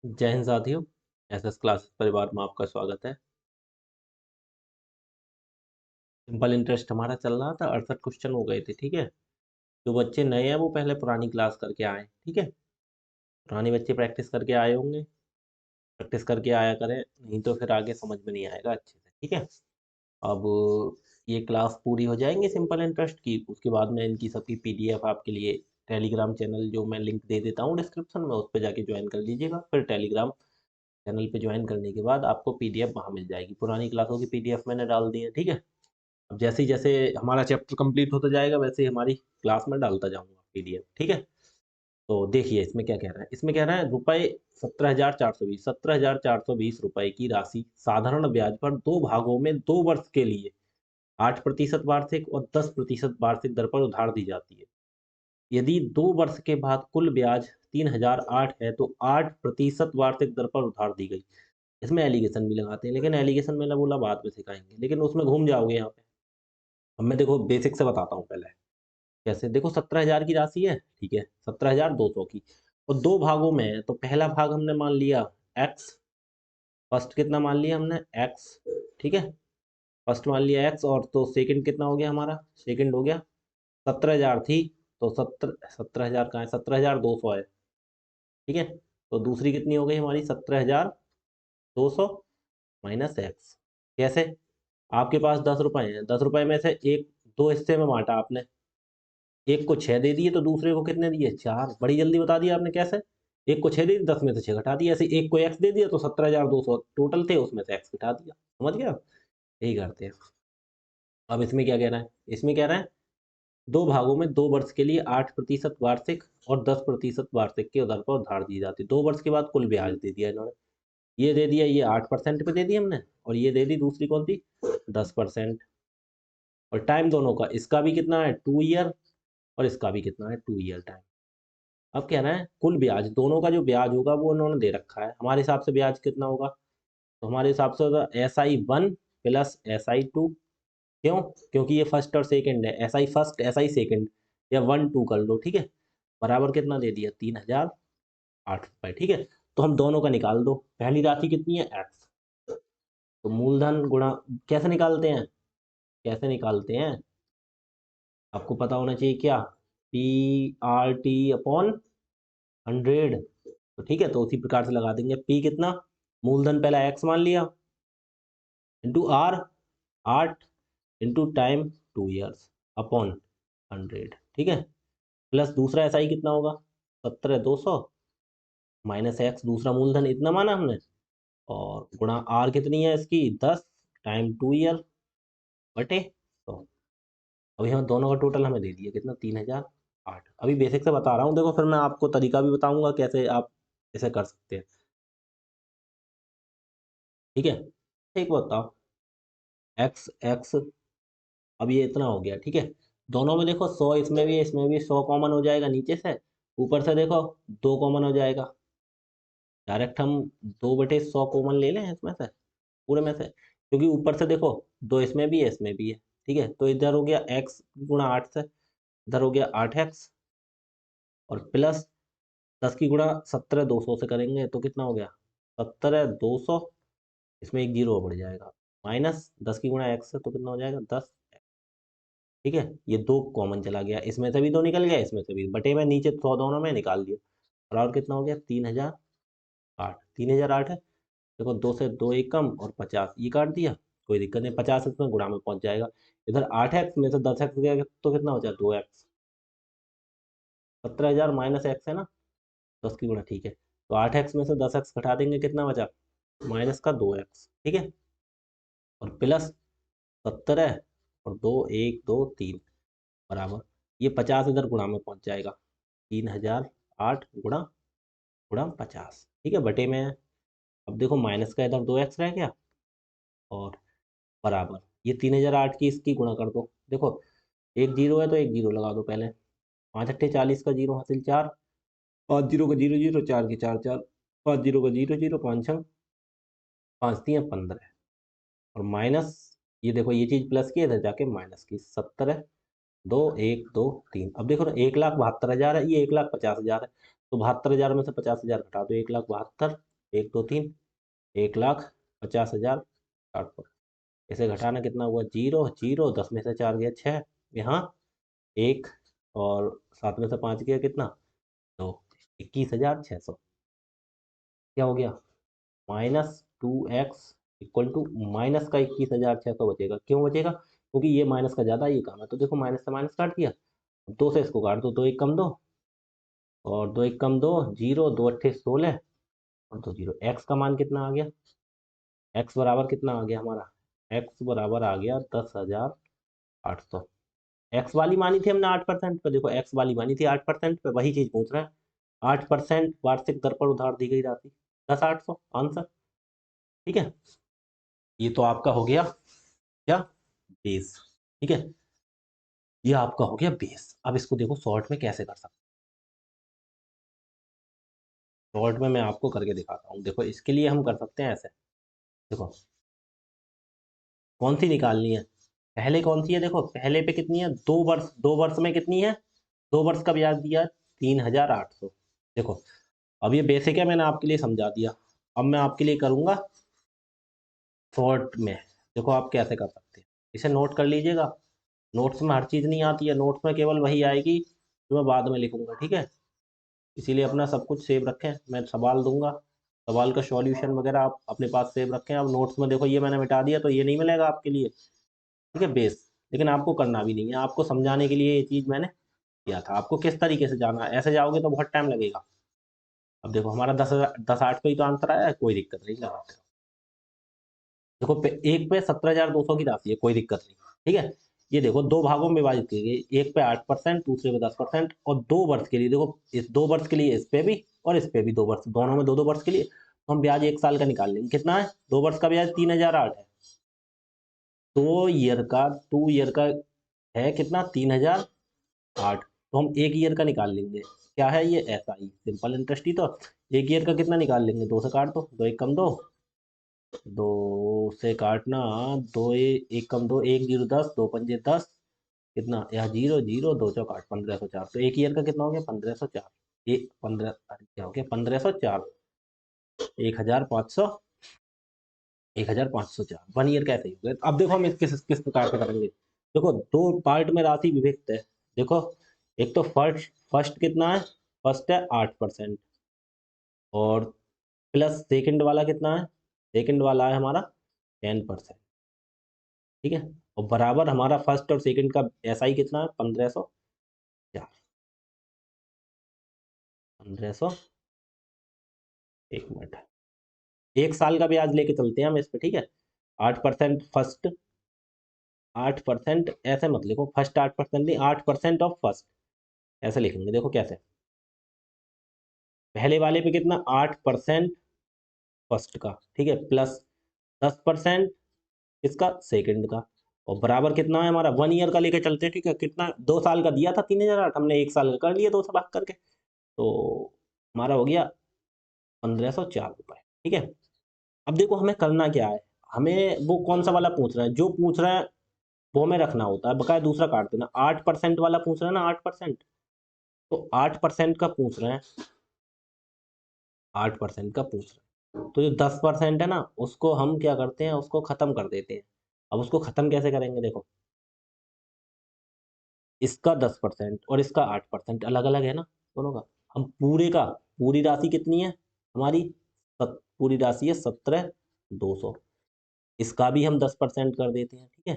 जय हिंद साथियों। SS classes परिवार में आपका स्वागत है। सिंपल इंटरेस्ट हमारा चल रहा था, 68 क्वेश्चन हो गए थे। ठीक है, जो बच्चे नए हैं वो पहले पुरानी क्लास करके आए। ठीक है, पुराने बच्चे प्रैक्टिस करके आए होंगे, प्रैक्टिस करके आया करें, नहीं तो फिर आगे समझ में नहीं आएगा अच्छे से। ठीक है, अब ये क्लास पूरी हो जाएंगे सिंपल इंटरेस्ट की, उसके बाद में इनकी सबकी पीडीएफ आपके लिए टेलीग्राम चैनल जो मैं लिंक दे देता हूँ डिस्क्रिप्शन में, उस पर जाके ज्वाइन कर लीजिएगा। फिर टेलीग्राम चैनल पे ज्वाइन करने के बाद आपको पीडीएफ वहाँ मिल जाएगी। पुरानी क्लासों की पीडीएफ मैंने डाल दी है। ठीक है, अब जैसे ही जैसे हमारा चैप्टर कंप्लीट होता जाएगा वैसे ही हमारी क्लास में डालता जाऊंगा पीडीएफ। ठीक है, तो देखिए इसमें क्या कह रहा है। इसमें कह रहा है रुपये 17,420 रुपए की राशि साधारण ब्याज पर दो भागों में 2 वर्ष के लिए 8% वार्षिक और 10% वार्षिक दर पर उधार दी जाती है। यदि 2 वर्ष के बाद कुल ब्याज 3,008 है तो 8% वार्षिक दर पर उधार दी गई। इसमें एलिगेशन भी लगाते हैं, लेकिन एलिगेशन मैंने बोला बाद में सिखाएंगे, लेकिन उसमें घूम जाओगे यहाँ पे। अब मैं देखो बेसिक से बताता हूँ पहले कैसे। देखो 17,000 की राशि है, ठीक है, 17,200 की, और दो भागों में है। तो पहला भाग हमने मान लिया एक्स, फर्स्ट कितना मान लिया हमने एक्स। ठीक है, फर्स्ट मान लिया एक्स, और तो सेकंड कितना हो गया हमारा, सेकंड हो गया 17,000 थी, तो 17,000 कहाँ है, 17,200 है। ठीक है, तो दूसरी कितनी हो गई हमारी 17,200 माइनस एक्स। कैसे, आपके पास 10 रुपए हैं, 10 रुपए में से एक दो हिस्से में बांटा आपने, एक को 6 दे दिए तो दूसरे को कितने दिए, 4। बड़ी जल्दी बता दिया आपने कैसे। एक को 6 दे दिए, 10 में से 6 घटा दिया। ऐसे एक को एक्स दे दिया तो 17,200 टोटल थे, उसमें से एक्स घटा दिया। समझ गया, यही करते हैं। अब इसमें क्या कह रहा है, इसमें कह रहा है दो भागों में 2 वर्ष के लिए 8% वार्षिक और 10% वार्षिक के दर पर उधार दी जाती है। 2 वर्ष के बाद कुल ब्याज दे दिया इन्होंने, ये दे दिया, ये 8% पे दे दी हमने, और ये दे दी दूसरी कौन सी, 10%। और टाइम दोनों का, इसका भी कितना है 2 ईयर, और इसका भी कितना है 2 ईयर टाइम। अब कह रहा है कुल ब्याज, दोनों का जो ब्याज होगा वो उन्होंने दे रखा है। हमारे हिसाब से ब्याज कितना होगा, तो हमारे हिसाब से होगा SI1 प्लस SI2। क्यों, क्योंकि ये फर्स्ट और सेकंड है, SI फर्स्ट SI सेकंड, या 1 2 कर लो। ठीक है, बराबर कितना दे दिया, 3,008 रुपये। ठीक है, तो हम दोनों का निकाल दो। पहली राशि कितनी है एक्स, तो मूलधन गुणा, कैसे निकालते हैं, कैसे निकालते हैं, आपको पता होना चाहिए क्या, PRT/100। तो ठीक है, तो उसी प्रकार से लगा देंगे। पी कितना, मूलधन पहला एक्स मान लिया, into R 8, into time 2 years, upon 100। ठीक है, प्लस दूसरा ऐसा ही कितना होगा, 17,200 माइनस एक्स, दूसरा मूलधन इतना माना हमने, और गुणा आर कितनी है इसकी 10, टाइम 2 ईयर बटे 100। अभी हम दोनों का टोटल हमें दे दिया कितना, 3,008। अभी बेसिक से बता रहा हूँ, देखो फिर मैं आपको तरीका भी बताऊंगा कैसे आप इसे कर सकते हैं। ठीक है, एक बात बताओ, एक्स एक्स, अब ये इतना हो गया। ठीक है, दोनों में देखो 100, इसमें भी है, इसमें भी 100 कॉमन हो जाएगा नीचे से, ऊपर से देखो 2 कॉमन हो जाएगा। डायरेक्ट हम 2/100 कॉमन ले लें इसमें से, पूरे में से, क्योंकि ऊपर से देखो 2 इसमें भी है, इसमें भी है। ठीक है, तो इधर हो गया एक्स गुणा 8 से, इधर हो गया 8x, और प्लस 10 की गुणा 17,200 से करेंगे तो कितना हो गया, 17,200, इसमें एक जीरो बढ़ जाएगा, माइनस 10 की गुणा एक्स से तो कितना हो जाएगा 10। ठीक है, ये 2 कॉमन चला गया, इसमें से भी 2 निकल गया, इसमें से भी, बटे में नीचे 100 दोनों में निकाल दिया, और कितना हो गया 3,008, 3,008 है। देखो 2 से 2 एक कम, और 50 ये काट दिया, कोई दिक्कत नहीं, 50 इसमें गुणा में पहुंच जाएगा। इधर 8x में से 10x गया तो कितना हो जाए 2x, 17,000 माइनस एक्स है ना, 10 की गुणा। ठीक है, तो 8x में से 10x घटा देंगे, कितना बचा, माइनस का 2x। ठीक है, और प्लस 70 है, और 2 1 2 3 बराबर, ये 50 इधर गुणा में पहुंच जाएगा, 3,008 गुणा गुणा 50। ठीक है, बटे में है। अब देखो माइनस का इधर 2x रह गया, और बराबर ये 3,008 की इसकी गुणा कर दो। देखो एक जीरो है तो एक जीरो लगा दो पहले, 5 अट्ठे 40 का जीरो हासिल 4, 5 जीरो का जीरो जीरो, 4 के 4 4, 5 जीरो का जीरो जीरो, 5 छंग 5 3 15, और माइनस, ये देखो ये चीज प्लस की, इधर जाके माइनस की, 70 है, 2 1 2 3। अब देखो ना 1,72,000 है, ये 1,50,000 है, तो 72,000 में से 50,000 घटा दो, 1,72,000 1 2 3 1,50,000 800। इसे घटाना कितना हुआ? 0 0, 10 में से 4 गया 6, यहाँ 1 और 7 में से 5 गया कितना? 2, 21,600। क्या हो गया? -2x इक्वल टू माइनस का 21,600 बचेगा। क्यों बचेगा? क्योंकि ये माइनस का ज़्यादा, ये कम है। तो देखो माइनस से माइनस काट दिया, 2 से इसको काट दो, 2 1 कम 2 और 2 1 कम 2 0, 2 8 16 और 2 0। एक्स का मान कितना आ गया? एक्स बराबर कितना आ गया हमारा? एक्स बराबर आ गया 10,800। एक्स वाली मानी थी हमने 8% पे, देखो एक्स वाली मानी थी 8% पे, वही चीज पूछ रहा है। 8% वार्षिक दर पर उधार दी गई राशि 10,800 आंसर। ठीक है, ये तो आपका हो गया क्या? बेस। ठीक है, ये आपका हो गया बेस। अब इसको देखो शॉर्ट में कैसे कर सकते हैं। शॉर्ट में मैं आपको करके दिखाता हूँ। देखो इसके लिए हम कर सकते हैं ऐसे। देखो कौन सी निकालनी है? पहले कौन सी है? देखो पहले पे कितनी है? 2 वर्ष, 2 वर्ष में कितनी है? 2 वर्ष का ब्याज दिया है 3,800। देखो अब ये बेसिक है, मैंने आपके लिए समझा दिया। अब मैं आपके लिए करूंगा शॉर्ट में। देखो आप कैसे कर सकते हैं, इसे नोट कर लीजिएगा। नोट्स में हर चीज़ नहीं आती है, नोट्स में केवल वही आएगी जो मैं बाद में लिखूंगा। ठीक है, इसीलिए अपना सब कुछ सेव रखें। मैं सवाल दूंगा, सवाल का सॉल्यूशन वगैरह आप अपने पास सेव रखें। अब नोट्स में देखो ये मैंने मिटा दिया तो ये नहीं मिलेगा आपके लिए। ठीक है, बेस। लेकिन आपको करना भी नहीं है, आपको समझाने के लिए ये चीज़ मैंने किया था। आपको किस तरीके से जाना है, ऐसे जाओगे तो बहुत टाइम लगेगा। अब देखो हमारा 10,800 पे ही तो आंसर आया है, कोई दिक्कत नहीं, लगाते रहो। देखो एक पे 17,200 की राशि है, कोई दिक्कत नहीं। ठीक है, ये देखो दो भागों में विभाजित की गई, एक पे 8%, दूसरे पे 10%। और 2 वर्ष के लिए देखो, इस 2 वर्ष के लिए इस पे भी और इस पे भी 2 वर्ष, दोनों में 2-2 वर्ष के लिए। तो हम ब्याज 1 साल का निकाल लेंगे। कितना है? 2 वर्ष का ब्याज 3,008 है। 2 ईयर का है कितना? 3,008। तो हम 1 ईयर का निकाल लेंगे। क्या है ये? SI, सिंपल इंटरेस्ट ही तो। 1 ईयर का कितना निकाल लेंगे? 2 से काट दो, 2 1 कम 2, 2 से काटना, 2 1 कम 2, 1 0 10, 2 पंजे 10, कितना? यहाँ 0 0, 2 चौक 8, 1,504। तो 1 ईयर का कितना हो गया? 1,504। एक 15, क्या हो गया? 1,504, 1,500, 1,504। 1 ईयर कैसे हो गया? अब देखो हम किस किस प्रकार से करेंगे। देखो दो पार्ट में राशि विभक्त है। देखो एक तो फर्स्ट फर्स्ट कितना है? फर्स्ट है 8% और प्लस सेकंड वाला कितना है? सेकंड वाला है हमारा 10%। ठीक है, और बराबर हमारा फर्स्ट और सेकंड का SI कितना है? 1,504। 1,500, एक मिनट, 1 साल का ब्याज लेके चलते हैं हम इस पे। ठीक है, 8% फर्स्ट, 8% ऐसे मत लिखो, फर्स्ट 8% नहीं, 8% ऑफ फर्स्ट ऐसे लिखेंगे। देखो कैसे? पहले वाले पे कितना? 8% फर्स्ट का, ठीक है, प्लस 10% इसका सेकंड का, और बराबर कितना है हमारा? 1 ईयर का लेके चलते हैं। ठीक है, कितना? 2 साल का दिया था 3,008, हमने 1 साल का कर लिया 2 से भाग करके, तो हमारा हो गया 1,504 रुपये। ठीक है, अब देखो हमें करना क्या है। हमें वो कौन सा वाला पूछ रहा है? जो पूछ रहा है वो हमें रखना होता है, बकाया दूसरा काट देना। 8% वाला पूछ रहा है ना, 8%, तो 8% का पूछ रहे हैं, 8% का पूछ रहे हैं। तो जो 10% है ना, उसको हम क्या करते हैं? उसको खत्म कर देते हैं। अब उसको खत्म कैसे करेंगे? देखो इसका 10% और इसका 8% अलग अलग है ना दोनों का। हम पूरे का, पूरी राशि कितनी है हमारी? पूरी राशि है 17,200। इसका भी हम 10% कर देते हैं। ठीक है,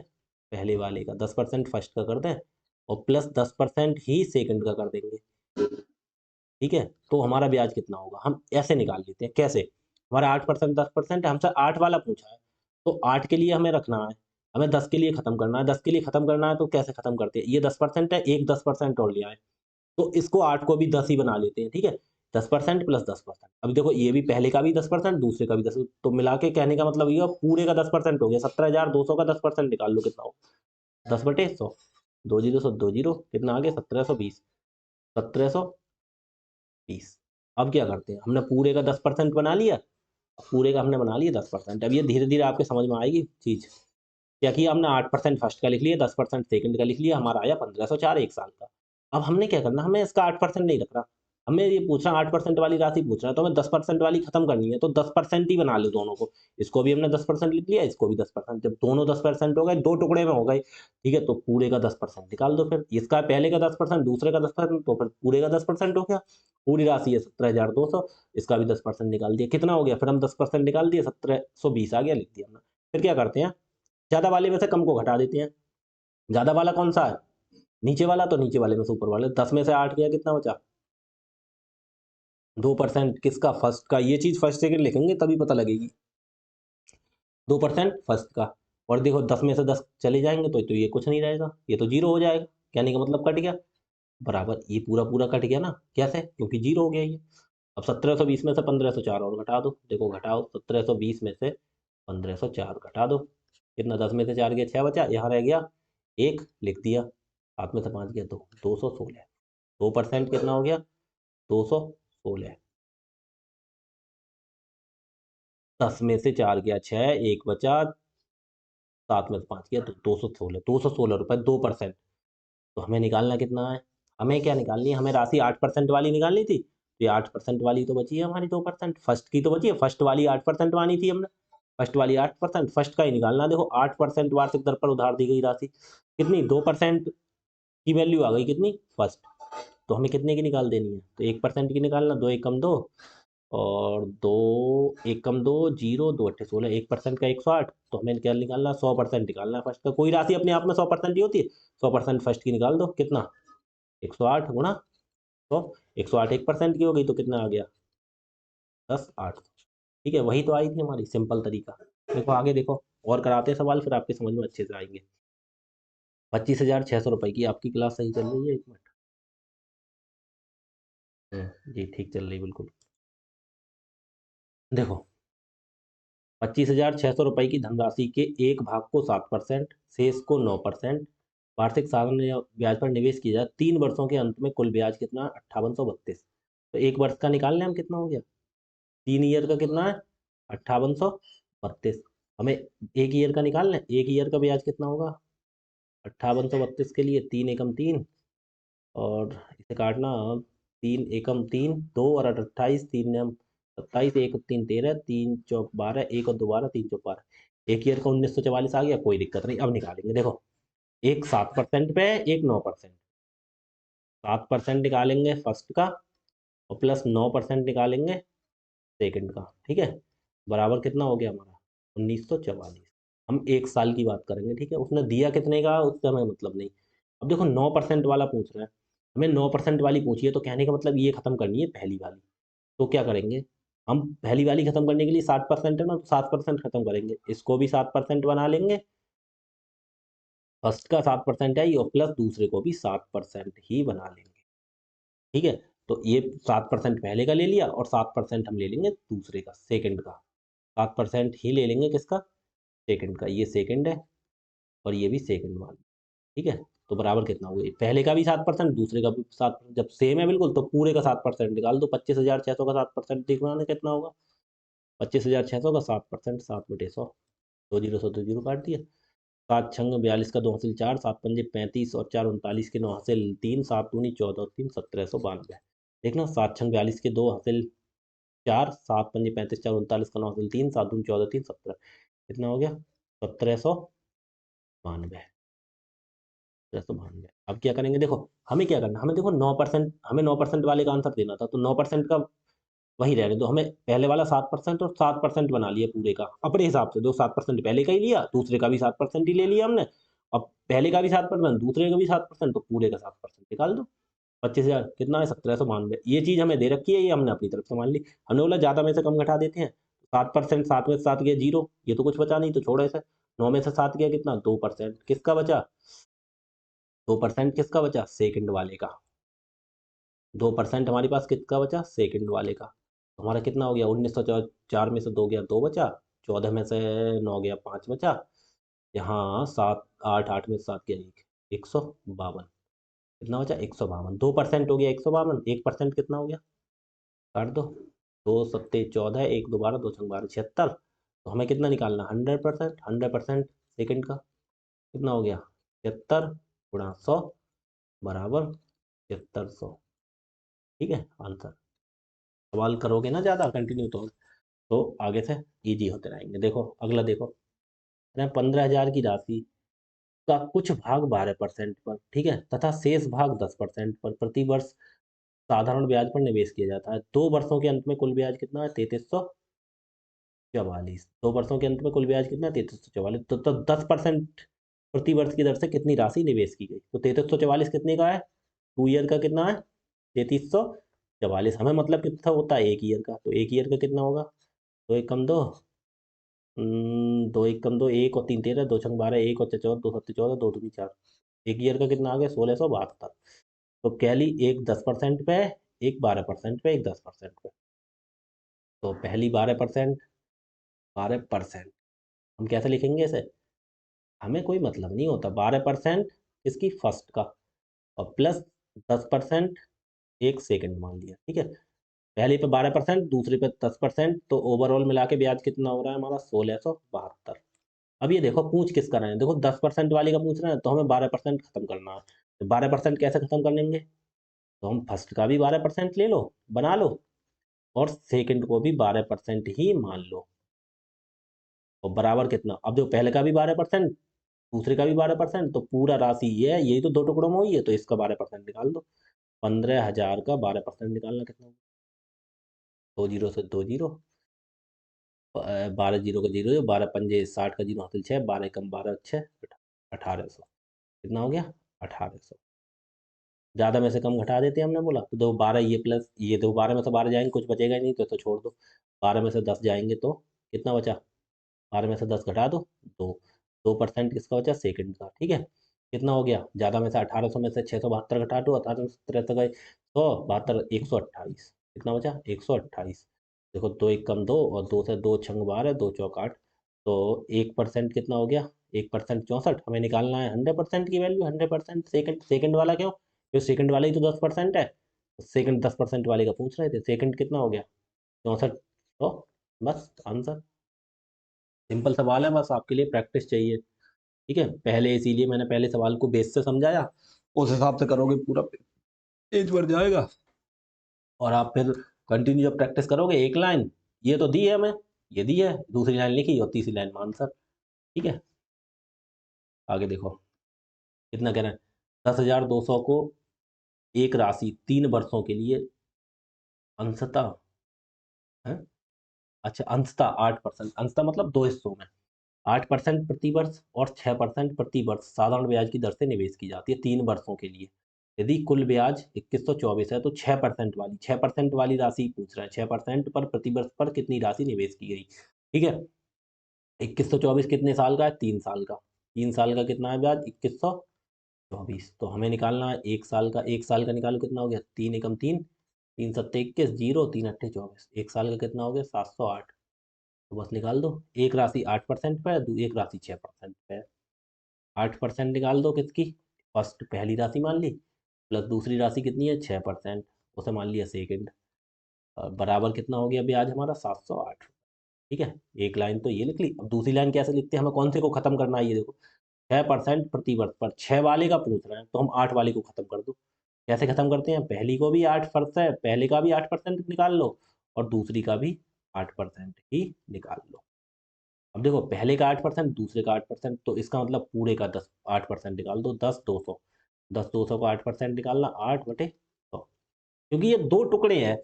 पहले वाले का 10% फर्स्ट का कर दें और प्लस 10% ही सेकंड का कर देंगे। ठीक है, तो हमारा ब्याज कितना होगा? हम ऐसे निकाल लेते हैं। कैसे? हमारा 8% 10% है, हमसे 8 वाला पूछा है, तो 8 के लिए हमें रखना है, हमें 10 के लिए खत्म करना है। 10 के लिए खत्म करना है तो कैसे खत्म करते हैं? ये 10% है, एक 10% और लिया है, तो इसको 8 को भी 10 ही बना लेते हैं। ठीक है, 10% प्लस 10%। अभी देखो ये भी पहले का भी 10%, दूसरे का भी 10, तो मिला के कहने का मतलब ये पूरे का 10% हो गया। 17,200 का 10% निकाल लो, कितना हो? 10/100, 2 जीरो, कितना आ गया? 1,720, 1,720। अब क्या करते हैं? हमने पूरे का 10% बना लिया, पूरे का हमने बना लिया 10%। अब ये धीरे धीरे आपके समझ में आएगी चीज। क्या किया हमने? 8% फर्स्ट का लिख लिया, 10% सेकंड का लिख लिया, हमारा आया 1,504 1 साल का। अब हमने क्या करना? हमें इसका 8% नहीं रखना, हमें ये पूछना 8% वाली राशि पूछ रहा है, तो हमें 10% वाली खत्म करनी है, तो 10% ही बना लो दोनों को। इसको भी हमने 10% लिख लिया, इसको भी 10%। जब दोनों 10% हो गए, दो टुकड़े में हो गए, ठीक है, तो पूरे का 10% निकाल दो। फिर इसका पहले का 10%, दूसरे का 10%, तो फिर पूरे का 10% हो गया। पूरी राशि है 17,200, इसका भी 10% निकाल दिया। कितना हो गया? फिर हम 10% निकाल दिए, 1720 आ गया, लिख दिया हमने। फिर क्या करते हैं, ज्यादा वाले में से कम को घटा देते हैं। ज्यादा वाला कौन सा है? नीचे वाला, तो नीचे वाले में से ऊपर वाले। 10 में से 8 गया, कितना बचा? 2%। किसका? फर्स्ट का। ये चीज फर्स्ट सेकंड लिखेंगे तभी पता लगेगी। 2% फर्स्ट का। और देखो 10 में से 10 चले जाएंगे तो ये कुछ नहीं रहेगा, ये तो जीरो हो जाएगा। कहने का मतलब कट गया, बराबर ये पूरा पूरा कट गया ना। कैसे? क्योंकि जीरो हो गया ये। अब 1720 में से 1504 और घटा दो। देखो घटाओ, 1720 में से 1504 घटा दो। कितना? 10 में से 4 गया, 6 बचा, यहाँ रह गया एक, लिख दिया। 7 में से 5 गया, 216। 2% कितना हो गया? 216। 10 में से 4 गया 6, एक बचा, 7 में से 5 गया, तो 216। 216 रुपये, 2%। तो हमें निकालना कितना है? हमें क्या निकालनी है? हमें राशि 8% वाली निकालनी थी, तो ये 8% वाली तो बची है हमारी। 2% फर्स्ट की तो बची है, फर्स्ट वाली 8% मानी थी हमने। फर्स्ट वाली 8%, फर्स्ट का ही निकालना। देखो 8% वार्षिक दर पर उधार दी गई राशि कितनी? 2% की वैल्यू आ गई कितनी? फर्स्ट। तो हमें कितने की निकाल देनी है? तो 1% की निकालना। दो एक कम दो, और दो एक कम दो, जीरो, दो अट्ठे 16, 1% का 108। तो हमें क्या निकालना? 100% निकालना है फर्स्ट का। कोई राशि अपने आप में 100% ही होती है। 100% फर्स्ट की निकाल दो, कितना? 108 गुणा 100। 108 1% की हो गई, तो कितना आ गया? 10,800। ठीक है, वही तो आई थी हमारी सिंपल तरीका। देखो आगे देखो, और कराते हैं सवाल, फिर आपके समझ में अच्छे से आएंगे। 25,600 रुपए की आपकी क्लास सही चल रही है? एक मिनट। जी ठीक चल रही है, बिल्कुल। देखो 25,600 रुपए की धनराशि के एक भाग को 7%, शेष को 9% वार्षिक साधारण या ब्याज पर निवेश किया जाए। 3 वर्षों के अंत में कुल ब्याज कितना? 5832। तो एक वर्ष का निकाल लें हम, कितना हो गया? 3 ईयर का कितना है? 5832। हमें एक ईयर का निकाल लें, एक ईयर का ब्याज कितना होगा? 5832 के लिए 3 एकम 3, और इसे काटना। 3 एकम 3, 2 और 8 28, 3 9 27, 1 और 3 13, 3 चौक 12, एक और 2 12, 3 चौक 12। एक ईयर का 1944 आ गया, कोई दिक्कत नहीं। अब निकालेंगे। देखो एक 7% पे है, एक 9%। 7% निकालेंगे फर्स्ट का, और प्लस 9% निकालेंगे सेकंड का। ठीक है, बराबर कितना हो गया हमारा? 1944। हम एक साल की बात करेंगे, ठीक है। उसने दिया कितने का उससे हमें मतलब नहीं। अब देखो 9% वाला पूछ रहा है, हमें 9% वाली पूछी है, तो कहने का मतलब ये खत्म करनी है पहली वाली। तो क्या करेंगे हम? पहली वाली खत्म करने के लिए 7% है ना, तो 7% खत्म करेंगे, इसको भी 7% बना लेंगे। फर्स्ट का 7% है, और प्लस दूसरे को भी 7% ही बना लेंगे। ठीक है, तो ये 7% पहले का ले लिया, और 7% हम ले लेंगे दूसरे का, सेकंड का। 7% ही ले लेंगे किसका? सेकंड का। ये सेकंड है, और ये भी सेकंड वाला। ठीक है, तो बराबर कितना हो गया? पहले का भी 7%, दूसरे का भी 7%। जब सेम है बिल्कुल, तो पूरे का 7% निकाल दो। 25,600 का 7% दिखवाना कितना होगा? 25,600 का 7%, 7/100। दो जीरो सौ, दो जीरो काट दिया। 7 छंग 42 का 2 हासिल 4, 7 पंजे 35, और 4 39 के 9 हासिल 3, 7 दूनी 14 और 3 1792। देखना, 7 छंग 42 के 2 हासिल 4, 7 पंजे 35, 4 39 का 9 हासिल 3, 7 दूनी 14 3 17। कितना हो गया? 1792। 1792। अब क्या करेंगे? देखो हमें क्या करना, हमें देखो 9%, हमें 9% वाले का आंसर देना था, तो 9% का वही रहने दो। हमें पहले वाला 7% और 7% बना लिया पूरे का अपने हिसाब से। दो 7% पहले का ही लिया, दूसरे का भी 7% ही ले लिया हमने। अब पहले का भी 7%, दूसरे का भी 7%, तो पूरे का 7% निकाल दो। 25,000 कितना है? 1792। ये चीज हमें दे रखी है, ये हमने अपनी तरफ से मान ली। हमने बोला ज्यादा में से कम घटा देते हैं। 7%, 7 में से 7 गया जीरो, ये तो कुछ बचा नहीं, तो छोड़ो इसे। 9 में से 7 गया कितना? 2%। किसका बचा? 2% किसका बचा? सेकंड वाले का। 2% हमारे पास किसका बचा? सेकंड वाले का। तो हमारा कितना हो गया? 1904 में से 2 गया, 2 बचा। 14 में से 9 गया, 5 बचा। यहाँ 7 8, 8 में से 7 गया, 152। कितना बचा? 152। 2% हो गया 152, 1% कितना हो गया? काट दो। 2 सत्ते 14, एक दो 12, 2 छंग 12, 76। तो हमें कितना निकालना? 100%। 100% सेकंड का कितना हो गया? 76 गुणा 100 बराबर 7300। ठीक है आंसर। सवाल करोगे ना ज़्यादा कंटिन्यू तो आगे से इजी होते रहेंगे। देखो अगला देखो, 15,000 की राशि का कुछ भाग 12% पर, ठीक है, तथा शेष भाग 10% पर प्रति वर्ष साधारण ब्याज पर निवेश किया जाता है। 2 वर्षों के अंत में कुल ब्याज कितना है? 3344। 2 वर्षों के अंत में कुल ब्याज कितना है? 3344। तो 10% प्रति वर्ष की दर से कितनी राशि निवेश की गई? तो 3344 कितने का है? 2 ईयर का कितना है? 3344। हमें मतलब कितना होता है? 1 ईयर का। तो 1 ईयर का कितना होगा? दो एक कम दो, दो एक कम दो, एक और तीन 13, दो छंग 12, एक और 14, दो सत्ते 14, दो दूनी 4। 1 ईयर का कितना आ गया? 1672। तो कैली एक 10% पे है, एक 12% पे, एक 10% पे। तो पहली 12%, 12%। हम कैसे लिखेंगे इसे? हमें कोई मतलब नहीं होता। 12% इसकी फर्स्ट का और प्लस 10% एक सेकंड मान लिया, ठीक है। पहले पे 12%, दूसरे पे 10%, तो ओवरऑल मिला के ब्याज कितना हो रहा है हमारा? 1672। अब ये देखो पूछ किस कर रहे हैं, देखो 10% वाली का पूछ रहे हैं तो हमें 12% खत्म करना है। तो 12% कैसे खत्म कर लेंगे? तो हम फर्स्ट का भी 12% ले लो, बना लो, और सेकंड को भी 12% ही मान लो। और बराबर कितना? अब जो पहले का भी 12%, दूसरे का भी 12%, तो पूरा राशि ये है, यही तो दो टुकड़ों में हुई है, तो इसका 12% निकाल दो। 15,000 का 12% निकालना कितना होगा? 2 जीरो से 2 जीरो, 12 जीरो का जीरो, 12 पंजे 60 का जीरो हासिल 6, 12 कम 12 6, 1800। कितना हो गया? 1800। ज़्यादा में से कम घटा देते हैं हमने बोला, तो दो 12 ये प्लस ये, दो 12 में से 12 जाएंगे कुछ बचेगा ही नहीं, तो छोड़ दो। 12 में से 10 जाएंगे तो कितना बचा? 12 में से 10 घटा दो, 2%। किसका बचा? सेकंड का, ठीक है। कितना हो गया? ज़्यादा में से 1800 में से 672 घटा दो, 18 गए 172, 128। कितना बचा? 128। देखो दो एक कम दो, और दो से दो छंग 12, दो चौक 8। तो 1% कितना हो गया? 1% 64। हमें निकालना है 100% की वैल्यू। 100% सेकंड, सेकंड वाला क्यों? क्योंकि सेकंड वाला ही तो 10% है। सेकंड 10% वाले का पूछ रहे थे। सेकंड कितना हो गया? 64। तो बस आंसर। सिंपल सवाल है, बस आपके लिए प्रैक्टिस चाहिए, ठीक है। पहले इसीलिए मैंने पहले सवाल को बेस से समझाया, उस हिसाब से करोगे पूरा पेज भर जाएगा। और आप फिर कंटिन्यू जब प्रैक्टिस करोगे, एक लाइन ये तो दी है हमें, ये दी है, दूसरी लाइन लिखी और तीसरी लाइन में आंसर, ठीक है। आगे देखो कितना कह रहे हैं। 10,200 को एक राशि 3 वर्षों के लिए अंशतः है, अच्छा अंशतः 8%, अंशतः मतलब दो हिस्सों में 8% प्रति वर्ष और 6% प्रति वर्ष साधारण ब्याज की दर से निवेश की जाती है 3 वर्षों के लिए। यदि कुल ब्याज 2124 है तो 6% वाली राशि पूछ रहा है। 6% पर प्रति वर्ष पर कितनी राशि निवेश की गई, ठीक है। 2124 कितने साल का है? 3 साल का। 3 साल का कितना है ब्याज? 2124। तो हमें निकालना है 1 साल का। 1 साल का निकालो, कितना हो गया? 3 एकम 3, 3 सत्ते 21, जीरो, 3 अट्ठे 24। 1 साल का कितना हो गया? 708। तो बस निकाल दो। एक राशि 8% पे है, एक राशि 6% पे है। 8% निकाल दो किसकी? फर्स्ट पहली राशि मान ली, प्लस दूसरी राशि कितनी है? 6%, उसे मान लिया सेकंड। बराबर कितना हो गया ब्याज हमारा? 708। ठीक है, एक लाइन तो ये लिख ली। अब दूसरी लाइन कैसे लिखते हैं? हमें कौन से को खत्म करना है? ये देखो 6% प्रति वर्ष पर 6 वाले का पूछ रहे हैं, तो हम 8 वाले को खत्म कर दो। कैसे खत्म करते हैं? पहली को भी 8% है, पहले का भी 8% निकाल लो, और दूसरी का भी 8% ही निकाल लो। अब देखो पहले का 8%, दूसरे का 8%, तो इसका मतलब पूरे का 8% निकाल दो। 10 200, 10 200 का 8% निकालना, 8/100। क्योंकि ये दो टुकड़े हैं,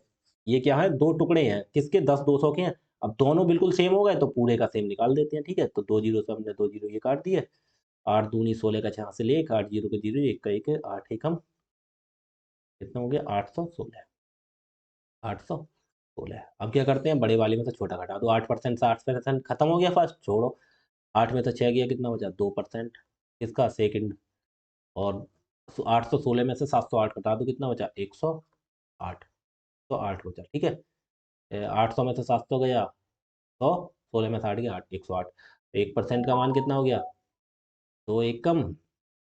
ये क्या है? दो टुकड़े हैं किसके? 10 200 के हैं। अब दोनों बिल्कुल सेम हो गए तो पूरे का सेम निकाल देते हैं, ठीक है। तो 2 जीरो से हमने 2 जीरो ये काट दिए। 8 दूनी 16 का 6 से 1, 8 जीरो का जीरो, एक का एक है, 8 एकम कितना हो गया? 816। 816। अब क्या करते हैं? बड़े वाले में से छोटा घटा दो। 8% से 8% खत्म हो गया फर्स्ट, छोड़ो। 8 में से 6 गया, कितना बचा? 2%। किसका? सेकंड। और 816 में से 708 घटा दो, कितना बचा? 108। तो 8 बचा, ठीक है। 800 में से 700 गया, 16 में से 8 गया, 108। 1% का मान कितना हो गया? 2 एकम,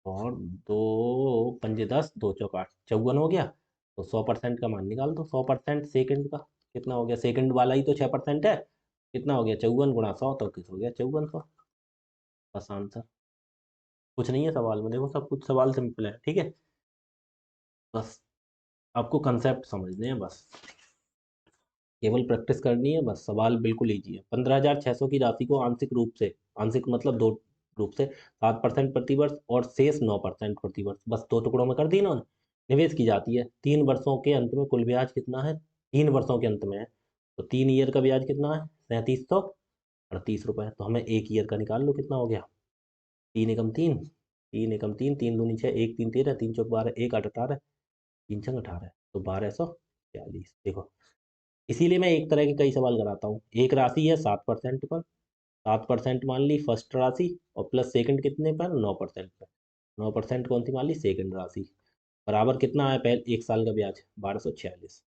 और 2 पंजे 10, 2 चौक 8, 54 हो गया। तो 100% का मान निकाल दो। 100% सेकंड का कितना हो गया? सेकंड वाला ही तो 6% है। कितना हो गया? 54 × 100, तो किस हो गया? 5400। बस आंसर। कुछ नहीं है सवाल में, देखो सब कुछ सवाल सिंपल है, ठीक है। बस आपको कंसेप्ट समझने हैं बस, केवल प्रैक्टिस करनी है बस। सवाल बिल्कुल ईजी है। 15,600 की राशि को आंशिक रूप से, आंशिक मतलब दो रूप से, 7% प्रतिवर्ष और शेष 9% प्रतिवर्ष, बस दो टुकड़ों में कर दी इन्होंने, निवेश की जाती है। 3 वर्षों के अंत में कुल ब्याज कितना है? 3 वर्षों के अंत में है तो 3 ईयर का ब्याज कितना है? 3738 रुपये। तो हमें 1 ईयर का निकाल लो, कितना हो गया? 3 एकम 3, 3 एकम 3, 3 दूनी 6, 1 3 13, 3 चौक 12, 1 8 18, 3 छंग 18, तो 1240। देखो, इसीलिए मैं एक तरह के कई सवाल कराता हूँ। एक राशि है 7% पर, 7% मान ली फर्स्ट राशि, और प्लस सेकंड कितने पर? 9% पर। 9% कौन सी मान ली? सेकंड राशि। बराबर कितना है पहले 1 साल का ब्याज? 1246,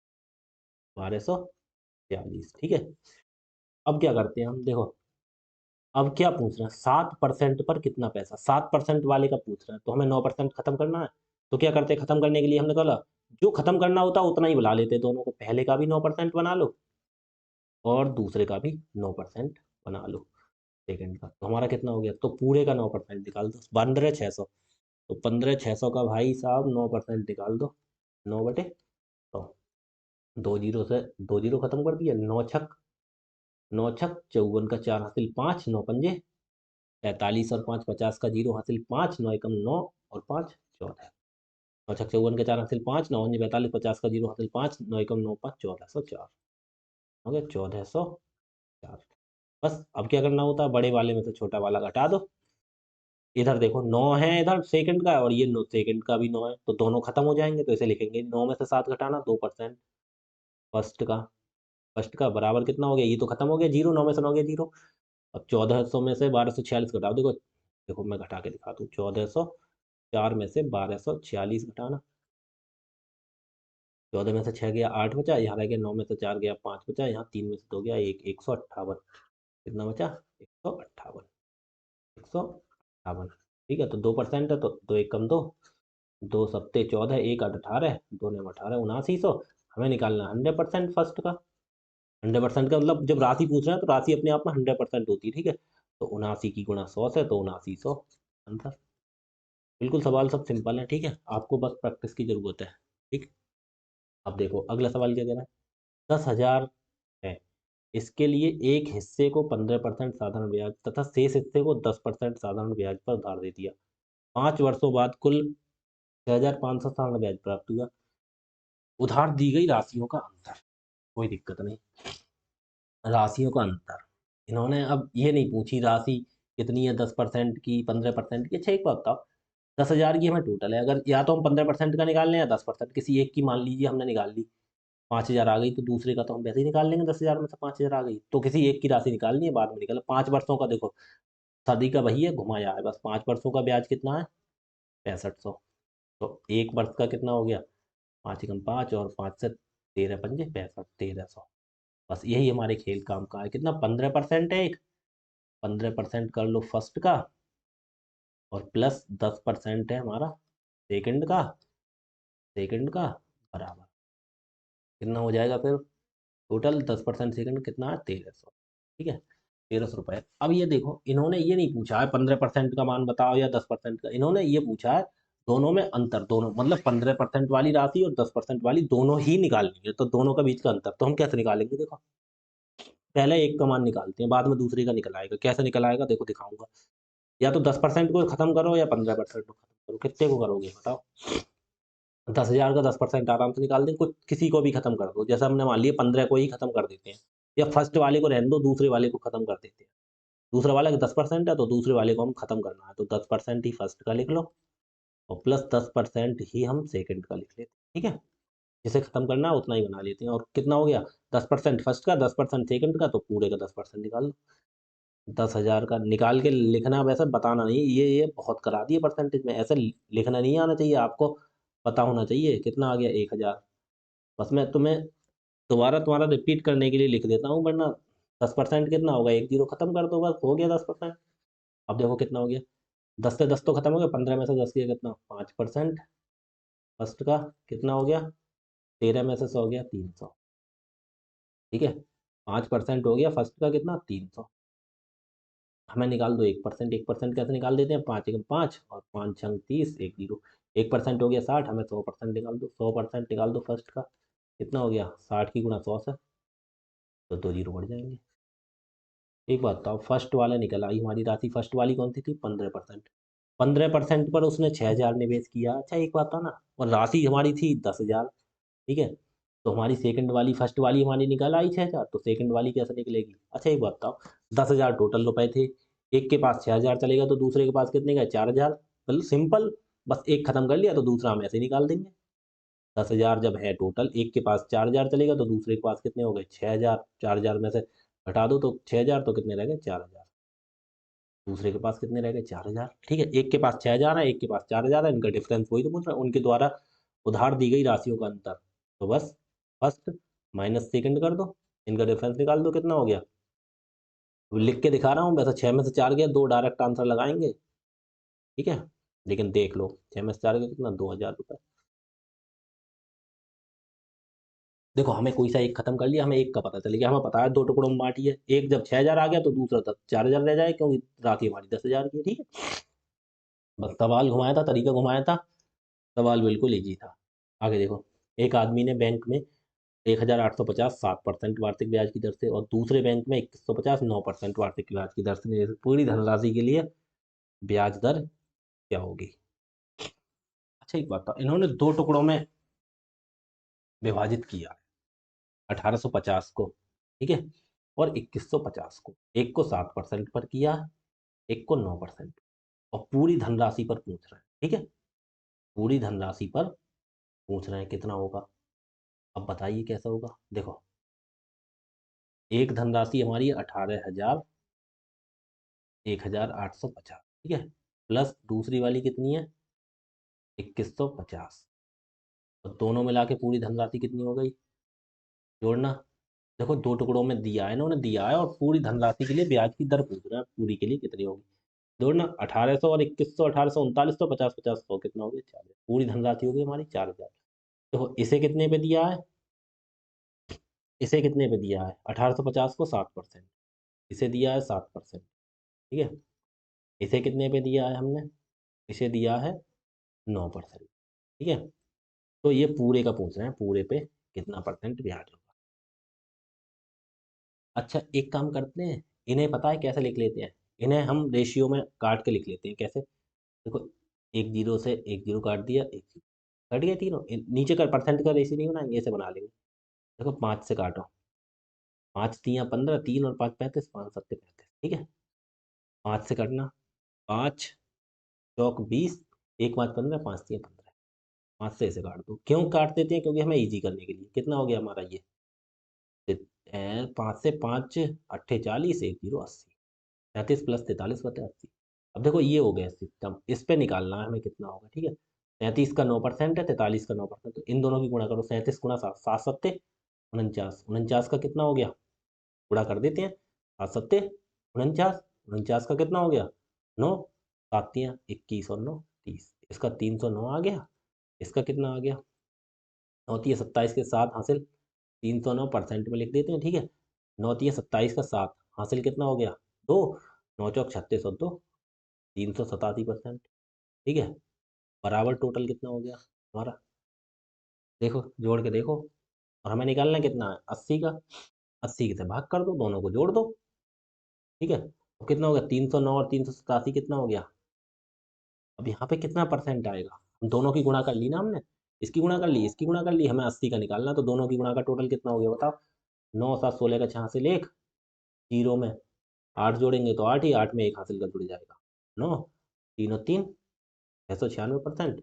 1246, ठीक है। अब क्या करते हैं हम, देखो अब क्या पूछ रहे हैं, 7% पर कितना पैसा, 7% वाले का पूछ रहे हैं, तो हमें 9% खत्म करना है। तो क्या करते हैं, खत्म करने के लिए हमने कहा जो खत्म करना होता है उतना ही बुला लेते, दोनों को, पहले का भी 9% बना लो और दूसरे का भी 9% बना लो, सेकंड का। तो हमारा कितना हो गया? तो पूरे का 9% निकाल दो, 15,600। तो 15,600 का भाई साहब 9% निकाल दो, 9 बटे, तो 2 जीरो से 2 जीरो खत्म कर दिया, 9 छक 54 का 4 हासिल 5, 9 पंजे 45 और 5 50 का 0 हासिल 5, 9 एकम 9 और 5 14। 9 छक 54 के 4 हासिल 5, 9 पंजे 45, 50 का 0 हासिल 5, 9 एकम 9 5 1404, हो गया 1404। बस अब क्या करना होता है, बड़े वाले में से छोटा वाला घटा दो। इधर देखो 9 है इधर सेकंड का, और ये 9 सेकंड का भी 9 है, तो दोनों खत्म हो जाएंगे, तो इसे लिखेंगे 9 में से 7 घटाना 2%। फर्स्ट का, फर्स्ट का बराबर कितना हो गया? ये तो खत्म हो गया, 0, 9 में से 9 गया 0। अब 1400 में से 1246 घटाओ, देखो देखो मैं घटा के दिखाता हूँ। 1404 में से 1246 घटाना, 14 में से 6 गया 8 बचा, यहाँ रह गया 9 में से 4 गया 5 बचा, यहाँ 3 में से 2 गया 1, 158। कितना बचा? 158, 158, ठीक है। तो 2% है, तो 2 एकम 2, 2 सत्ते 14, 1 8 18, 2 ने 18, 7900। हमें निकालना 100% फर्स्ट का। 100% का मतलब जब राशि पूछ रहे हैं तो राशि अपने आप में 100% होती है, ठीक है। तो 79 की गुणा 100 से, तो 7900 आंसर। बिल्कुल सवाल सब सिंपल है, ठीक है, आपको बस प्रैक्टिस की जरूरत है, ठीक। अब देखो अगला सवाल क्या कह रहा है, 10,000 है, इसके लिए एक हिस्से को 15% साधारण ब्याज तथा शेष हिस्से को 10% साधारण ब्याज पर उधार दे दिया। 5 वर्षों बाद कुल 6,500 साधारण ब्याज प्राप्त हुआ। उधार दी गई राशियों का अंतर, कोई दिक्कत नहीं, राशियों का अंतर। इन्होंने अब ये नहीं पूछी राशि कितनी है, 10% की, 15% की। अच्छा एक बात बताओ, 10,000 की हमें टोटल है, अगर या तो हम 15% का निकाल लें या 10%, किसी एक की मान लीजिए हमने निकाल ली, 5,000 आ गई, तो दूसरे का तो हम वैसे ही निकाल लेंगे, 10,000 में से 5,000 आ गई, तो किसी एक की राशि निकालनी है, बाद में निकाल। 5 वर्षों का देखो, सदी का वही है, घुमाया है बस। 5 वर्षों का ब्याज कितना है? 6500। तो 1 वर्ष का कितना हो गया? 5 एकम 5, और 5 से 13 पंजे 65, 1300। बस यही हमारे खेल काम का है। कितना? 15% है एक, 15% कर लो फर्स्ट का, और प्लस 10% है हमारा सेकंड का, सेकंड का, बराबर कितना हो जाएगा फिर? टोटल 10% सेकंड कितना है? 1300, ठीक है, 1300 रुपये। अब ये देखो, इन्होंने ये नहीं पूछा है 15% का मान बताओ या 10% का, इन्होंने ये पूछा है दोनों में अंतर, दोनों मतलब 15% वाली राशि और 10% वाली दोनों ही निकालनी है, तो दोनों का बीच का अंतर। तो हम कैसे निकालेंगे, देखो पहले एक का मान निकालते हैं, बाद में दूसरे का निकल आएगा। कैसे निकल आएगा देखो दिखाऊंगा। या तो 10% को खत्म करो या 15% को खत्म करो, कितने को करोगे बताओ? 10,000 का 10% आराम से निकाल दें, कुछ किसी को भी खत्म कर दो, जैसे हमने मान लिया 15 को ही खत्म कर देते हैं, या फर्स्ट वाले को रहने दो, दूसरे वाले को खत्म कर देते हैं। दूसरा वाला 10% है तो दूसरे वाले को हम खत्म करना है, तो 10% ही फर्स्ट का लिख लो, और प्लस 10% ही हम सेकंड का लिख लेते हैं, ठीक है। जिसे खत्म करना है उतना ही बना लेते हैं। और कितना हो गया? 10% फर्स्ट का, 10% सेकंड का, तो पूरे का 10% निकाल लो। 10,000 का निकाल के लिखना, वैसे बताना नहीं, ये बहुत करा दिए परसेंटेज में, ऐसे लिखना नहीं आना चाहिए आपको, पता होना चाहिए। कितना आ गया? 1,000। बस मैं तुम्हें दोबारा तुम्हारा रिपीट करने के लिए लिख देता हूँ, वरना 10% कितना होगा? 1 जीरो खत्म कर दो, बस हो गया 10%। अब देखो कितना हो गया, 10 से 10 तो खत्म हो गया, 15 में से 10 गया कितना? 5% फर्स्ट का, कितना हो गया? 13 में से 100 गया 300, ठीक है। 5% हो गया फर्स्ट का, कितना? 300। हमें निकाल दो 1%। 1% कैसे निकाल देते हैं? 5 एकम 5 और 5 छंग 30, 1 जीरो। 1% हो गया 60, हमें 100% निकाल दो। 100% निकाल दो फर्स्ट का, कितना हो गया? 60 की गुणा 100 से, तो 2 जीरो बढ़ जाएंगे। एक बात बताओ, फर्स्ट वाला निकल आई हमारी राशि, फर्स्ट वाली कौन सी थी? 15%। 15% पर उसने 6,000 निवेश किया। अच्छा एक बात था ना, और राशि हमारी थी 10,000, ठीक है। तो हमारी सेकंड वाली, फर्स्ट वाली हमारी निकल आई 6,000, तो सेकंड वाली कैसे निकलेगी? अच्छा एक बात बताओ, 10,000 टोटल रुपए थे, एक के पास 6,000 चलेगा तो दूसरे के पास कितने गए? 4,000। मतलब सिंपल, बस एक खत्म कर लिया तो दूसरा हम ऐसे निकाल देंगे। 10,000 जब है टोटल, एक के पास 4,000 चलेगा तो दूसरे के पास कितने हो गए? 6,000। 4,000 में से घटा दो तो 6,000, तो कितने रह गए? 4,000। दूसरे के पास कितने रह गए? 4,000। ठीक है, एक के पास 6,000 है, एक के पास 4,000 है, इनका डिफरेंस वही तो पूछ रहा है, उनके द्वारा उधार दी गई राशियों का अंतर। तो बस फर्स्ट माइनस सेकंड कर दो, इनका डिफरेंस निकाल दो, कितना हो गया? लिख के दिखा रहा हूँ, वैसे 6 में से 4 गया, 2 डायरेक्ट आंसर लगाएंगे, ठीक है। लेकिन देख लो, 6 में से 4 गया कितना? 2,000 रुपये। देखो हमें कोई सा एक खत्म कर लिया, हमें एक का पता चल गया, हमें पता है 2 टुकड़ों में बांटी है, एक जब 6,000 आ गया तो दूसरा तब 4,000 रह जाए, क्योंकि राशि हमारी 10,000 की है, ठीक है। बस सवाल घुमाया था, तरीका घुमाया था, सवाल बिल्कुल ईजी था। आगे देखो, एक आदमी ने बैंक में 1,850 7% वार्षिक ब्याज की दर से, और दूसरे बैंक में 2,150 9% वार्षिक ब्याज की दर से पूरी धनराशि के लिए ब्याज दर क्या होगी? अच्छा एक बात था, इन्होंने 2 टुकड़ों में विभाजित किया, 1,850 को, ठीक है, और 2,150 को, एक को 7% पर किया, एक को 9%, और पूरी धनराशि पर पूछ रहे हैं, ठीक है। पूरी धनराशि पर पूछ रहे हैं कितना होगा। अब बताइए कैसा होगा। देखो, एक धनराशि हमारी 18,000 1,850, ठीक है, प्लस दूसरी वाली कितनी है? 2,150। तो दोनों मिला के पूरी धनराशि कितनी हो गई? जोड़ना। देखो 2 टुकड़ों में दिया है, इन्होंने दिया है, और पूरी धनराशि के लिए ब्याज की दर पूछ रहे हैं, पूरी के लिए कितनी होगी? जोड़ना, 1,800 और 2,100, 1,800 3900, 50 50 100, कितना हो गया? 4,000। पूरी धनराशि हो गई हमारी 4,000। देखो इसे कितने पे दिया है? इसे कितने पे दिया है? 1,850 को 7%, इसे दिया है 7%, ठीक है। इसे कितने पे दिया है हमने? इसे दिया है 9%, ठीक है। तो ये पूरे का पूछ रहे हैं, पूरे पे कितना परसेंट ब्याज होगा। अच्छा एक काम करते हैं, इन्हें पता है कैसे लिख लेते हैं, इन्हें हम रेशियो में काट के लिख लेते हैं। कैसे? देखो, एक जीरो से एक जीरो काट दिया, एक जीरो कट गया, तीनों नीचे का परसेंट का रेशियो नहीं बनाएंगे, ऐसे बना लेंगे। देखो 5 से काटो, 5 तियाँ 15, 3 और 5 35, 5 सत्ते 35, ठीक है। 5 से कटना, 5 चौक 20, एक 5 15, 5 तियाँ 15, 5 से ऐसे काट दो। क्यों काट देते हैं? क्योंकि हमें इजी करने के लिए। कितना हो गया हमारा ये? 5 से 5 अट्ठे 40, एक जीरो 80, 37 प्लस 43 बटे 80। अब देखो ये हो गया सिस्टम, इस पे निकालना है हमें कितना होगा, ठीक है। 37 का 9% है, 43 का 9%, तो इन दोनों की गुणा करो, 37 गुणा 7, 7 सत्ते 49, 49 का कितना हो गया? गुणा कर देते हैं, 7 सत्ते 49, 49 का कितना हो गया? 9, 7 तियाँ 21 और 9 30, इसका 309 आ गया, इसका कितना आ गया? 9 तियाँ 27 के 7 हासिल, 309 परसेंट में लिख देते हैं, ठीक है। 9 तियाँ 27 का 7 हासिल कितना हो गया? 2, 9 चौक 36 और 2, 387%, ठीक है। बराबर टोटल कितना हो गया हमारा? देखो जोड़ के देखो, और हमें निकालना कितना है? 80 का। 80 से भाग कर दो, दोनों को जोड़ दो, ठीक है। तो कितना हो गया? 309 और 387 कितना हो गया? अब यहाँ पे कितना परसेंट आएगा? हम दोनों की गुणा कर ली ना हमने, इसकी गुणा कर ली, इसकी गुणा कर ली, हमें 80 का निकालना, तो दोनों की गुणा का टोटल कितना हो गया बताओ? 9 7 16 का 6 हासिल 1, जीरो में 8 जोड़ेंगे तो 8 ही, 8 में 1 हासिल का जुड़ जाएगा 9, 3 और 3 696%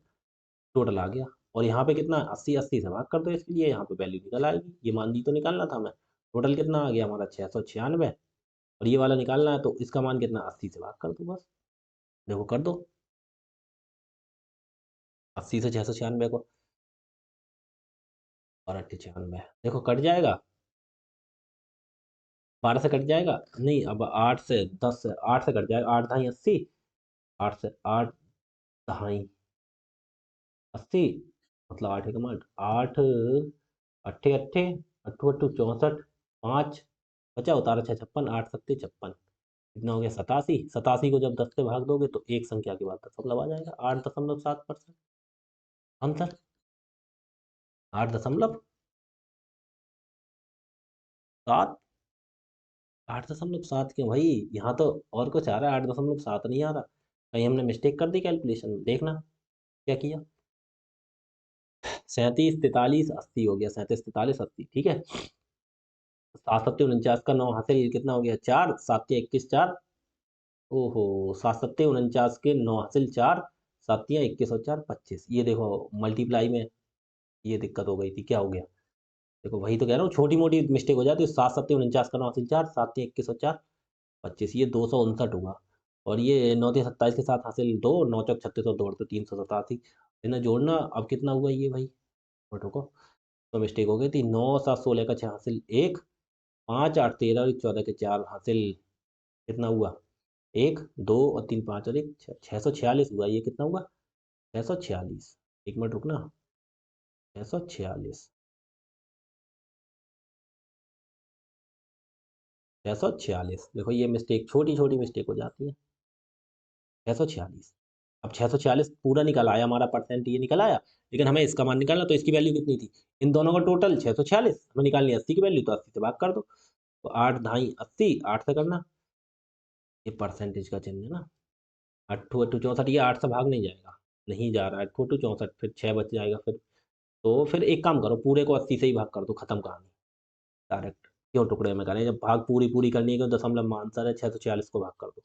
टोटल आ गया। और यहाँ पे कितना? 80 80 से भाग कर दो, इसके लिए यहाँ पे वैल्यू निकल आएगी, ये मान दी तो निकालना था हमें। टोटल कितना आ गया हमारा? 696, और ये वाला निकालना है, तो इसका मान कितना? 80 से भाग कर दो बस। देखो कर दो, 80 से 696 को, और 98, देखो कट जाएगा, 12 से कट जाएगा, नहीं अब 8 से 10 से 8 से कट जाएगा, 8 ढाई 80, 8 से 8 ढाई 80, मतलब 8 का मान 8 अट्ठे अट्ठे, अट्ठू अट्ठू 64, 5 बचा, उतारा 6 56, 8 सत्ते 56, कितना हो गया? 87। 87 को जब 10 से भाग दोगे तो एक संख्या के बाद दशमलव आ जाएगा, 8.7%। आंसर 8.7। 8.7 क्यों भाई? यहाँ तो और कुछ आ रहा है, 8.7 नहीं आ रहा। कहीं हमने मिस्टेक कर दी कैलकुलेशन में? देखना क्या किया। 37, 43, 80 हो गया। 37, 43, 80, ठीक है। 7 7 49 का 9 हासिल कितना हो गया? 4। 7 21, 4। ओहो, 7 7 49 के 9 हासिल 4। 7 21 और 4 25। ये देखो मल्टीप्लाई में ये दिक्कत हो गई थी, क्या हो गया? देखो वही तो कह रहा हूँ, छोटी मोटी मिस्टेक हो जाती है। 7 7 49 का 9 हासिल 4। 7 21 और 4 25, ये 259 हुआ। और ये 9 27 के साथ हासिल 2। 9 चौक 36 और 2 तो 387। इन्हें जोड़ना अब कितना हुआ ये भाई? बटो को तो मिस्टेक हो गई थी। 9 7 16 का 6 हासिल 1। 5 8 13 और 14 के 4 हासिल कितना हुआ? 1 2 और 3 5 और 1 646 हुआ। ये कितना हुआ? 646। एक मिनट रुकना। 646, 646। देखो ये मिस्टेक, छोटी छोटी मिस्टेक हो जाती है। 646। अब 646 पूरा निकल आया हमारा, परसेंट ये निकल आया। लेकिन हमें इसका मान निकालना, तो इसकी वैल्यू कितनी थी? इन दोनों का टोटल 646। हमें निकालनी है 80 की वैल्यू, तो 80 से भाग कर दो। तो 8 ढाई 80, 8 से करना। ये परसेंटेज का चिन्ह है ना। 8 8 64, ये 8 से भाग नहीं जाएगा, नहीं जा रहा है। 8 8 64, फिर 6 बच जाएगा फिर। तो फिर एक काम करो, पूरे को 80 से ही भाग कर दो, खत्म कहानी। डायरेक्ट क्यों टुकड़े में करें? जब भाग पूरी पूरी करनी है, क्यों? दशमलव में आंसर है। 646 को भाग कर दो।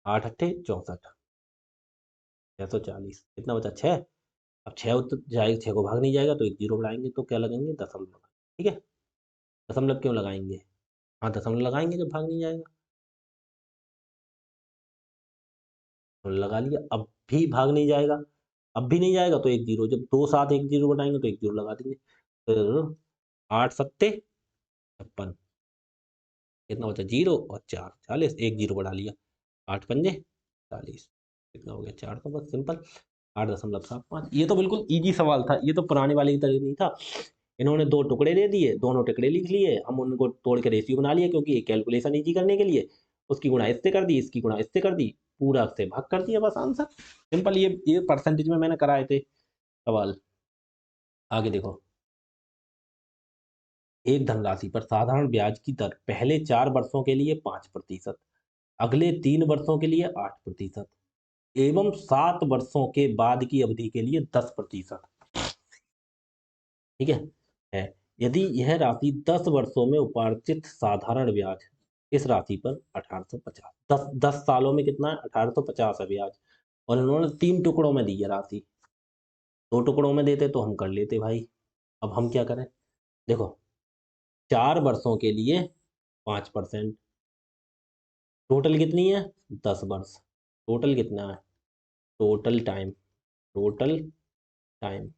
8 8 64, 640। कितना बचा? 6। अब 6 तो जाएगा, 6 को भाग नहीं जाएगा, तो एक जीरो बढ़ाएंगे तो क्या लगाएंगे? दशमलव। ठीक है। दशमलव क्यों लगाएंगे? हाँ, दशमलव लगाएंगे जब भाग नहीं जाएगा। तो लगा लिया। अब भी भाग नहीं जाएगा, अब भी नहीं जाएगा, तो एक जीरो। जब दो साथ एक जीरो बनाएंगे तो एक जीरो लगा देंगे। फिर 8 सत्ते 56। कितना बचा? जीरो और 4 40, एक जीरो बढ़ा लिया। 8 पंजे 40। कितना हो गया? 4। तो बस सिंपल। 8.75। ये तो बिल्कुल इजी सवाल था, ये तो पुराने वाले की तरह नहीं था। इन्होंने दो टुकड़े दे दिए, दोनों टुकड़े लिख लिए, हम उनको तोड़ के रेशियो बना लिए, क्योंकि कैलकुलेशन इजी करने के लिए। उसकी गुणा इससे कर दी, इसकी गुणा इससे कर दी, पूरा से भाग कर दिया, बस आंसर सिंपल। ये परसेंटेज में मैंने कराए थे सवाल। आगे देखो। एक धनराशि पर साधारण ब्याज की दर पहले 4 वर्षों के लिए 5%, अगले 3 वर्षों के लिए 8% एवं 7 वर्षों के बाद की अवधि के लिए 10%। ठीक है। यदि यह राशि 10 वर्षों में उपार्जित साधारण ब्याज, इस राशि पर 1850। 10 सालों में कितना है? 1850 है ब्याज। और इन्होंने 3 टुकड़ों में दी है राशि। 2 टुकड़ों में देते तो हम कर लेते भाई। अब हम क्या करें? देखो, 4 वर्षों के लिए 5%। टोटल कितनी है? 10 वर्ष। टोटल कितना है? Total time. टोटल टाइम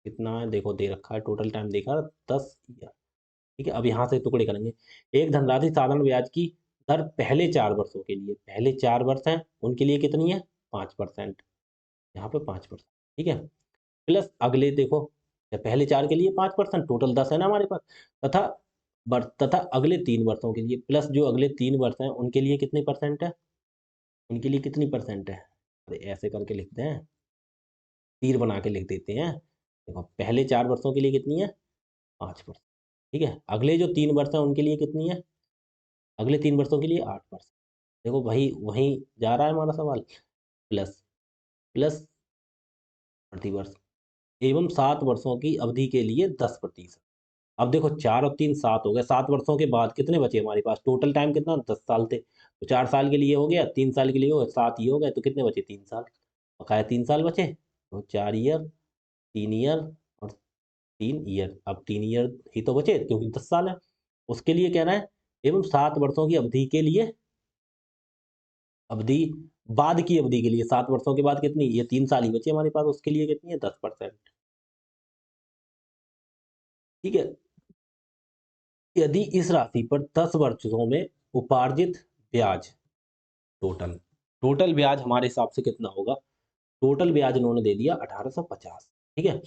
कितना है? देखो दे रखा है, टोटल टाइम देखा, 10 ईयर। ठीक है। अब यहाँ से टुकड़े करेंगे। एक धनराशि साधारण ब्याज की दर पहले 4 वर्षों के लिए, पहले 4 वर्ष हैं उनके लिए कितनी है? 5%। यहाँ पे 5%। ठीक है। प्लस अगले देखो, पहले 4 के लिए 5%, टोटल 10 है ना हमारे पास। तथा तथा अगले 3 वर्षों के लिए, प्लस जो अगले 3 वर्ष हैं उनके लिए कितनी परसेंट है? उनके लिए कितनी परसेंट है? अरे ऐसे करके लिखते हैं, तीर बना के लिख देते हैं। देखो पहले 4 वर्षों के लिए कितनी है? 5%। ठीक है। अगले जो 3 वर्ष हैं उनके लिए कितनी है? अगले 3 वर्षों के लिए 8%। देखो भाई वहीं जा रहा है हमारा सवाल। प्लस प्लस प्रतिवर्ष एवं 7 वर्षों की अवधि के लिए 10%। अब देखो 4 और 3 7 हो गए। 7 वर्षों के बाद कितने बचे हमारे पास? टोटल टाइम कितना? 10 साल थे, तो 4 साल के लिए हो गया, 3 साल के लिए हो गया, 7 ही हो गए, तो कितने बचे? 3 साल। बकाया 3 साल बचे, तो 4 ईयर, 3 ईयर और 3 ईयर। अब 3 ईयर ही तो बचे, क्योंकि 10 साल है। उसके लिए कहना है एवं 7 वर्षों की अवधि के लिए, अवधि बाद की अवधि के लिए, 7 वर्षों के बाद कितनी? ये 3 साल ही बचे हमारे पास, उसके लिए कितनी है? 10%। ठीक है। यदि इस राशि पर 10 वर्षों में उपार्जित ब्याज, टोटल टोटल ब्याज हमारे हिसाब से कितना होगा? टोटल ब्याज इन्होंने दे दिया 1850। ठीक है।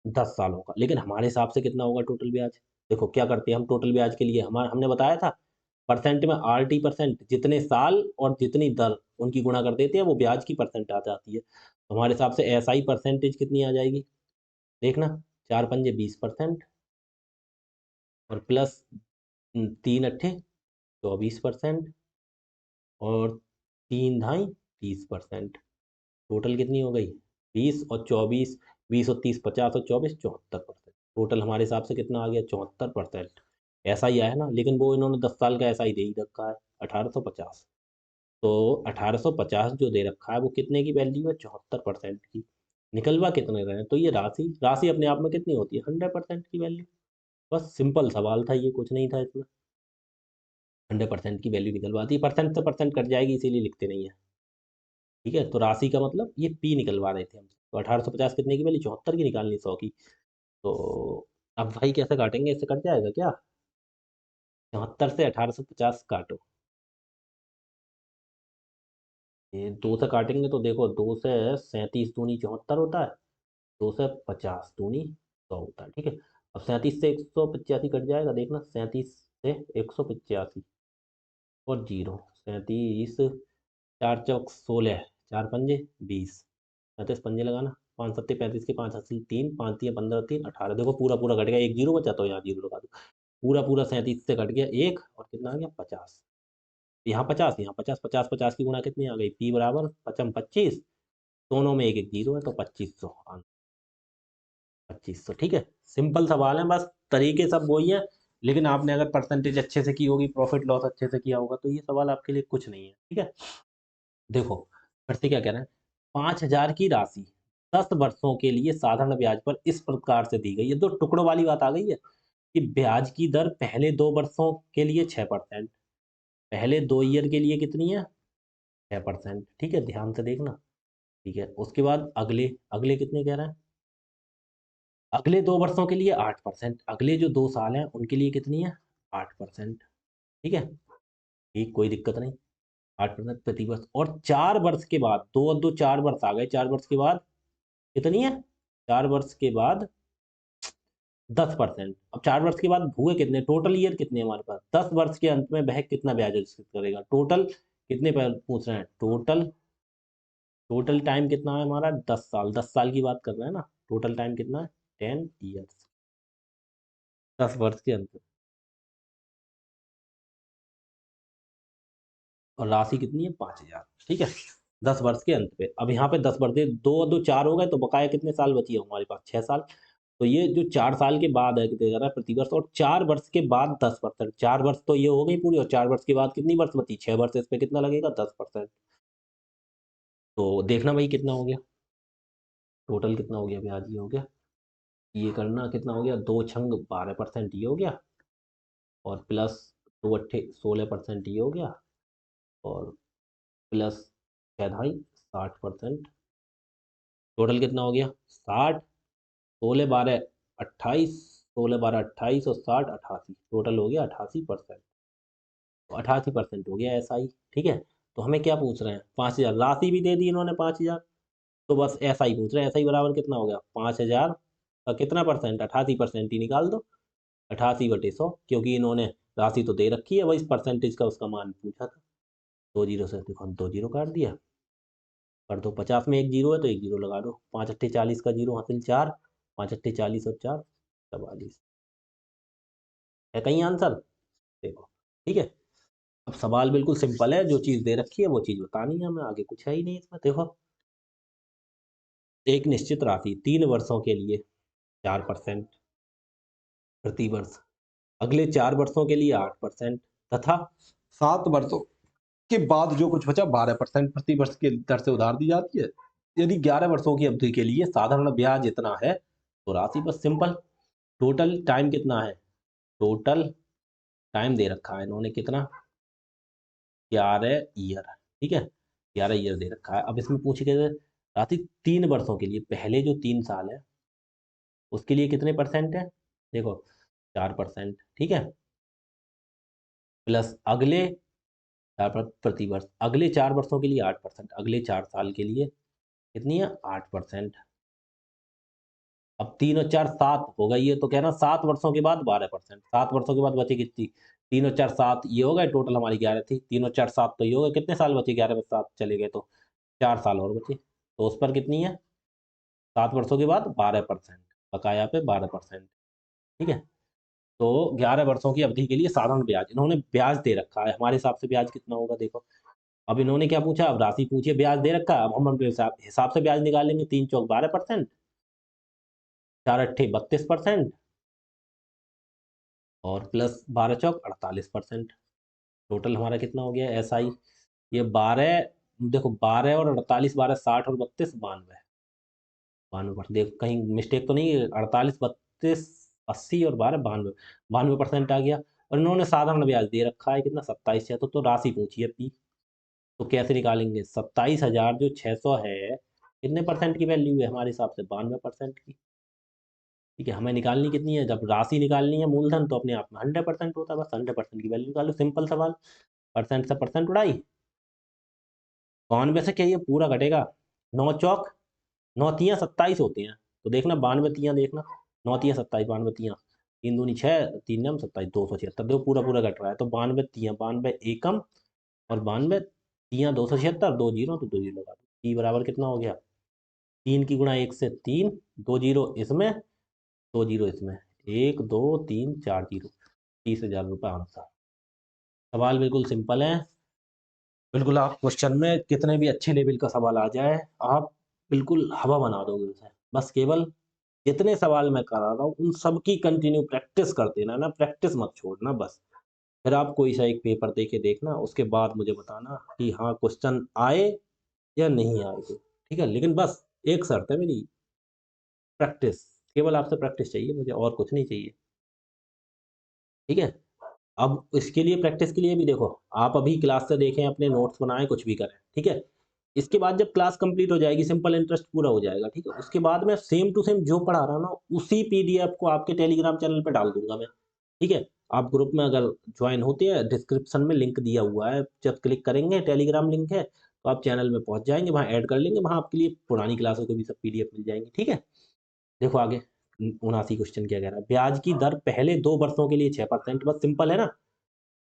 10 सालों का, लेकिन हमारे हिसाब से कितना होगा टोटल ब्याज? देखो क्या करते हैं हम टोटल ब्याज के लिए, हमारा हमने बताया था परसेंट में, RT परसेंट, जितने साल और जितनी दर उनकी गुणा कर देते हैं, वो ब्याज की परसेंट आ जाती है। हमारे हिसाब से SI परसेंटेज कितनी आ जाएगी, देखना, 4 पंजे 20% और प्लस 3 अट्ठे 24% और 3 ढाई 30%। टोटल कितनी हो गई, 20 और 24, 20 और 30 50 और 24 74%। टोटल हमारे हिसाब से कितना आ गया, 74%। ऐसा ही आया ना, लेकिन वो इन्होंने 10 साल का ऐसा ही दे ही रखा है 1850। तो 1850 जो दे रखा है वो कितने की वैल्यू है, 74% की। निकलवा कितने रहे हैं, तो ये राशि राशि अपने आप में कितनी होती है, 100% की वैल्यू। बस सिंपल सवाल था ये, कुछ नहीं था इसमें। 100% की वैल्यू निकलवाती है, परसेंट से परसेंट कट जाएगी इसीलिए लिखते नहीं है। ठीक है, तो राशि का मतलब ये पी निकलवा रहे थे हम। तो 1850 कितने की वैल्यू, 74 की निकालनी, 100 की। तो अब भाई कैसे काटेंगे, इससे कट जाएगा क्या, 74 से 1850 काटो। ये 2 से काटेंगे तो देखो, 2 से 37 दूनी 74 होता है, 2 से 50 दूनी 100 होता है। ठीक है, अब 37 से 185 कट जाएगा, देखना, 37 से 185 और जीरो, 37, 4 चौक 16, 4 पंजे 20, 35 पंजे लगाना, 5 सत्ते 35 के 5 हासिल 3, 5 तिया 15 3 18, देखो पूरा पूरा कट गया, एक जीरो बचा तो यहाँ जीरो लगा दो। पूरा पूरा 37 से कट गया एक, और कितना आ गया 50। यहाँ 50, यहाँ 50, 50 50 की गुणा कितनी आ गई, पी बराबर 25, दोनों में एक एक जीरो है तो 2500, 2500। ठीक है, सिंपल सवाल है, बस तरीके सब वही है। लेकिन आपने अगर परसेंटेज अच्छे से की होगी, प्रॉफिट लॉस अच्छे से किया होगा, तो ये सवाल आपके लिए कुछ नहीं है। ठीक है, देखो फिर से क्या कह रहे हैं, 5000 की राशि 10 वर्षों के लिए साधारण ब्याज पर इस प्रकार से दी गई है। दो टुकड़ों वाली बात आ गई है कि ब्याज की दर पहले 2 वर्षों के लिए 6%, पहले 2 ईयर के लिए कितनी है, 6%। ठीक है, ध्यान से देखना। ठीक है, उसके बाद अगले अगले कितने कह रहे हैं, अगले 2 वर्षों के लिए 8%, अगले जो 2 साल हैं उनके लिए कितनी है, 8%। ठीक है, ठीक, कोई दिक्कत नहीं, 8% प्रति वर्ष। और 4 वर्ष के बाद, दो और दो 4 वर्ष आ गए, 4 वर्ष के बाद कितनी है, 4 वर्ष के बाद 10%। अब 4 वर्ष के बाद हुए कितने, टोटल ईयर कितने हमारे पास, 10 वर्ष के अंत में वह कितना ब्याज अर्जित करेगा, टोटल कितने पर पूछ रहे हैं, टोटल टोटल टाइम कितना है हमारा, 10 साल, 10 साल की बात कर रहे हैं ना, टोटल टाइम कितना है, 10 ईयर्स, 10 वर्ष के अंत में। और राशि कितनी है, 5000। ठीक है, 10 वर्ष के अंत पे। अब यहाँ पे 10 वर्ष दे, दो और दो 4 हो गए, तो बकाया कितने साल बची है हमारे पास, 6 साल। तो ये जो 4 साल के बाद है दे रहा है प्रति वर्ष, और 4 वर्ष के बाद 10%, 4 वर्ष तो ये हो गई पूरी, और 4 वर्ष के बाद कितनी वर्ष बची, 6 वर्ष, इस पे कितना लगेगा, 10%। तो देखना भाई कितना हो गया, टोटल कितना हो गया ब्याज, ये हो गया, ये करना कितना हो गया, 2 छंग 12% ये हो गया, और प्लस 2 अट्ठे 16% ये हो गया, और प्लस 6 ढाई 60%। टोटल कितना हो गया, 60, 16 12 28, 16 12 28 और 60 88, टोटल हो गया 88%। तो 88% हो गया ऐसा ही। ठीक है, तो हमें क्या पूछ रहे हैं, 5000, राशि भी दे दी इन्होंने 5000, तो बस ऐसा ही पूछ रहे हैं, ऐसा ही बराबर कितना हो गया, 5000 का कितना परसेंट, 88% ही निकाल दो, 88/100, क्योंकि इन्होंने राशि तो दे रखी है, वही परसेंटेज का उसका मान पूछा था। 2 जीरो से देखो, हम 2 जीरो काट दिया, कर दो, 50 में एक जीरो है तो एक जीरो लगा दो, 5 अट्ठे 40 का जीरो हासिल 4, 5 अट्ठे 40 और 4 44, है कहीं आंसर, देखो। ठीक है, अब सवाल बिल्कुल सिंपल है, जो चीज़ दे रखी है वो चीज़ बतानी है हमें, आगे कुछ है ही नहीं इसमें। देखो, एक निश्चित राशि 3 वर्षों के लिए 4% प्रति वर्ष, अगले 4 वर्षों के लिए 8%, तथा 7 वर्षों के बाद जो कुछ बचा 12% प्रति वर्ष के दर से उधार दी जाती है। यदि 11 वर्षों की अवधि के लिए साधारण ब्याज इतना है, तो राशि बस सिंपल। टोटल टाइम कितना है, टोटल टाइम दे रखा है इन्होंने कितना, 11 ईयर। ठीक है, 11 ईयर दे रखा है। अब इसमें पूछे गए राशि 3 वर्षों के लिए, पहले जो 3 साल है उसके लिए कितने परसेंट है, देखो 4%। ठीक है, प्लस अगले 4 प्रति वर्ष, अगले 4 वर्षों के लिए 8%, अगले 4 साल के लिए कितनी है, 8%। अब 3 और 4 7 हो गई है, तो कहना 7 वर्षों के बाद 12%, 7 वर्षों के बाद बची कितनी, 3 और 4 7, ये हो गए, टोटल हमारी 11 थी, 3 और 4 7, तो ये हो गए, कितने साल बचे, 11 में 7 चले गए तो 4 साल और बचे। तो उस पर कितनी है, 7 वर्षों के बाद 12%, बकाया पे 12%। ठीक है, तो 11 वर्षों की अवधि के लिए साधारण ब्याज, इन्होंने ब्याज दे रखा है, हमारे हिसाब से ब्याज कितना होगा देखो। अब इन्होंने क्या पूछा, अब राशि पूछी है, ब्याज दे रखा है, अब हम अपने हिसाब से ब्याज निकालेंगे। 3 चौक 12%, 4 अट्ठे 32%, और प्लस 12 चौक 48%। टोटल हमारा कितना हो गया SI, ये 12, देखो 12 और 48, 12 60 और 32 92, 92%। देखो कहीं मिस्टेक तो नहीं है, 48 32 80 और 12 92, 92% आ गया। और इन्होंने साधारण ब्याज दे रखा है कितना, 27,600। तो राशि पूछी है P, तो कैसे निकालेंगे, 27,000 जो 600 है, कितने परसेंट की वैल्यू है हमारे हिसाब से, 92% की। ठीक है, हमें निकालनी कितनी है, जब राशि निकालनी है मूलधन, तो अपने आप में 100% होता है, बस 100% की वैल्यू निकालो, सिंपल सवाल। परसेंट से परसेंट उड़ाई, 92 से क्या ये पूरा घटेगा, 9 चौक 9 तियाँ 27 होते हैं, तो देखना 92 तियाँ देखना, 9 तियाँ 27, 92 तियाँ, 3 दूनी 6, 3 नम 27, 276, देखो पूरा पूरा घट रहा है। तो 92 तियाँ, 92 एकम, और 92 तियाँ 276, 2 जीरो, तो 2 जीरो लगा दो। P बराबर कितना हो गया, 3 की गुणा 1 से 3, 2 जीरो इसमें, 2 जीरो इसमें, 1 2 3 4 जीरो, 30,000 रुपये आंसर। सवाल बिल्कुल सिंपल है, बिल्कुल आप क्वेश्चन में कितने भी अच्छे लेवल का सवाल आ जाए, आप बिल्कुल हवा बना दोगे उसे। बस केवल जितने सवाल मैं करा रहा हूँ उन सब की कंटिन्यू प्रैक्टिस करते रहना ना, प्रैक्टिस मत छोड़ना बस। फिर आप कोई सा एक पेपर दे के देखना, उसके बाद मुझे बताना कि हाँ क्वेश्चन आए या नहीं आए थे। ठीक है, लेकिन बस एक शर्त है मेरी, प्रैक्टिस, केवल आपसे प्रैक्टिस चाहिए मुझे, और कुछ नहीं चाहिए। ठीक है, अब इसके लिए, प्रैक्टिस के लिए भी देखो, आप अभी क्लास से देखें, अपने नोट्स बनाएं, कुछ भी करें। ठीक है, इसके बाद जब क्लास कंप्लीट हो जाएगी, सिंपल इंटरेस्ट पूरा हो जाएगा, ठीक है, उसके बाद मैं सेम टू सेम जो पढ़ा रहा हूँ ना, उसी PDF को आपके टेलीग्राम चैनल पे डाल दूंगा मैं। ठीक है, आप ग्रुप में अगर ज्वाइन होते हैं, डिस्क्रिप्शन में लिंक दिया हुआ है, जब क्लिक करेंगे टेलीग्राम लिंक है, तो आप चैनल में पहुंच जाएंगे, वहाँ ऐड कर लेंगे, वहाँ आपके लिए पुरानी क्लासों को भी सब PDF मिल जाएंगे। ठीक है, देखो आगे 79 क्वेश्चन क्या कह रहा है, ब्याज की दर पहले 2 वर्षों के लिए 6%, बस सिंपल है ना।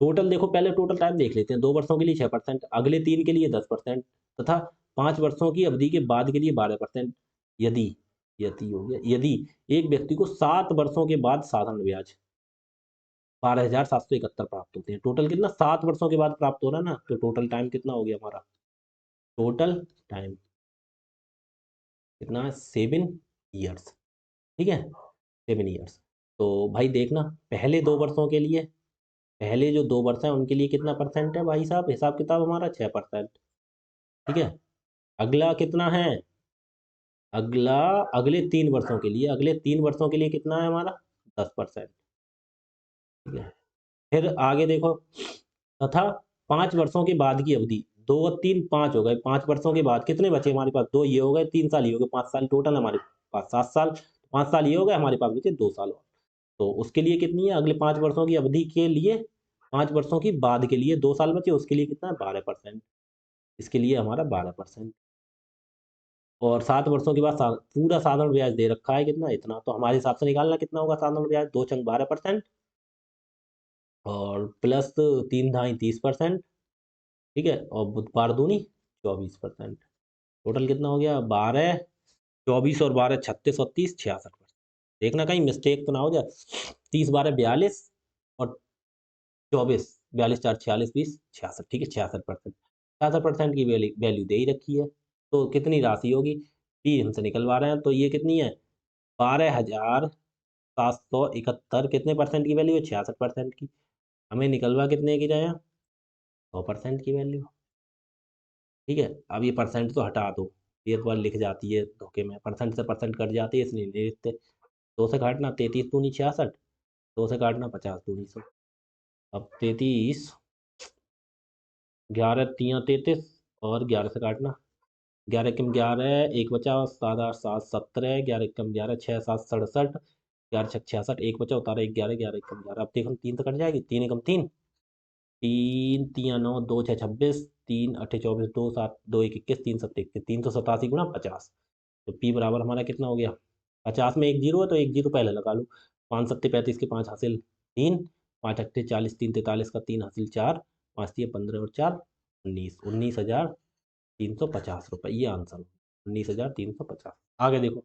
टोटल देखो, पहले टोटल टाइम देख लेते हैं, 2 वर्षों के लिए 6%, अगले 3 के लिए 10%, तथा 5 वर्षों की अवधि के बाद के लिए 12%। यदि, यदि हो गया, यदि एक व्यक्ति को 7 वर्षों के बाद साधारण ब्याज 12,771 प्राप्त होते हैं, टोटल कितना 7 वर्षों के बाद प्राप्त हो रहा है ना, तो टोटल टाइम कितना हो गया हमारा, टोटल टाइम कितना है, 7 ईयर्स। ठीक है, 7 ईयर्स। तो भाई देखना, पहले 2 वर्षों के लिए, पहले जो 2 वर्ष हैं उनके लिए कितना परसेंट है भाई साहब, हिसाब किताब हमारा 6%। ठीक है, अगला कितना है, अगला, अगले 3 वर्षों के लिए, अगले 3 वर्षों के लिए कितना है हमारा, 10%। ठीक है, फिर आगे देखो, तथा 5 वर्षों के बाद की अवधि, 2 और 3 5 हो गए, 5 वर्षों के बाद कितने बचे हमारे पास, 2 ये हो गए, 3 साल ये हो गए, 5 साल टोटल हमारे पास, 7 साल, 5 साल ये हो गए, हमारे पास बचे 2 साल और। तो उसके लिए कितनी है, अगले 5 वर्षों की अवधि के लिए, 5 वर्षों की बाद के लिए 2 साल बचे, उसके लिए कितना है, 12%। इसके लिए हमारा 12%। और 7 वर्षों के बाद पूरा साधारण ब्याज दे रखा है कितना, इतना, तो हमारे हिसाब से निकालना कितना होगा साधारण ब्याज, 2 चंग 12%, और प्लस 3 धाई 30%। ठीक है, और बारह दूनी 24%। टोटल कितना हो गया, 12 24 और 12 36 और 30 66%। देखना कहीं मिस्टेक तो ना हो जाए, 30 12 42, और 24, 42 4 46 20 66। ठीक है, 66%, 66% की वैल्यू दे ही रखी है। तो कितनी राशि होगी, पी हमसे निकलवा रहे हैं, तो ये कितनी है, 12,771, कितने परसेंट की वैल्यू है, 66% की। हमें निकलवा कितने की रहे हैं, 100% की वैल्यू। ठीक है, अब ये परसेंट तो हटा दो, ये बार लिख जाती है धोखे में, परसेंट से परसेंट कट जाती है, इसलिए नहीं लिखते। 2 से काटना 33 दूनी 66, 2 से काटना 50 दूनी 100। अब 33, 11 तियाँ 33, और 11 से काटना, 11 कम 11, एक बचा, 7 8 7 17, 11 कम 11 6 7 67, 11 6 66, एक बचा, उतारा 11, 11 कम 11, अब देखो 3 तो कट जाएगी, 3 एकम 3, 3 तियाँ 9, 2 6 26, 3 8 24, 2 7 2 1 21, 3 7 21, 387 गुणा 50। तो P बराबर हमारा कितना हो गया, 50 में एक जीरो है, तो एक जीरो पहले लगा लूँ, 5 सत्ते 35 के 5 हासिल 3, 5 अट्ठे 40, 3 43 का 3 हासिल 4, 5 तिया 15 और 4 19, 19,350 रुपये, ये आंसर। 19,350। आगे देखो,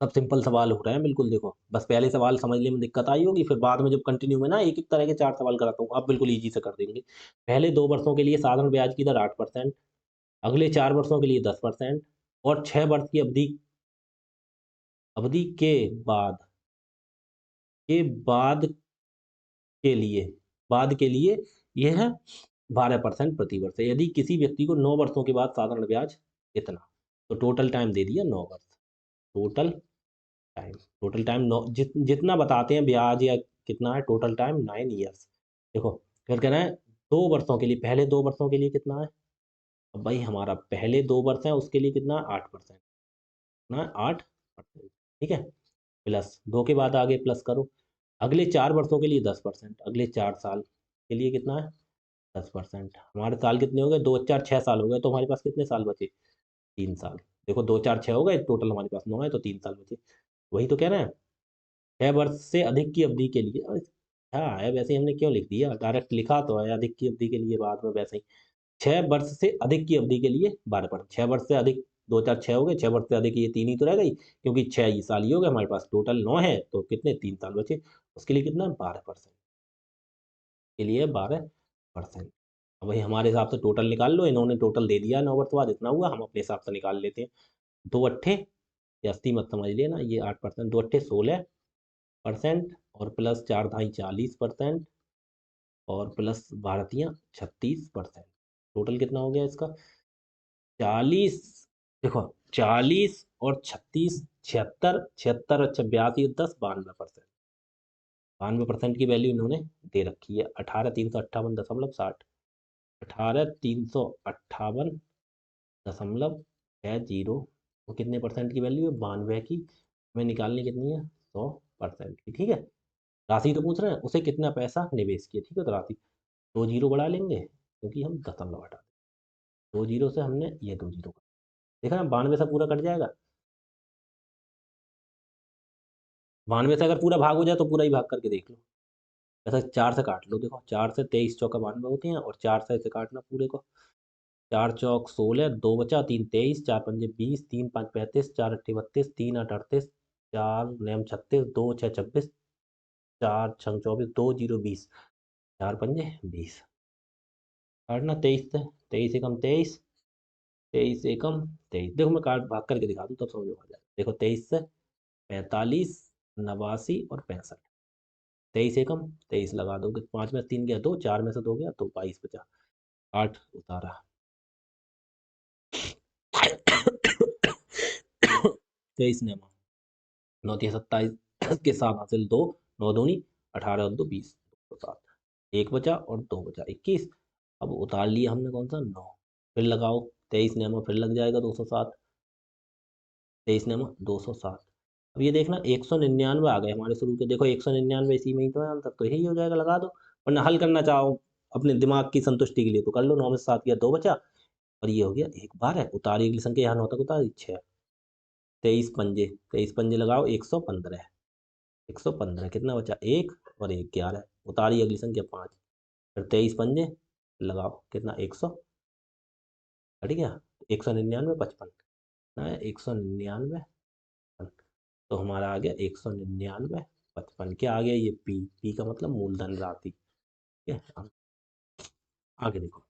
सब सिंपल सवाल हो रहे हैं बिल्कुल। देखो बस पहले सवाल समझने में दिक्कत आई होगी, फिर बाद में जब कंटिन्यू में ना एक एक तरह के 4 सवाल कराता हूँ, आप बिल्कुल ईजी से कर देंगे। पहले 2 वर्षों के लिए साधारण ब्याज की दर 8%, अगले 4 वर्षों के लिए 10%, और 6 वर्ष की अवधि अवधि बाद के बाद के लिए बाद के लिए यह 12% प्रति वर्ष है। यदि किसी व्यक्ति को 9 वर्षों के बाद साधारण ब्याज इतना, तो टोटल टाइम दे दिया 9 वर्ष। टोटल टाइम टोटल टाइम नौ जितना बताते हैं ब्याज या कितना है, टोटल टाइम 9 ईयर्स। देखो फिर कह रहे हैं 2 वर्षों के लिए, पहले 2 वर्षों के लिए कितना है। अब भाई हमारा पहले 2 वर्ष है, उसके लिए कितना 8%, कितना 8%, ठीक है। प्लस 2 के बाद आगे प्लस करो। अगले 4 वर्षों के लिए 10%, अगले 4 साल के लिए कितना है 10%। हमारे साल कितने हो गए, 2 4 6 साल हो गए, तो हमारे पास कितने साल बचे, 3 साल। देखो 2 4 6 हो गए, टोटल हमारे पास 9 है, तो 3 साल बचे। वही तो कह रहे हैं, 6 वर्ष से अधिक की अवधि के लिए। अरे क्या है, वैसे ही हमने क्यों लिख दिया, डायरेक्ट लिखा तो है अधिक की अवधि के लिए, बाद में वैसे ही 6 वर्ष से अधिक की अवधि के लिए 12%। 6 वर्ष से अधिक, 2 4 6 हो गए, 6 वर्ष से अधिक ये 3 ही तो रह गई, क्योंकि 6 साल ही हो गए हमारे पास, टोटल 9 है, तो कितने 3 साल बचे। उसके लिए कितना 12%, के लिए 12%। वही हमारे हिसाब से टोटल निकाल लो, इन्होंने टोटल दे दिया 9 वर्ष बाद इतना हुआ, हम अपने हिसाब से निकाल लेते हैं। 2 अट्ठे, ये 80 मत समझ लेना, ये 8%, 2 अट्ठे 16%, और प्लस 4 धाई 40%, और प्लस भारतीय 36%। टोटल कितना हो गया इसका 40। देखो 40 और 36, 76, 76 अच्छा 82, 10, 92%। 92% की वैल्यू इन्होंने दे रखी है। 18,358.60, 18,358.60, वो कितने परसेंट की वैल्यू है, 92 की। हमें निकालनी कितनी है, 100% की, ठीक है। राशि तो पूछ रहे हैं, उसे कितना पैसा निवेश किया, ठीक है। तो राशि 2 जीरो बढ़ा लेंगे, क्योंकि हम दशमलव हटा दें। 2 जीरो से हमने ये 2 जीरो देखा ना, 92 से पूरा कट जाएगा। 92 से अगर पूरा भाग हो जाए तो पूरा ही भाग करके देख लो। ऐसा 4 से काट लो, देखो 4 से 23 चौका 92 होते हैं, और 4 से ऐसे काटना पूरे को। 4 चौक 16, 2 बचा, 3 23, 4 पंजे 20, 3 5 35, 4 अट्ठे 32, 3 8 38, 4 नैम 36, 2 6 26, 4 छंग 24, 2 जीरो 20, 4 पंजे 20। काटना 23 से, 23 एकम 23, 23 एकम 23। देखो मैं काट भाग करके दिखा दूँ तब समझ में आ जाए। देखो 23 से 45, 89 और 65। 23 एकम 23 लगा दोगे, 5 में से 3 गया 2, 4 में से 2 गया तो 22 बचा, 8 उतारा। 23 ने 9 3 27 के साथ हासिल 2, 9 दूनी 18 और 2 20, 7, 1 बचा और 2 बचा 21। अब उतार लिया हमने कौन सा 9, फिर लगाओ 23 नेमा, फिर लग जाएगा 207, 23 नेमा 207। अब ये देखना 199 आ गए हमारे शुरू के, देखो 199 इसी में ही तो है आंसर, तो यही हो जाएगा, लगा दो। वरना हल करना चाहो अपने दिमाग की संतुष्टि के लिए तो कर लो, 9 में से 7 गया 2 बचा, और ये हो गया 1 बार है। उतारी अगली संख्या, यहाँ 9 तक उतारी 6, 23 पंजे लगाओ 115, 115 कितना बचा 1 और 1 11, उतारी अगली संख्या 5, फिर 23 पंजे लगाओ कितना 100, हट गया 199 55, कितना है 199, तो हमारा आ गया 199 55। क्या आ गया ये पी, पी का मतलब मूलधन राशि, ठीक है। अब आगे देखो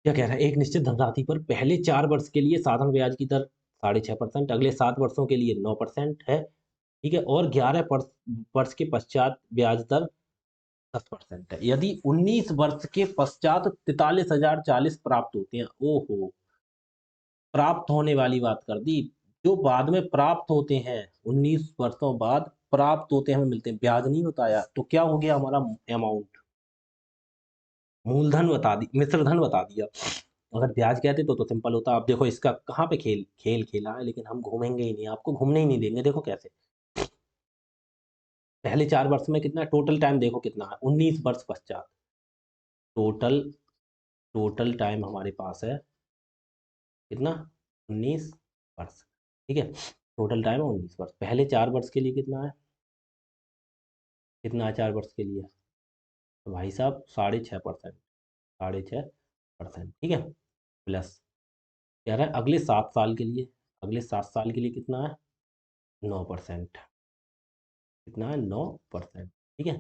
क्या कह रहा है, एक निश्चित धनराशि पर पहले 4 वर्ष के लिए साधारण ब्याज की दर 6.5%, अगले 7 वर्षों के लिए 9% है, ठीक है, और 11 वर्ष के पश्चात ब्याज दर 10% है। यदि 19 वर्ष के पश्चात 43,040 प्राप्त होते हैं, ओहो, प्राप्त होने वाली बात कर दी, जो बाद में प्राप्त होते हैं, 19 वर्षों बाद प्राप्त होते हैं, हमें मिलते हैं, ब्याज नहीं होता यार, तो क्या हो गया हमारा अमाउंट, मूलधन बता दी, मिश्रधन बता दिया। अगर ब्याज कहते तो सिंपल होता। अब देखो इसका कहाँ पे खेल खेल खेला है, लेकिन हम घूमेंगे ही नहीं, आपको घूमने ही नहीं देंगे। देखो कैसे, पहले 4 वर्ष में कितना टोटल टाइम, देखो कितना है 19 वर्ष पश्चात, टोटल टोटल टाइम हमारे पास है कितना 19 वर्ष, ठीक है। टोटल टाइम है 19 वर्ष, पहले 4 वर्ष के लिए कितना है, कितना है 4 वर्ष के लिए, तो भाई साहब 6.5%, 6.5%, ठीक है। प्लस कह रहा है अगले 7 साल के लिए, अगले 7 साल के लिए कितना है 9%, कितना है 9%, ठीक है।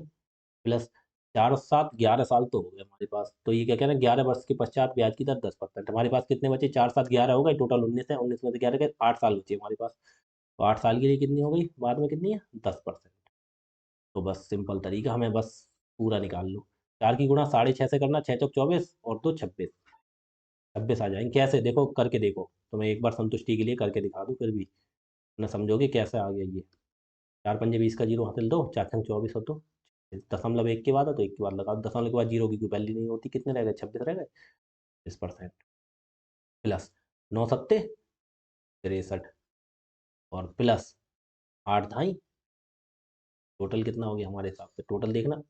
प्लस 4 और 7 11 साल तो हो गए हमारे पास, तो ये क्या कह रहे हैं 11 वर्ष के पश्चात ब्याज की दर 10%। हमारे पास कितने बचे 4 7 11 हो गए, टोटल 19 है, 19 में से 11 के 8 साल बचे हमारे पास। तो 8 साल के लिए कितनी हो गई बाद में कितनी है 10%। तो बस सिंपल तरीका, हमें बस पूरा निकाल लो। 4 की गुणा 6.5 से करना, 6 चौक 24 और 2 26, 26 आ जाएंगे। कैसे देखो करके देखो, तो मैं एक बार संतुष्टि के लिए करके दिखा दूं, फिर भी ना समझोगे कैसे आ गया ये। 4 पंजे 20 का जीरो हासिल, दो 4 छंग 24 हो तो 0.1 के बाद है तो 1 के बाद लगा दो, दशमलव के बाद जीरो की कोई वैल्यू नहीं होती। कितने रह गए 26 रह गए 20%। प्लस 9 सत्ते 63 और प्लस 8 धाई, टोटल कितना हो गया हमारे हिसाब से, टोटल देखना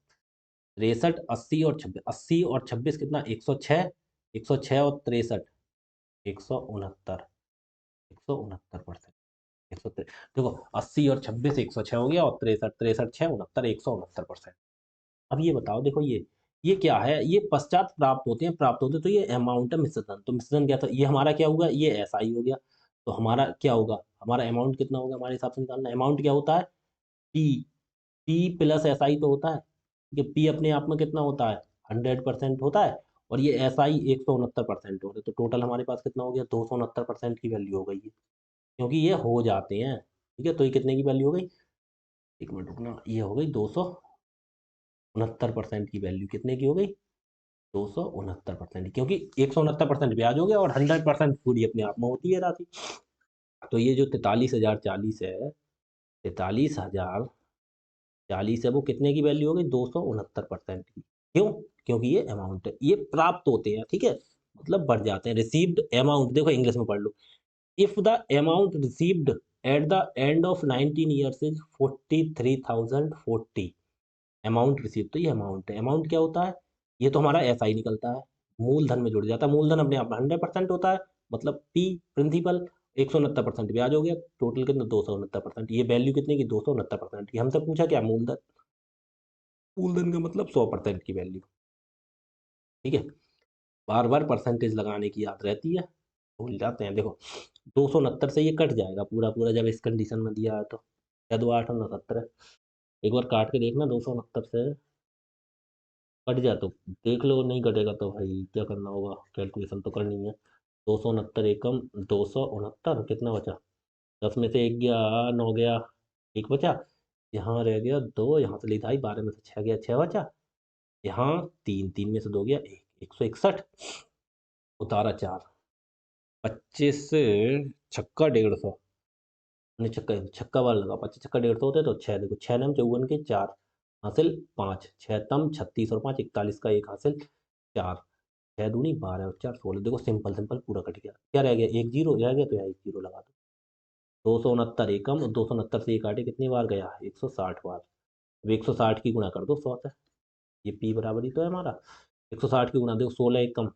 63 80 और 26, 80 और 26 कितना 106, 106 और 63 169, 169%। 103 देखो 80 और 26 106 हो गया, और 63 63 6 69 169%। अब ये बताओ, देखो ये क्या है, ये पश्चात प्राप्त होते हैं, प्राप्त होते हैं, तो ये अमाउंट है मिश्रधन। तो मिश्रधन क्या था, ये हमारा क्या होगा, ये ऐसा ही हो गया। तो हमारा क्या होगा, हमारा अमाउंट कितना होगा हमारे हिसाब से निकालना। अमाउंट क्या होता है P, P plus S I तो होता है, ठीक है। पी अपने आप में कितना होता है 100% होता है, और ये एस आई 169% हो रहा है। तो टोटल हमारे पास कितना हो गया 269% की वैल्यू हो गई है, क्योंकि ये हो जाते हैं, ठीक है। तो ये कितने की वैल्यू हो गई, एक मिनट रुकना, ये हो गई 269% की वैल्यू, कितने की हो गई 269%, क्योंकि 169% ब्याज हो गया और 100% पूरी अपने आप में होती है राशि। तो ये जो 43,040 है, 43,040 है, वो कितने की वैल्यू हो गई 269% की। क्यों, क्योंकि ये अमाउंट है, ये प्राप्त होते हैं, ठीक है, मतलब बढ़ जाते हैं। रिसीव्ड अमाउंट देखो इंग्लिश में पढ़ लो, if the amount received at the end of 19 years is 43,040, amount receive, तो ये अमाउंट है। अमाउंट क्या होता है, ये तो हमारा एस आई निकलता है, मूलधन में जुड़ जाता है। मूलधन अपने आप में 100% होता है, मतलब पी प्रिंसिपल, 169% ब्याज हो गया, टोटल कितना 269%। ये वैल्यू कितने की 269% की। हमसे पूछा क्या मूलधन, मूलधन का मतलब 100% की वैल्यू, ठीक है। बार बार परसेंटेज लगाने की याद रहती है, भूल जाते हैं। देखो 269 से ये कट जाएगा पूरा पूरा, जब इस कंडीशन में दिया है तो, या 2 8 9 17, एक बार काट के देखना 269 से कट जाए तो देख लो, नहीं कटेगा तो भाई क्या करना होगा, कैलकुलेशन तो करनी है। 269 एकम 269, कितना बचा, 10 में से 1 गया, 9 गया, 1 बचा, यहाँ रह गया 2, यहाँ से लिखा 12 में से 6 गया, 6 बचा, यहाँ 3, 3 में से 2 गया 1, 161, उतारा 4, 25 से छक्का 150, नहीं छक्का छक्का वाला लगा, 25 छक्का 150 होते तो 6, देखो 6 नम 54 के 4 हासिल 5, 6 तम 36 और 5 41 का 1 हासिल 4, 6 दूनी 12 और 4 16। देखो सिंपल सिंपल पूरा कट गया, क्या रह गया, एक जीरो रह गया, तो यहाँ एक जीरो लगा दो। 269 एकम, और 269 से ये काटे कितनी बार गया 160 बार। अब 160 की गुणा कर दो 100 से, ये पी बराबर ही तो है हमारा। 160 की गुणा देखो 16 एकम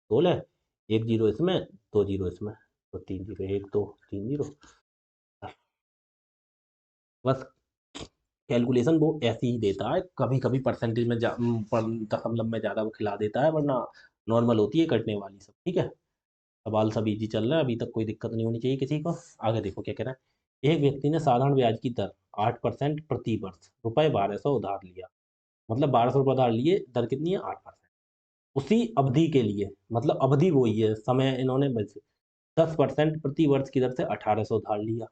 16, एक जीरो इसमें, दो जीरो इसमें, तो 3 जीरो, 1 2 3 जीरो। बस कैलकुलेशन वो ऐसी ही देता है, कभी कभी परसेंटेज में दशमलव में ज़्यादा वो खिला देता है, वरना नॉर्मल होती है कटने वाली सब, ठीक है। सवाल सब इजी चल रहा है, अभी तक कोई दिक्कत नहीं होनी चाहिए किसी को। आगे देखो क्या कह रहा है, एक व्यक्ति ने साधारण ब्याज की दर 8% प्रति वर्ष रुपये 1200 उधार लिया, मतलब 1200 रुपये उधार लिए, दर कितनी है 8%। उसी अवधि के लिए, मतलब अवधि वही है, समय इन्होंने 10% प्रति वर्ष की दर से 1800 उधार लिया,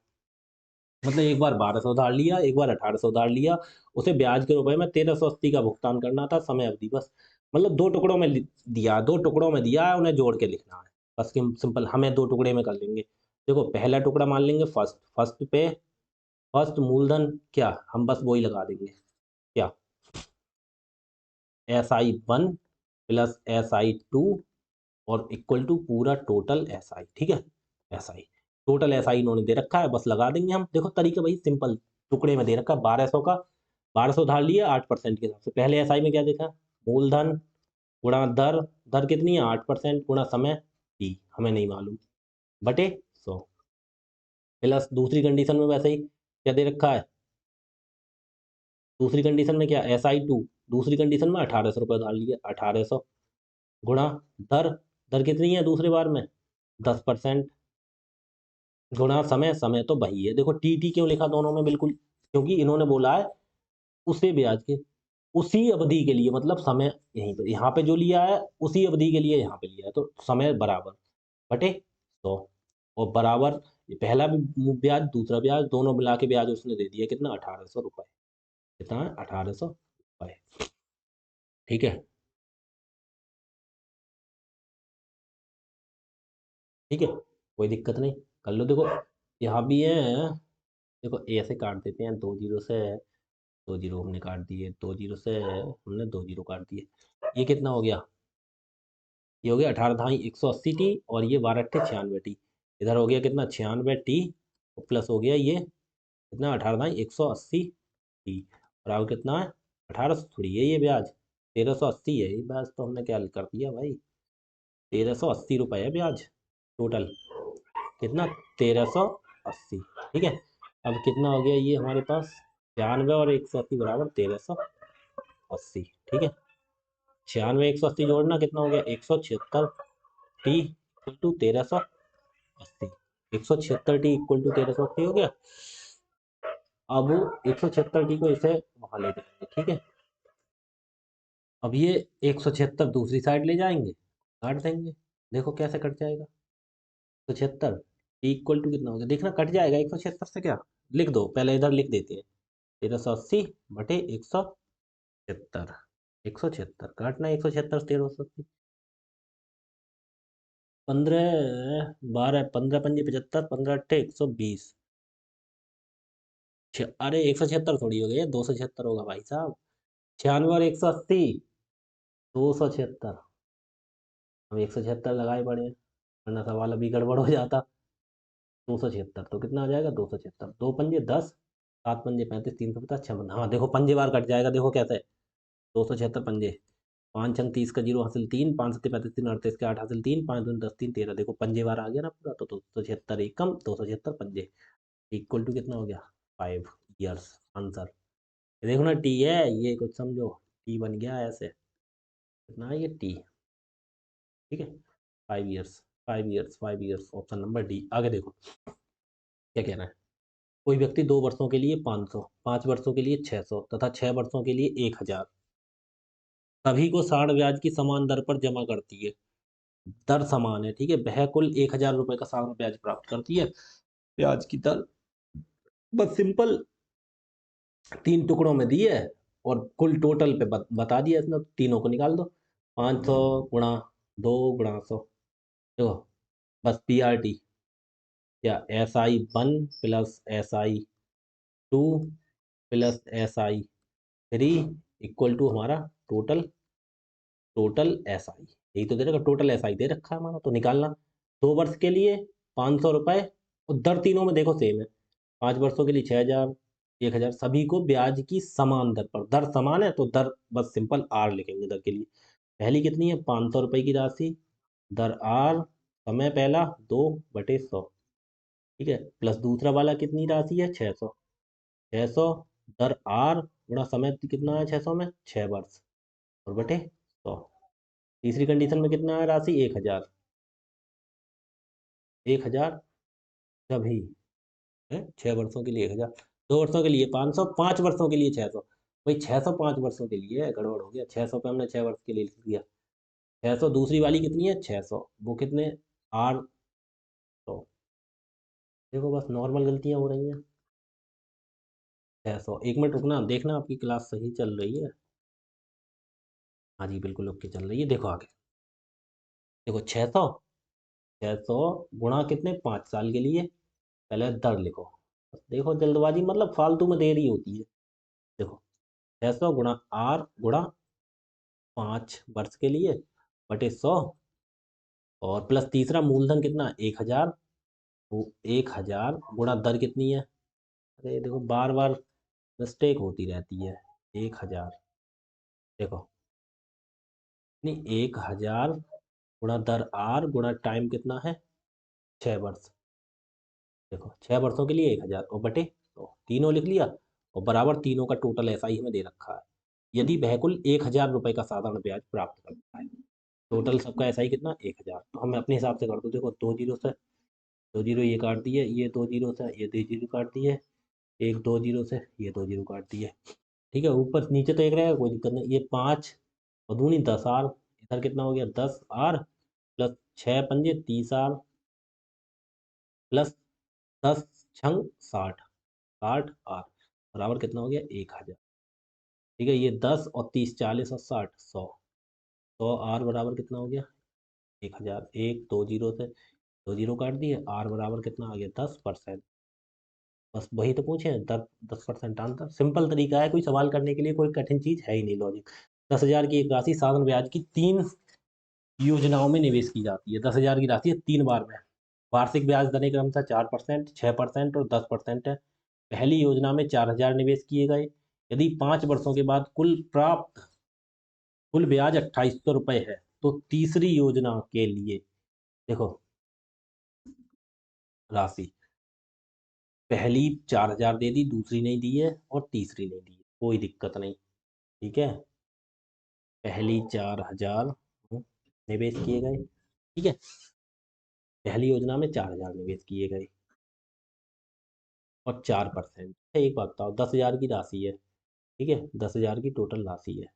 मतलब एक बार 1200 उधार लिया, एक बार 1800 उधार लिया, उसे ब्याज के रुपए में 1380 का भुगतान करना था, समय अवधि बस, मतलब दो टुकड़ों में दिया, दो टुकड़ों में दिया है, उन्हें जोड़ के लिखना है बस। सिंपल, हमें दो टुकड़े में कर लेंगे। देखो पहला टुकड़ा मान लेंगे फर्स्ट, फर्स्ट पे फर्स्ट मूलधन क्या, हम बस वही लगा देंगे, क्या SI1 प्लस SI2 और इक्वल टू पूरा टोटल SI, ठीक है। SI, टोटल SI इन्होंने दे रखा है, बस लगा देंगे हम। देखो तरीका भाई सिंपल, टुकड़े में दे रखा है 1200 का, 1200 उधार लिए 8% के हिसाब से। पहले SI में क्या देखा, मूलधन गुणा दर, दर कितनी है 8% गुणा समय T, हमें नहीं मालूम, बटे 100, प्लस दूसरी कंडीशन में वैसे ही क्या दे रखा है, दूसरी कंडीशन में क्या SI2, दूसरी कंडीशन में 1800 रुपये उधार लिए, 1800 गुणा दर, दर कितनी है दूसरे बार में? 10%, गुणा समय, समय तो वही है। देखो टी टी क्यों लिखा दोनों में बिल्कुल, क्योंकि इन्होंने बोला है उसे ब्याज के उसी अवधि के लिए, मतलब समय यहीं पे यहाँ पे जो लिया है उसी अवधि के लिए यहाँ पे लिया है, तो समय बराबर बटे 100, और बराबर ये पहला भी ब्याज दूसरा ब्याज दोनों मिला के ब्याज उसने दे दिया कितना? 1800 रुपये। कितना है? 1800 रुपये। ठीक है, ठीक है, कोई दिक्कत नहीं, कर लो। देखो यहाँ भी है, देखो ए से काट देते हैं, 2 जीरो से, 2 जीरो हमने काट दिए, 2 जीरो से हमने 2 जीरो काट दिए। ये कितना हो गया? ये हो गया 18 × 180 टी, और ये 12 × 96 टी। इधर हो गया कितना? 96 टी, प्लस हो गया ये कितना? 18 × 180 टी। और आगे कितना है? 1800 थोड़ी है ये ब्याज, 1380 है ये ब्याज, तो हमने क्या कर दिया भाई? 1380 रुपये है ब्याज टोटल। कितना? 1380। ठीक है, अब कितना हो गया ये हमारे पास? 96 और 180 बराबर 1380। ठीक है, 96 180 जोड़ना कितना हो गया? 176 T equal to 1380। 176 T equal to 1380 हो गया। अब 176 टी को इसे वहां ले जाएंगे, ठीक है। अब ये 176 दूसरी साइड ले जाएंगे, काट देंगे। देखो कैसे कट जाएगा? 176 टी इक्वल टू कितना हो गया? देखना कट जाएगा 176 से, क्या लिख दो पहले, इधर लिख देते हैं 1380 बटे 176। 176 काटना, 176 1380, 15 12 15 पंजे 75, 15 अट्ठे 120। अरे 176 थोड़ी हो गई, 276 होगा भाई साहब। 96 और 180, 276। हम 176 लगाए पड़े हैं, वरना सवाल अभी गड़बड़ हो जाता। 276 तो कितना आ जाएगा? 276, दो पंजे 10, सात पंजे 35, 350, छः पंजे, हाँ देखो पंजे बार कट जाएगा, देखो कैसे? 276 पंजे, पाँच छंग 30 का जीरो हासिल 3, 5 सत्ते 35, 3 38 के 8 हासिल 3, 5 दूनी 10, 3 13, देखो पंजे बार आ गया ना पूरा, तो 276 एकम 276 पंजे इक्वल टू कितना हो गया? 5 ईयर्स आंसर। देखो ना टी है ये, कुछ समझो, टी बन गया ऐसे, कितना है ये टी? ठीक है, 5 years, 5 years, 5 years, option number D. आगे देखो क्या कहना है। कोई व्यक्ति 2 वर्षों के लिए 500, 5 वर्षों के लिए 600 तथा 6 वर्षों के लिए 1000 सभी को 60 ब्याज की समान दर पर जमा करती है। दर समान है, ठीक है, वह कुल 1000 रुपये का साधारण ब्याज प्राप्त करती है। ब्याज की दर बस सिंपल 3 टुकड़ों में दी है, और कुल टोटल पे बता दिया इसने, तीनों को निकाल दो। 500 गुणा 2 गुणा 100, देखो बस PRT या SI1 plus SI2 plus SI3 equal to हमारा टोटल, टोटल SI, यही तो दे रखा, टोटल SI दे रखा है हमारा, तो निकालना। 2 वर्ष के लिए 500 रुपये, और दर तीनों में देखो सेम है, 5 वर्षों के लिए 6000, 1000, सभी को ब्याज की समान दर पर, दर समान है तो दर बस सिंपल R लिखेंगे दर के लिए। पहली कितनी है? 500 रुपये की राशि, दर R, समय पहला 2/100, ठीक है, प्लस दूसरा वाला कितनी राशि है? 600, 600 दर R गुणा समय कितना है 600 में? 6 वर्ष, और बटे 100। तीसरी कंडीशन में कितना है राशि? 1000, 1000 सभी है, 6 वर्षों के लिए 1000, 2 वर्षों के लिए 500, 5 वर्षों के लिए 600। भाई 600 5 वर्षों के लिए है, गड़बड़ हो गया, 600 पे हमने 6 वर्ष के लिए लिख दिया। 600 दूसरी वाली कितनी है? 600, वो कितने? R 100। देखो बस नॉर्मल गलतियां हो रही हैं। 600, 1 मिनट रुकना, देखना आपकी क्लास सही चल रही है। हाँ जी बिल्कुल ओके चल रही है। देखो आगे, देखो 600, 600 गुणा कितने? 5 साल के लिए, पहले दर लिखो, देखो जल्दबाजी मतलब फालतू में देरी होती है। देखो 600 गुणा R गुणा 5 वर्ष के लिए बटे 100, और प्लस तीसरा मूलधन कितना? 1000, वो 1000 गुणा दर कितनी है? अरे देखो बार बार मिस्टेक होती रहती है। 1000, देखो नहीं, 1000 गुणा दर R गुणा टाइम कितना है? 6 वर्ष, देखो 6 वर्षों के लिए 1000 और बटे तो तीनों लिख लिया, और बराबर तीनों का टोटल SI हमें दे रखा है। यदि वह कुल 1000 रुपये का साधारण ब्याज प्राप्त करता है, टोटल सबका ऐसा ही कितना 1000। तो हम अपने हिसाब से कर दो, देखो दो जीरो से दो जीरो ये काट दिए, ये दो जीरो से ये दो जीरो काट दिए, एक दो जीरो से ये दो जीरो काट दिए। ठीक है, ऊपर नीचे तो एक रहेगा, कोई दिक्कत नहीं। ये 5 और दूनी 10 आर, इधर कितना हो गया 10 आर प्लस 6 पंजे 30 आर प्लस 10 छंग 60, 60 आर बराबर कितना हो गया 1000। ठीक है, ये 10 और 30 40 और 60 100, 100 आर बराबर कितना हो गया 1000। एक दो जीरो से दो जीरो काट दिए, आर बराबर कितना आ गया 10%। बस वही तो पूछे, 10% आंसर। सिंपल तरीका है, कोई सवाल करने के लिए कोई कठिन चीज है ही नहीं। लॉजिक। 10,000 की एक राशि साधारण ब्याज की 3 योजनाओं में निवेश की जाती है। 10,000 की राशि है 3 बार में। वार्षिक ब्याज दरें क्रमशः 4%, 6% और 10% है। पहली योजना में 4,000 निवेश किए गए। यदि 5 वर्षों के बाद कुल ब्याज 2,800 रुपये है, तो तीसरी योजना के लिए देखो राशि, पहली 4,000 दे दी, दूसरी नहीं दी है और तीसरी नहीं दी है, कोई दिक्कत नहीं। ठीक है, पहली 4,000 निवेश किए गए। ठीक है, पहली योजना में 4,000 निवेश किए गए और 4%। एक बात बताओ, 10,000 की राशि है। ठीक है, 10,000 की टोटल राशि है।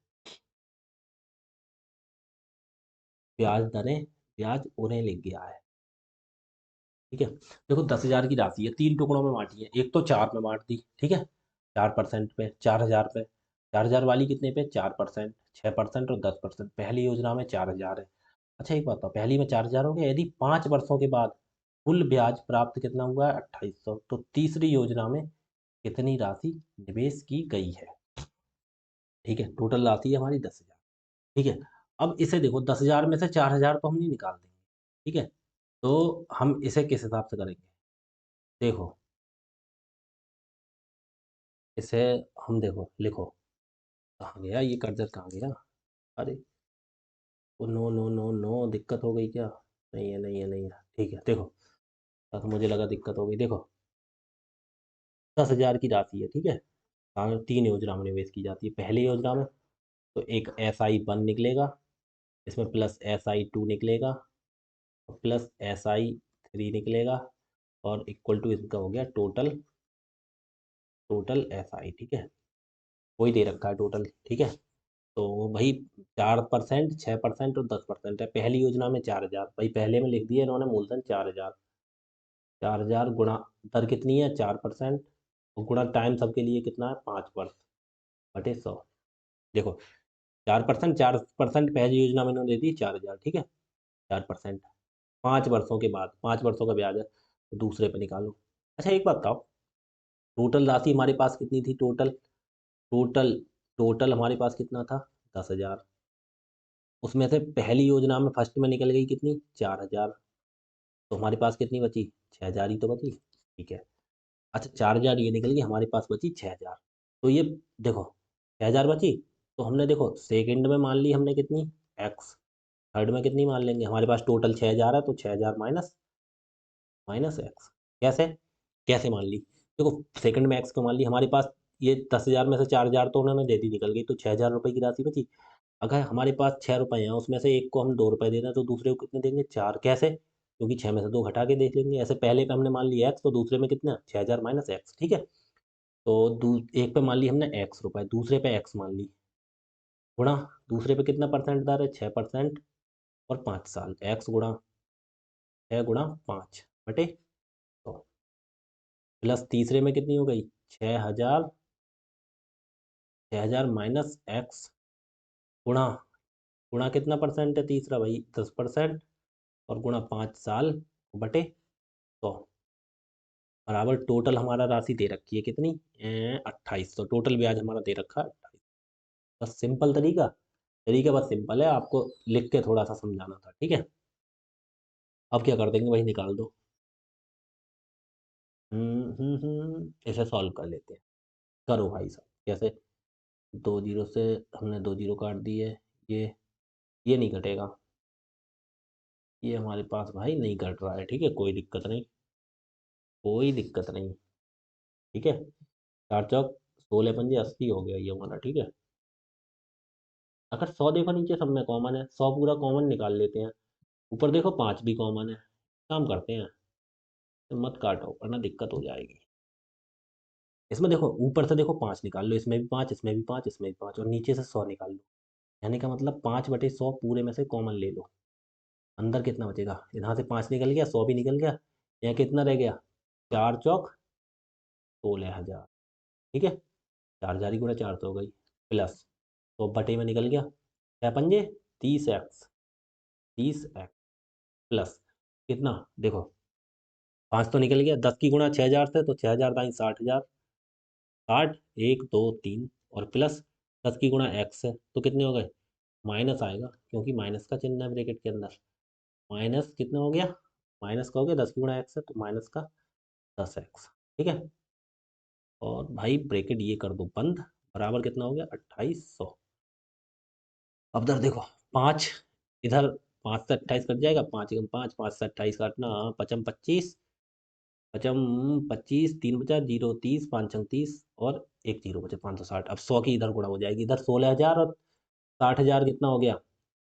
ब्याज दरें, ब्याज उन्हें लिख गया है। ठीक है, देखो 10,000 की राशि है, 3 टुकड़ों में बांटी है। एक तो 4 में बांट दी, ठीक है, 4% पे 4,000 पे। 4,000 वाली कितने पे 4%, 6% और 10%। पहली योजना में 4,000 है। अच्छा एक बात बताओ, पहली में 4,000 हो गया, यदि 5 वर्षों के बाद कुल ब्याज प्राप्त कितना हुआ है 2,800, तो तीसरी योजना में कितनी राशि निवेश की गई है। ठीक है, टोटल राशि है हमारी 10,000। ठीक है, अब इसे देखो, 10,000 में से 4,000 तो हम नहीं निकाल देंगे। ठीक है, तो हम इसे किस हिसाब से करेंगे, देखो इसे हम देखो लिखो, कहाँ गया ये कर्जत, कहाँ गया। अरे oh no no no no, दिक्कत हो गई क्या। नहीं है नहीं है नहीं है, ठीक है देखो, तो मुझे लगा दिक्कत हो गई। देखो 10,000 की राशि है, ठीक है, हाँ 3 योजना में निवेश की जाती है। पहली योजना में तो एक SI1 निकलेगा, इसमें प्लस SI2 निकलेगा और प्लस SI3 निकलेगा और इक्वल टू इसका हो गया टोटल, टोटल SI। ठीक है, वही दे रखा है टोटल। ठीक है, तो भाई 4%, 6% और 10% है। पहली योजना में 4,000, भाई पहले में लिख दिया इन्होंने मूलधन 4,000। 4,000 गुणा, दर कितनी है 4%, और गुणा टाइम सबके लिए कितना है 5 वर्ष बटे 100। देखो 4%, 4% पहली योजना में इन्होंने दे दी 4,000। ठीक है, 4%, 5 वर्षों के बाद 5 वर्षों का ब्याज है, तो दूसरे पे निकालो। अच्छा एक बात बताओ, टोटल राशि हमारे पास कितनी थी, टोटल टोटल हमारे पास कितना था 10,000। उसमें से पहली योजना में फर्स्ट में निकल गई कितनी 4,000, तो हमारे पास कितनी बची 6,000 ही तो बची। ठीक है, अच्छा 4,000 ये निकल गई, हमारे पास बची 6,000। तो ये देखो 6,000 बची, तो हमने देखो सेकंड में मान ली हमने कितनी एक्स, थर्ड में कितनी मान लेंगे, हमारे पास टोटल 6,000 है, तो 6,000 माइनस माइनस एक्स। कैसे, कैसे मान ली, देखो सेकंड में एक्स को मान ली, हमारे पास ये 10,000 में से 4,000 तो उन्होंने दे दी निकल गई, तो 6,000 रुपये की राशि बची। अगर हमारे पास 6 रुपये हैं, उसमें से एक को हम 2 रुपये दे दें, तो दूसरे को कितने देंगे 4। कैसे, क्योंकि 6 में से 2 घटा के देख लेंगे। ऐसे पहले पे हमने मान लिया एक्स, तो दूसरे में कितना 6,000 माइनस एक्स। ठीक है, तो एक पे मान ली हमने X रुपये, दूसरे पे एक्स मान ली, गुणा दूसरे पे कितना परसेंट दर है 6% और 5 साल, एक्स गुणा 6 गुणा 5 बटे, तो प्लस तीसरे में कितनी हो गई 6,000, 6,000 माइनस एक्स गुणा, गुणा कितना परसेंट है तीसरा भाई 10% और गुणा 5 साल बटे 100 बराबर टोटल हमारा राशि दे रखी है कितनी 2,800। टोटल ब्याज हमारा दे रखा है 28। बस सिंपल तरीका, तरीका बस सिंपल है, आपको लिख के थोड़ा सा समझाना था। ठीक है, अब क्या कर देंगे भाई, निकाल दो। इसे सॉल्व कर लेते हैं। करो भाई साहब, कैसे, दो जीरो से हमने दो जीरो काट दिए, ये ये नहीं कटेगा, ये हमारे पास भाई नहीं कट रहा है। ठीक है, कोई दिक्कत नहीं, कोई दिक्कत नहीं। ठीक है, 4 चौक 16 पंजे 80 हो गया ये हमारा। ठीक है, अगर 100 देखो नीचे सब में कॉमन है, 100 पूरा कॉमन निकाल लेते हैं। ऊपर देखो 5 भी कॉमन है। काम करते हैं, तो मत काटो वरना दिक्कत हो जाएगी। इसमें देखो ऊपर से देखो 5 निकाल लो, इसमें भी 5, इसमें भी 5, इसमें भी 5, और नीचे से 100 निकाल लो। यानी का मतलब 5/100 पूरे में से कॉमन ले लो। अंदर कितना बचेगा? यहाँ से 5 निकल गया, 100 भी निकल गया। यहाँ कितना रह गया? 4 चौक 16,000। ठीक है, 4,000 ही गुणा 4 तो हो गई, प्लस तो बटे में निकल गया 6 पंजे 30x, 30x प्लस कितना देखो, 5 तो निकल गया, 10 की गुणा 6,000 से, तो 6,000 दाई 60,000, 60 1 2 3, और प्लस 10 की गुणा x है तो कितने हो गए? माइनस आएगा क्योंकि माइनस का चिन्ह है ब्रैकेट के अंदर। माइनस कितना हो गया? माइनस का हो गया, 10 की गुणा x है तो माइनस का 10x। ठीक है, और भाई ब्रैकेट ये कर दो बंद, बराबर कितना हो गया? 2800। अब इधर देखो 5, इधर 5 से 28 कट जाएगा, 5 एकम 5, 5 से 28 काटना, पचम 25, पचम 25, 3 बचा, 0 30, 5 छंग 30, और एक जीरो बचे 560। अब 100 की इधर गुणा हो जाएगी, इधर 16,000 और 60,000 कितना हो गया?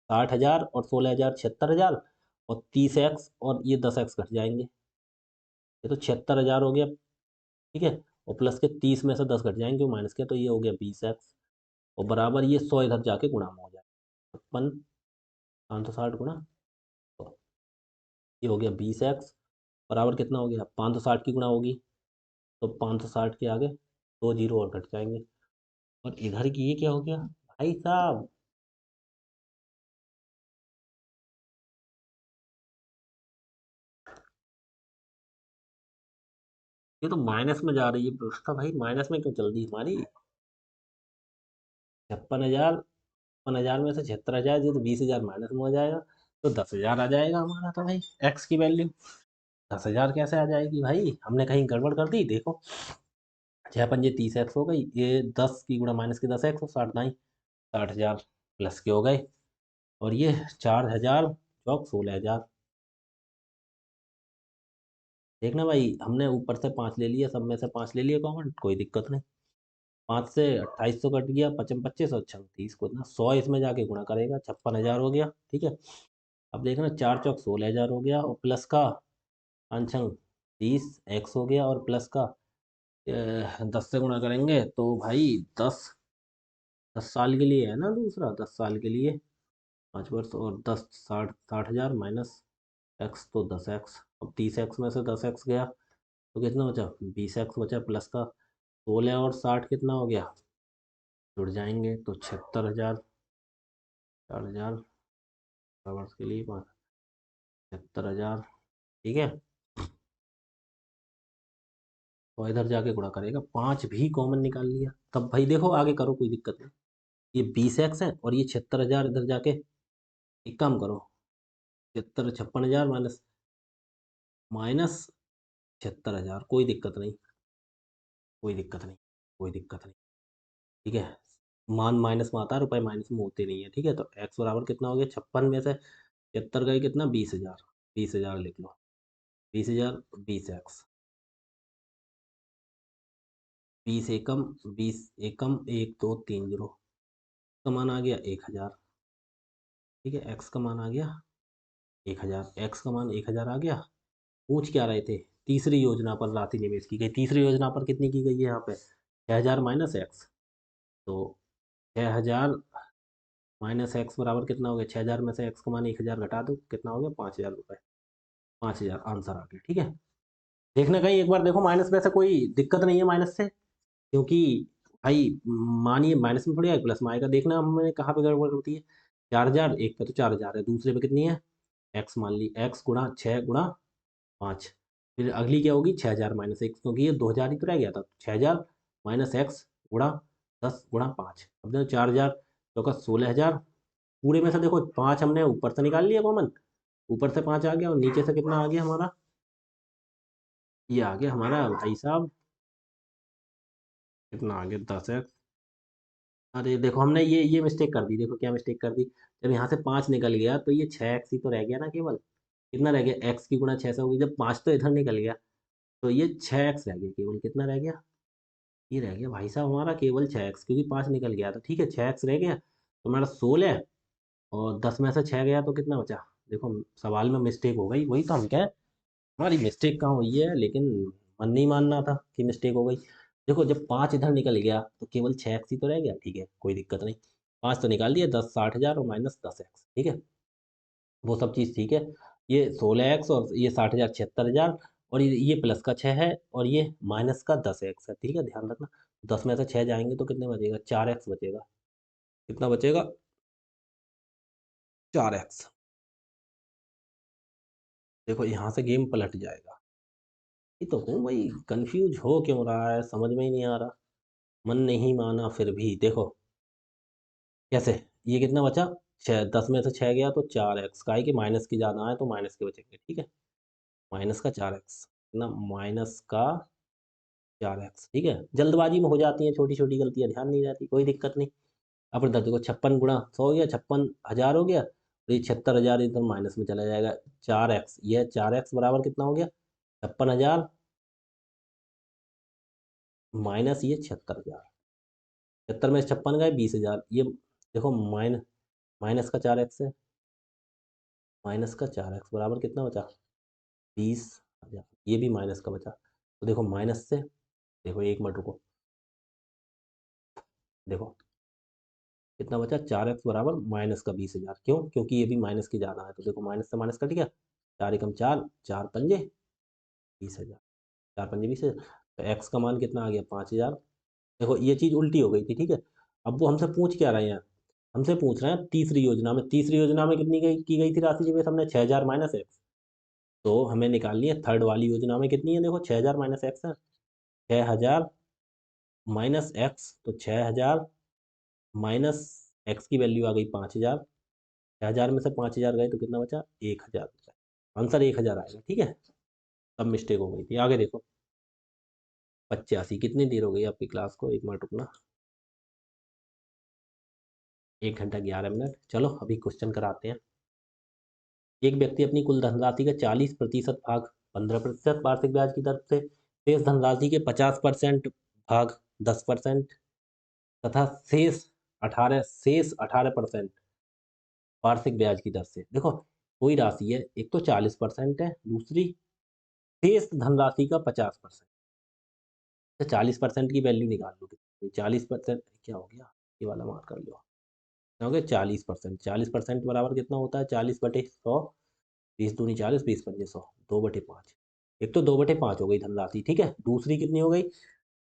60,000 और 16,000 76,000, और 30x और ये 10x घट जाएंगे, ये तो 76,000 हो गया। ठीक है, और प्लस के 30 में से 10 घट जाएंगे, माइनस के, तो ये हो गया 20x, और बराबर ये 100 इधर जाके गुणा में हो जाएगा। 56 560 गुणा, तो ये हो गया 20x, बराबर कितना हो गया? 560 की गुणा होगी, तो 560 के आगे 2 जीरो और घट जाएंगे। और इधर की ये क्या हो गया भाई साहब? ये तो माइनस में जा रही है व्यवस्था भाई, माइनस में क्यों चल रही है हमारी? 56,000, 56,000 में से 76,000, ये तो 20,000 माइनस में हो जाएगा, तो 10,000 आ जाएगा हमारा। तो भाई एक्स की वैल्यू 10,000 कैसे आ जाएगी भाई? हमने कहीं गड़बड़ कर दी? देखो 6 पंजे 30x हो गई, ये 10 की गुणा माइनस की 10x, और 60 प्लस के हो गए, और ये 4,000 चौक 16,000। देखना भाई, हमने ऊपर से 5 ले लिया, सब में से 5 ले लिया कॉमन, कोई दिक्कत नहीं। 5 से 2800 कट गया, 55 25 को ना 100 इसमें जाके गुणा करेगा, 56,000 हो गया। ठीक है, अब देखना 4 चौक 16,000 हो गया, और प्लस का 5 छंग 30x हो गया, और प्लस का 10 से गुणा करेंगे तो भाई 10 साल के लिए है ना, दूसरा 10 साल के लिए 5 वर्ष, और 60,000 माइनस एक्स तो 10x। अब 30x में से 10x गया तो कितना बचा? 20x बचा, प्लस का 16 और 60 कितना हो गया? जुड़ जाएंगे तो 76,000, 4,000 वर्ष के लिए 76,000। ठीक है, तो इधर जाके गुणा करेगा, 5 भी कॉमन निकाल लिया, तब भाई देखो आगे करो, कोई दिक्कत नहीं। ये 20x है, और ये 76,000 इधर जाके, एक काम करो, 56,000 माइनस, माइनस 76,000, कोई दिक्कत नहीं, कोई दिक्कत नहीं, कोई दिक्कत नहीं। ठीक है, मान माइनस में आता है, रुपए माइनस में होते नहीं है। ठीक है, तो x बराबर कितना हो गया? 56 में से 76 गए कितना? 20,000, 20,000 लिख लो, 20,000 20x, 20 एकम 1 2 3 0, का मान आ गया 1,000। ठीक है, x का मान आ गया 1,000, x का मान 1,000 आ गया। पूछ क्या रहे थे? तीसरी योजना पर राशि निवेश की गई, तीसरी योजना पर कितनी की गई है यहाँ पे? 6,000 माइनस एक्स, तो 6,000 माइनस एक्स बराबर कितना हो गया? 6,000 में से एक्स का मान 1,000 घटा दो, कितना हो गया? 5,000 रुपये, 5,000 आंसर आ गया। ठीक है, देखने कहीं एक बार देखो माइनस में से कोई दिक्कत नहीं है माइनस से, क्योंकि भाई मानिए माइनस में थोड़ी आएगा, प्लस में आएगा। देखना हमने कहाँ पे गड़बड़ होती है। 4,000 एक पे तो 4,000 है, दूसरे पे कितनी है? एक्स मान ली, एक्स गुणा 6 गुणा 5, फिर अगली क्या होगी? 6,000 माइनस एक्स, क्योंकि ये 2,000 ही तो रह गया था। 6,000 माइनस एक्स गुणा 10 गुणा 5, अब देखो 4,000 चौका 16,000, पूरे में से देखो 5 हमने ऊपर से निकाल लिया कॉमन, ऊपर से 5 आ गया, और नीचे से कितना आ गया हमारा? ये आ गया हमारा भाई साहब, कितना आ गया? 10x। अरे देखो हमने ये मिस्टेक कर दी, देखो क्या मिस्टेक कर दी। जब यहाँ से 5 निकल गया तो ये 6x ही तो रह गया ना केवल। कितना रह गया? x की गुणा 6 से होगी, जब 5 तो इधर निकल गया, तो ये 6x रह गया केवल। कितना रह गया? ये रह गया भाई साहब हमारा केवल 6x, क्योंकि 5 निकल गया था। ठीक है, 6x रह गया, तो मेरा 16 और 10 में से 6 गया तो कितना बचा। देखो सवाल में मिस्टेक हो गई, वही तो हम कहें हमारी मिस्टेक कहाँ हुई है, लेकिन मन नहीं मानना था कि मिस्टेक हो गई। देखो जब 5 इधर निकल गया तो केवल 6x ही तो रह गया, ठीक है कोई दिक्कत नहीं। 5 तो निकाल दिया, 10 60,000 और माइनस 10x, ठीक है वो सब चीज़ ठीक है। ये 16x और ये 60,000 76,000, और ये प्लस का 6 है और ये माइनस का 10x है, ठीक है ध्यान रखना। 10 में से 6 जाएंगे तो कितने बचेगा, 4x बचेगा। कितना बचेगा, 4x। देखो यहाँ से गेम पलट जाएगा। ये तो हूँ भाई, कंफ्यूज हो क्यों रहा है, समझ में ही नहीं आ रहा। मन नहीं माना फिर भी देखो कैसे। ये कितना बचा, 6, 10 में से 6 गया तो 4x का है कि माइनस की ज़्यादा है तो माइनस के बचेंगे, ठीक है। माइनस का 4x ना, माइनस का 4x, ठीक है। जल्दबाजी में हो जाती हैं छोटी छोटी गलतियां, ध्यान नहीं रहती, कोई दिक्कत नहीं। अब इधर देखो 56 गुणा 100 हो गया, 56,000 हो गया, और ये 76,000 इधर माइनस में चला जाएगा। 4x, ये 4x बराबर कितना हो गया, 56,000 माइनस ये 76,000। 76 में 56 गए, 20,000। ये देखो माइनस का 4x है, माइनस का 4x बराबर कितना बचा, 20,000। ये भी माइनस का बचा, तो देखो माइनस से, देखो एक मिनट रुको, देखो कितना बचा, 4x बराबर माइनस का 20,000। क्यों, क्योंकि ये भी माइनस की ज़्यादा है, तो देखो माइनस से माइनस कट गया, 4 एकम 4, 4 पंजे 20,000, 4 पंजे 20,000। तो एक्स का मान कितना आ गया, 5,000। देखो ये चीज़ उल्टी हो गई थी, ठीक है। अब वो हमसे पूछ क्या रहे हैं, हमसे पूछ रहे हैं तीसरी योजना में, तीसरी योजना में कितनी की गई थी राशि जी, हमने 6,000 माइनस एक्स, तो हमें निकालनी है थर्ड वाली योजना में कितनी है। देखो 6,000 माइनस एक्स है, 6,000 माइनस एक्स, तो 6,000 माइनस एक्स की वैल्यू आ गई 5,000। 6,000 में से 5,000 गए तो कितना बचा, 1,000 बचा। आंसर 1,000 आएगा, ठीक है। अब मिस्टेक हो गई थी, आगे देखो। 85, कितनी देर हो गई आपकी क्लास को, एक मिनट रुकना। 1 घंटा 11 मिनट। चलो अभी क्वेश्चन कराते हैं। एक व्यक्ति अपनी कुल धनराशि का 40% भाग 15% वार्षिक ब्याज की दर से, शेष धनराशि के 50% भाग 10% तथा शेष 18% वार्षिक ब्याज की दर से। देखो कोई राशि है, एक तो 40% है, दूसरी शेष धनराशि का 50%। तो 40% की वैल्यू निकाल लो, 40% क्या हो गया, ये वाला मार्क कर लो, क्या हो गया 40%। 40% बराबर कितना होता है, 40/100, 20 दूनी 40, 20 पंजे 100, 2/5। एक तो 2/5 हो गई धनराशि, ठीक है। दूसरी कितनी हो गई,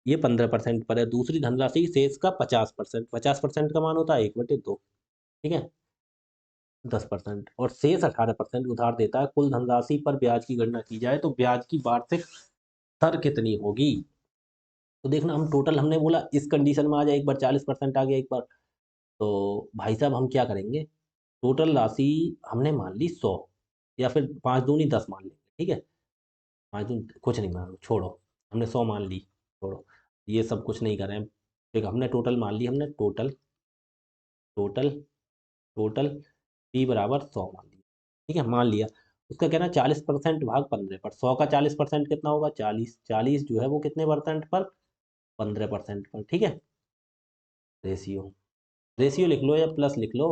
ये 15% पर है, दूसरी धनराशि शेष का 50%, 50% का मान होता है 1/2, ठीक है 10%, और शेष 18% उधार देता है। कुल धनराशि पर ब्याज की गणना की जाए तो ब्याज की वार्षिक दर कितनी होगी। तो देखना, हम टोटल हमने बोला इस कंडीशन में आ जाए, एक बार 40% आ गया एक बार, तो भाई साहब हम क्या करेंगे, टोटल राशि हमने मान ली 100, या फिर 5 दूनी 10 मान लेंगे, ठीक है। 5 दूनी कुछ नहीं मान, छोड़ो, हमने 100 मान ली, छोड़ो ये सब कुछ नहीं करें। ठीक, हमने टोटल मान ली, हमने टोटल टोटल टोटल पी बराबर 100 मान लिया, ठीक है मान लिया। उसका कहना है 40% भाग 15 पर, 100 का 40% कितना होगा, 40, 40 जो है वो कितने परसेंट पर, 15% पर, ठीक है। रेशियो, रेशियो लिख लो या प्लस लिख लो,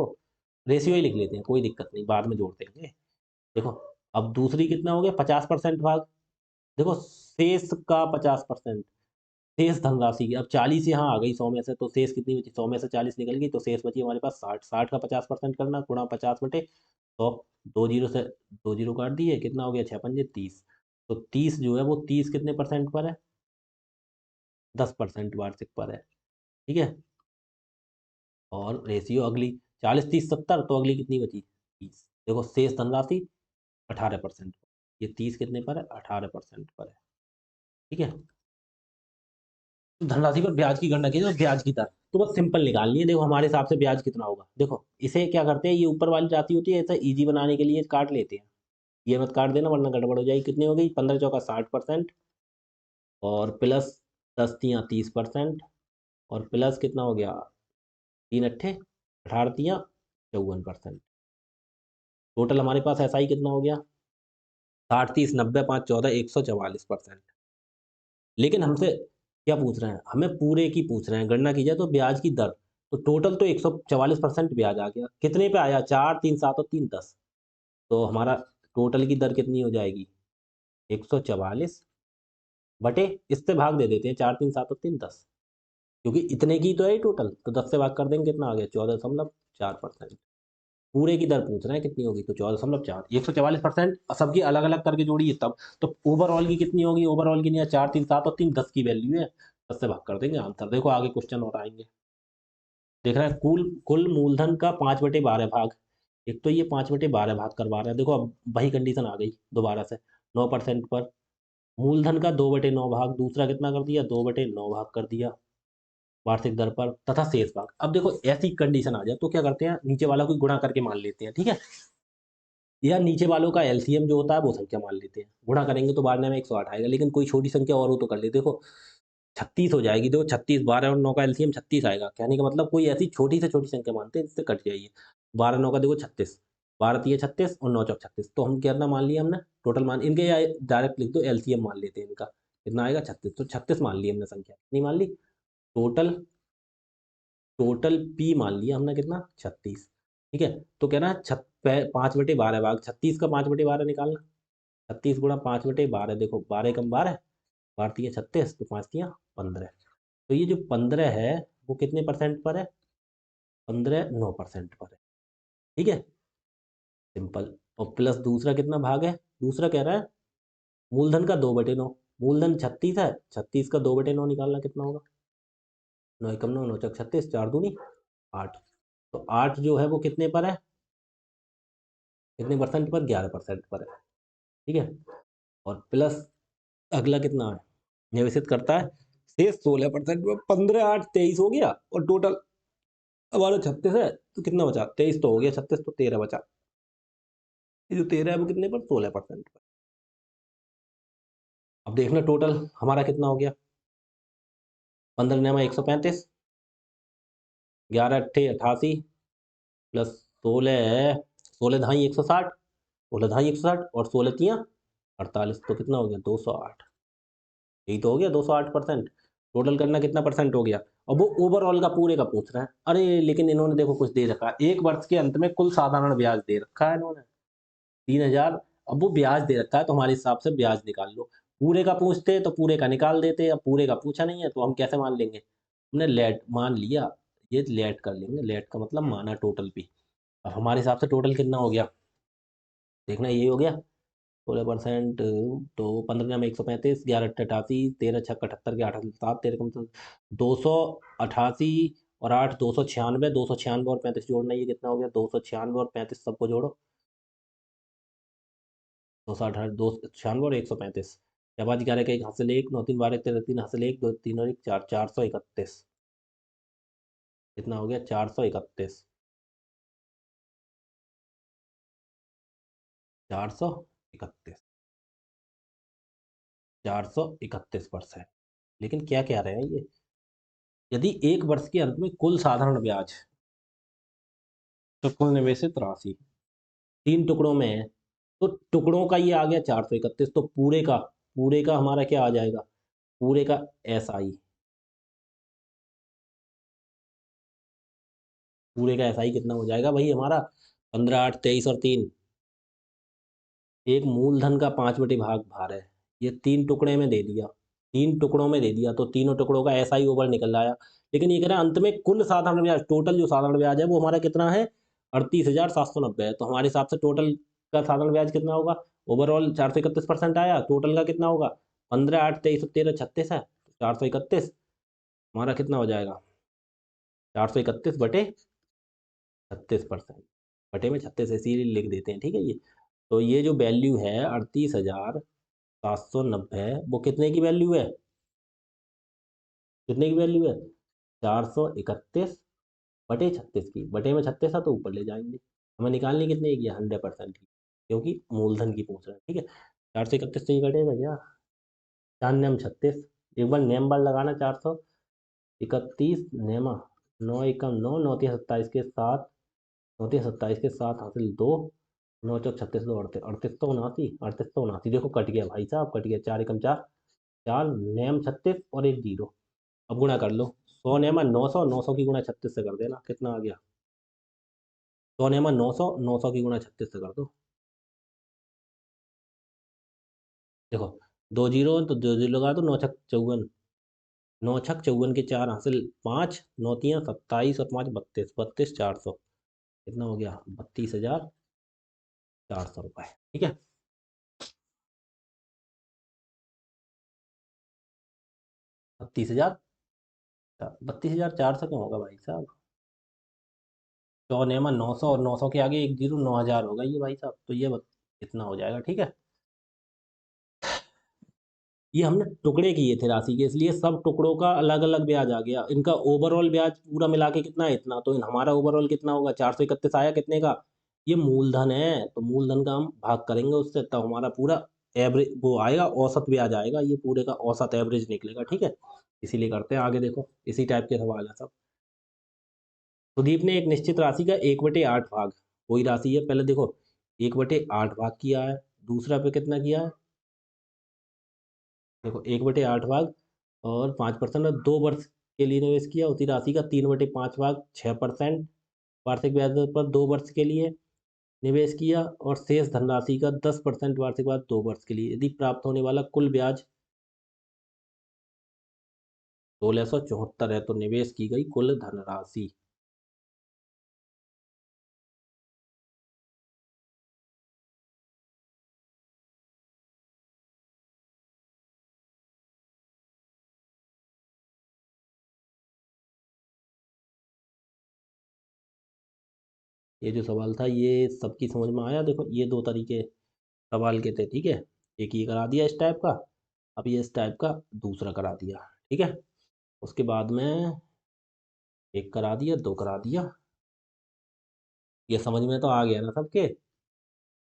रेशियो ही लिख लेते हैं, कोई दिक्कत नहीं, बाद में जोड़ देंगे। देखो अब दूसरी कितना हो गया, 50% भाग, देखो शेष का 50%, शेष धनराशि की, अब 40 यहाँ आ गई 100 में से, तो शेष कितनी बची, 100 में से 40 निकल गई, तो शेष बची हमारे पास 60, 60 का 50% करना, गुणा 50/100, दो जीरो से दो जीरो काट दिए, कितना हो गया, 6 पंजे 30। तो 30 जो है वो 30 कितने परसेंट पर है, 10% वार्षिक पर है, ठीक है। और रेशियो अगली 40 30 70, तो अगली कितनी बची, 30। देखो शेष धनराशि 18% पर, ये 30 कितने पर है, 18% पर है, ठीक है। तो धनराशि पर ब्याज की गणना की जाए, तो ब्याज की दर तो बस सिंपल निकालनी है। देखो हमारे हिसाब से ब्याज कितना होगा, देखो इसे क्या करते हैं, ये ऊपर वाली राशि होती है, ऐसा इजी बनाने के लिए काट लेते हैं, ये मत काट देना वरना गड़बड़ हो जाएगी। कितनी हो गई, 15 चौका 60%, और प्लस 10 तियाँ 30%, और प्लस कितना हो गया, 3 अट्ठे 18 तियाँ 54%। टोटल हमारे पास ऐसा ही कितना हो गया, 60 30 90 5 14 144%। लेकिन हमसे क्या पूछ रहे हैं, हमें पूरे की पूछ रहे हैं, गणना की जाए तो ब्याज की दर। तो टोटल तो 144% ब्याज आ गया। कितने पे आया? 4, 3, 7 और 3, 10। तो हमारा टोटल की दर कितनी हो जाएगी? 144 बटे इससे भाग दे देते हैं, 4, 3, 7 और 3, 10, क्योंकि इतने की तो है ही टोटल, तो 10 से भाग कर देंगे, कितना आ गया? 14.4%। पूरे की दर पूछ रहे हैं कितनी होगी, तो 14.4। 144% सबकी अलग अलग करके जोड़िए तब, तो ओवरऑल की कितनी होगी? ओवरऑल की नहीं है, 4, 3, 7 और 3, 10 की वैल्यू है, 10 से भाग कर देंगे, आंसर। देखो आगे क्वेश्चन और आएंगे। देख रहे हैं, कुल कुल मूलधन का 5/12 भाग। एक तो ये 5/12 भाग करवा रहे हैं, देखो अब वही कंडीशन आ गई दोबारा से। 9% पर मूलधन का 2/9 भाग, दूसरा कितना कर दिया? 2/9 भाग कर दिया वार्षिक दर पर, तथा शेष भाग। अब देखो ऐसी कंडीशन आ जाए तो क्या करते हैं, नीचे वाला को गुणा करके मान लेते हैं, ठीक है, या नीचे वालों का एलसीएम जो होता है वो संख्या मान लेते हैं। गुणा करेंगे तो बारह में 108 आएगा, लेकिन कोई छोटी संख्या और हो तो कर ले। देखो 36 हो जाएगी, देखो 36, 12 और 9 का एलसीएम 36 आएगा। कहने का मतलब कोई ऐसी छोटी से छोटी संख्या मानते हैं जिससे कट जाइए। 12, 9 का देखो 36, 12 तिया 36 और 9 चौक 36, तो हम कितना मान लिया हमने टोटल मान इनके, या डायरेक्ट लिख दो एलसीएम मान लेते हैं इनका, कितना आएगा? 36। तो 36 मान ली हमने संख्या, नहीं मान ली? टोटल टोटल पी मान लिया हमने कितना? 36। ठीक है, तो कहना है 5/12 भाग 36 का 5/12 निकालना। 36 गुणा 5/12, देखो 12 कम 12, 12 तिया 36, तो 5 तिया 15। तो ये जो 15 है वो कितने परसेंट पर है? 15 9% पर है। ठीक है, सिंपल। और प्लस दूसरा कितना भाग है? दूसरा कह रहा है मूलधन का 2/9। मूलधन 36 है, 36 का 2/9 निकालना, कितना होगा? 9 एकम 9, 9 चौक 36, 4 दूनी 8। तो 8 जो है वो कितने पर है? कितने परसेंट पर? 11% पर है। ठीक है, और प्लस अगला कितना है? निवेशित करता है शेष 16% में। 15, 8, 23 हो गया, और टोटल हमारा 36 है, तो कितना बचा? 23 तो हो गया, 36 तो 13 बचा। ये जो 13 है वो कितने पर? 16% पर। अब देखना टोटल हमारा कितना हो गया। 15 ने 135, 11 अट्ठे 88, प्लस 16, 16 धाई 160, 16 धाई 160, और 16 तियाँ 48, तो कितना हो गया? 208। यही तो हो गया 208%। टोटल करना कितना परसेंट हो गया? अब वो ओवरऑल का पूरे का पूछ रहा है। अरे लेकिन इन्होंने देखो कुछ दे रखा है, एक वर्ष के अंत में कुल साधारण ब्याज दे रखा है इन्होंने 3000। अब वो ब्याज दे रखा है तो हमारे हिसाब से ब्याज निकाल लो। पूरे का पूछते तो पूरे का निकाल देते, अब पूरे का पूछा नहीं है तो हम कैसे मान लेंगे? हमने लेट मान लिया, ये लेट कर लेंगे। लेट का मतलब माना टोटल भी। अब हमारे हिसाब से टोटल कितना हो गया, देखना ये हो गया 16%। तो 15 में 135, 11 अट्ठे 88, 13 छक्का 78 के 8 7, 13 कम 288, और 8 296, 296 और 35 जोड़ना, ये कितना हो गया? 296 और 35 सबको जोड़ो, 268, 296 और 135। क्या बात? 11 का 1 हासिल 1, 9 3 12 13 3 हासिल 1, 2 3 और 1 4, 431। कितना हो गया? 431। 431, 431%। लेकिन क्या कह रहे हैं ये, यदि एक वर्ष के अंत में कुल साधारण ब्याज, तो कुल निवेशित राशि 3 टुकड़ों में है, तो टुकड़ों का ये आ गया 431, तो पूरे का हमारा क्या आ जाएगा? पूरे का एसआई, पूरे का एसआई कितना हो जाएगा भाई हमारा? 15, 8, 23 और 3। एक मूलधन का 5/भाग भार है, ये 3 टुकड़े में दे दिया, 3 टुकड़ों में दे दिया, तो तीनों टुकड़ों का एसआई ओवर निकल आया। लेकिन ये कह रहा है अंत में कुल साधारण ब्याज, टोटल जो साधारण ब्याज है वो हमारा कितना है? 38,790 है। तो हमारे हिसाब से टोटल का साधारण ब्याज कितना होगा? ओवरऑल 431% आया, टोटल का कितना होगा? 15, 8, 23 और 13 36 है, 431 हमारा कितना हो जाएगा? 431/36%। बटे में 36 इसीलिए लिख देते हैं, ठीक है। ये तो ये जो वैल्यू है 38,790, वो कितने की वैल्यू है? कितने की वैल्यू है? 431/36 की। बटे में 36 है तो ऊपर ले जाएंगे। हमें निकालनी कितने की? 100% की, क्योंकि मूलधन की पूछ रहे हैं, ठीक है। 431 से ही कटेगा क्या? 4 नेम 36, एक बार नेम बार लगाना। 431 नेमा, 9 एकम 9, 9 तिया 27 के साथ, 9 तिया 27 के साथ हासिल 2, 9 चौक 36, 2 38, 38 तो 29, 38 तो 29, देखो कट गया भाई साहब, कट गया। 4 एकम 4, 4 नेम 36 और एक जीरो। अब गुणा कर लो, 100 नेमा 900, 900 की गुणा 36 से कर देना, कितना आ गया? 100 नेमा 900, 900 की गुणा 36 से कर दो। देखो 2 जीरो तो 2 जीरो लगा दो, 9 छक 54, 9 छक 54 के 4 हासिल 5, 9 तियां 27 और 5 32, 32 400, कितना हो गया? 32,400 रुपये। ठीक है, 32,000, 32,400 क्यों होगा भाई साहब? 100 नेमा 900 और 900 के आगे एक जीरो, 9,000 होगा ये भाई साहब, तो ये इतना हो जाएगा। ठीक है, ये हमने टुकड़े किए थे राशि के, इसलिए सब टुकड़ों का अलग अलग ब्याज आ गया। इनका ओवरऑल ब्याज पूरा मिला के कितना है? इतना। तो हमारा ओवरऑल कितना होगा? 431 आया, कितने का? ये मूलधन है, तो मूलधन का हम भाग करेंगे उससे, तब हमारा पूरा एवरेज वो आएगा, औसत ब्याज आएगा, ये पूरे का औसत एवरेज निकलेगा। ठीक है, इसीलिए करते हैं आगे। देखो इसी टाइप के सवाल है सब। सुदीप ने एक निश्चित राशि का 1/8 भाग, कोई राशि है, पहले देखो 1/8 भाग किया है, दूसरा पे कितना किया है? देखो 1/8 भाग और 5% और 2 वर्ष के लिए निवेश किया, उसी राशि का 3/5 भाग 6% वार्षिक ब्याज दर पर 2 वर्ष के लिए निवेश किया, और शेष धनराशि का 10% वार्षिक ब्याज 2 वर्ष के लिए। यदि प्राप्त होने वाला कुल ब्याज 1674 है, तो निवेश की गई कुल धनराशि। ये जो सवाल था ये सबकी समझ में आया? देखो ये दो तरीके सवाल के थे। ठीक है, एक ये करा दिया इस टाइप का, अब ये इस टाइप का दूसरा करा दिया। ठीक है, उसके बाद में एक करा दिया, दो करा दिया। ये समझ में तो आ गया ना सबके?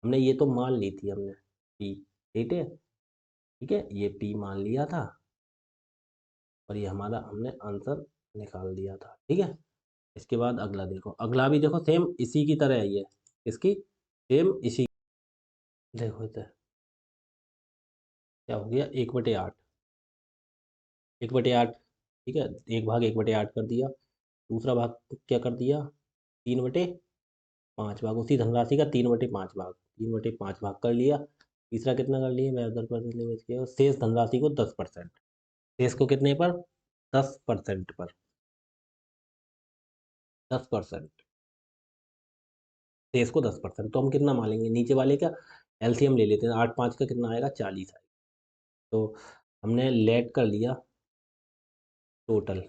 हमने ये तो मान ली थी हमने पी, ठीक है। ठीक है, ये पी मान लिया था, और ये हमारा हमने आंसर निकाल दिया था। ठीक है, इसके बाद अगला देखो, अगला भी देखो सेम इसी की तरह है ये, इसकी सेम इसी। देखो इधर क्या हो गया? 1/8, 1/8। ठीक है, एक भाग 1/8 कर दिया, दूसरा भाग क्या कर दिया? 3/5 भाग, उसी धनराशि का 3/5 भाग, 3/5 भाग कर लिया। तीसरा कितना कर लिया? ब्याज दर पर निवेश किया, और शेष धनराशि को 10%, शेष को कितने पर? 10% पर, 10%, शेष को 10%। तो हम कितना मान लेंगे नीचे वाले का? एलसीएम ले लेते हैं, 8 5 का कितना आएगा? 40 आएगा। तो हमने लेट कर लिया टोटल,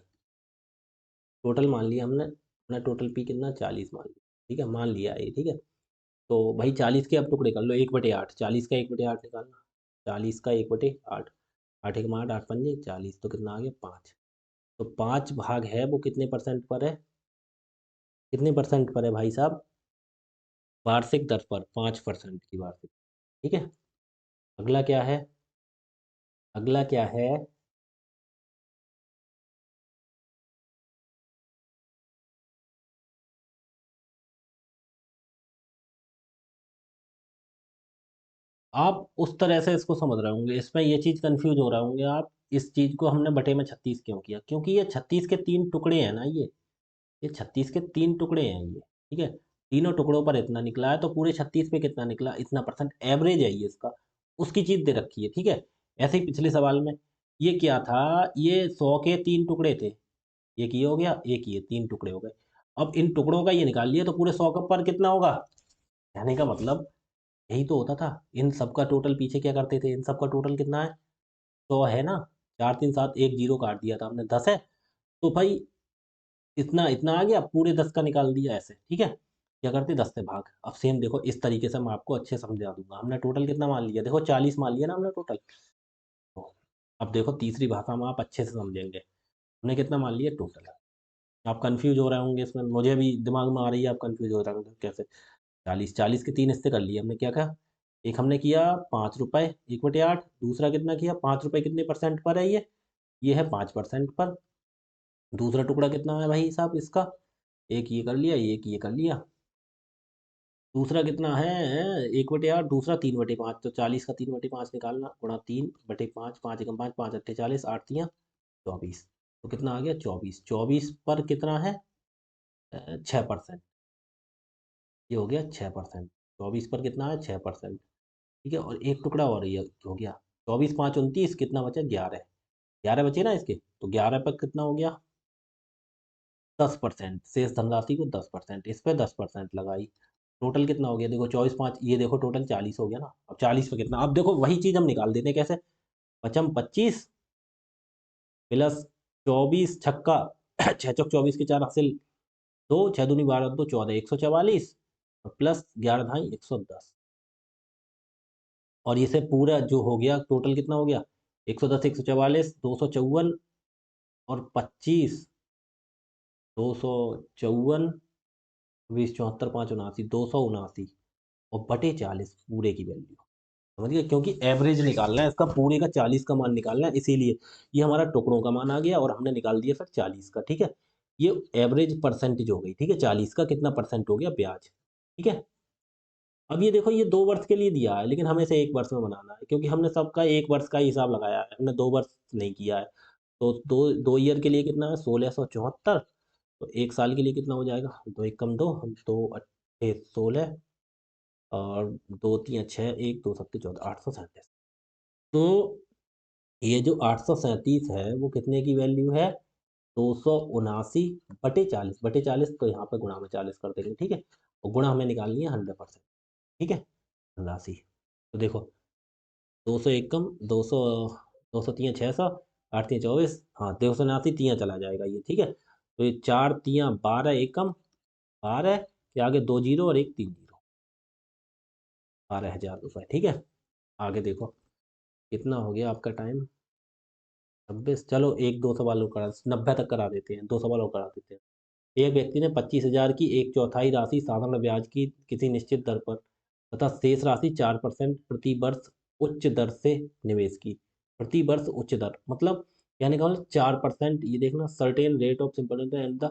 टोटल मान लिया हमने, अपना टोटल पी कितना? 40 मान लिया। ठीक है, मान लिया ये। ठीक है, तो भाई 40 के अब टुकड़े कर लो, 1/8, 40 का 1/8 निकालना, 40 का 1/8, 8 एक 8, 8 पंजे 40, तो कितना आ गया? 5। तो 5 भाग है वो कितने परसेंट पर है? कितने परसेंट पर है भाई साहब? वार्षिक दर पर 5% की वार्षिक। ठीक है, अगला क्या है? अगला क्या है? आप उस तरह से इसको समझ रहे होंगे, इसमें ये चीज़ कंफ्यूज हो रहे होंगे आप। इस चीज़ को हमने बटे में 36 क्यों किया? क्योंकि ये 36 के 3 टुकड़े हैं ना, ये 36 के 3 टुकड़े हैं ये। ठीक है, तीनों टुकड़ों पर इतना निकला है, तो पूरे 36 पे कितना निकला? इतना परसेंट एवरेज है ये इसका, उसकी चीज़ दे रखी है। ठीक है, ऐसे ही पिछले सवाल में ये क्या था? ये 100 के 3 टुकड़े थे, एक ये हो गया, एक ये, 3 टुकड़े हो गए। अब इन टुकड़ों का ये निकाल लिया, तो पूरे 100 का पर कितना होगा? कहने का मतलब यही तो होता था। इन सबका टोटल पीछे क्या करते थे? इन सबका टोटल कितना है? 100 है ना, 4 3 7, एक जीरो काट दिया था हमने, 10 है। तो भाई इतना इतना आ गया, पूरे 10 का निकाल दिया ऐसे। ठीक है, क्या करते? 10 से भाग। अब सेम देखो इस तरीके से मैं आपको अच्छे समझा दूंगा। हमने टोटल कितना मान लिया? देखो 40 मान लिया ना हमने टोटल। तो अब देखो तीसरी भाषा में आप अच्छे से समझेंगे, हमने कितना मान लिया टोटल। आप कंफ्यूज हो रहे होंगे इसमें, मुझे भी दिमाग में आ रही है, आप कंफ्यूज हो रहे होंगे कैसे। 40 के 3 हिस्से कर लिए हमने, क्या कहा? एक हमने किया 5 रुपये 1/8, दूसरा कितना किया? 5 रुपये कितने परसेंट पर है ये है 5% पर। दूसरा टुकड़ा कितना है भाई साहब इसका? एक ये कर लिया, एक ये कर लिया। दूसरा कितना है? 1/8, दूसरा 3/5, तो 40 का 3/5 निकालना, गुणा 3/5, 5 एकम 5, 5 अट्ठे 40, 8 तियां 24। तो कितना आ गया 24। 24 पर कितना है 6%। ये हो गया 6%। 24 पर कितना है 6%। ठीक है, और एक टुकड़ा और ये हो गया 24 5 29, कितना बचा 11। 11 बचे ना इसके, तो 11 पर कितना हो गया 10%। शेष धनराशि को 10%, इस पे 10% लगाई। टोटल कितना हो गया देखो 24 5, ये देखो टोटल 40 हो गया ना। अब 40 पे कितना, अब देखो वही चीज हम निकाल देते हैं कैसे। पचम 25 प्लस 24 छक्का 6 चौक 24 के 4 हासिल 2, 6 दूनी 12 2 14 144, और प्लस 11 ढाई 110। और इसे पूरा जो हो गया टोटल कितना हो गया 110 144 254, और 25 254, 20 74 5 79 279, और बटे 40 पूरे की वैल्यू। समझ गए, क्योंकि एवरेज निकालना है इसका, पूरे का 40 का मान निकालना है, इसीलिए ये हमारा टुकड़ों का मान आ गया और हमने निकाल दिया फिर 40 का। ठीक है, ये एवरेज परसेंटेज हो गई। ठीक है, 40 का कितना परसेंट हो गया ब्याज। ठीक है, अब ये देखो ये 2 वर्ष के लिए दिया है, लेकिन हमें इसे 1 वर्ष में बनाना है, क्योंकि हमने सबका 1 वर्ष का ही हिसाब लगाया है, हमने 2 वर्ष नहीं किया है। तो दो दो ईयर के लिए कितना है 1674। तो 1 साल के लिए कितना हो जाएगा, दो एक कम दो, 2 अट्ठे 16, और 2 3 6 1 2 सत्ते 14 837। तो ये जो 837 है वो कितने की वैल्यू है 279 बटे 40। बटे 40 तो यहाँ पे गुणा में 40 कर देंगे। ठीक है, और गुणा हमें निकालनी है 100%। ठीक है, राशि। तो देखो 201 कम 200, 203 600, 8 3 24, हाँ 279 तियाँ चला जाएगा ये। ठीक है, तो ये 4 तियाँ 12, एक कम 12 के आगे 2 जीरो और एक 3 जीरो, 12,000 रुपये। ठीक है, आगे देखो कितना हो गया आपका टाइम 26। चलो एक दो सवालों करा, 90 तक करा देते हैं, 2 सवालों करा देते हैं। एक व्यक्ति ने 25,000 की एक चौथाई राशि साधारण ब्याज की किसी निश्चित दर पर तथा शेष राशि 4% प्रति वर्ष उच्च दर से निवेश की। प्रति वर्ष उच्च दर मतलब यानी कि 4%, ये देखना certain rate of simple and the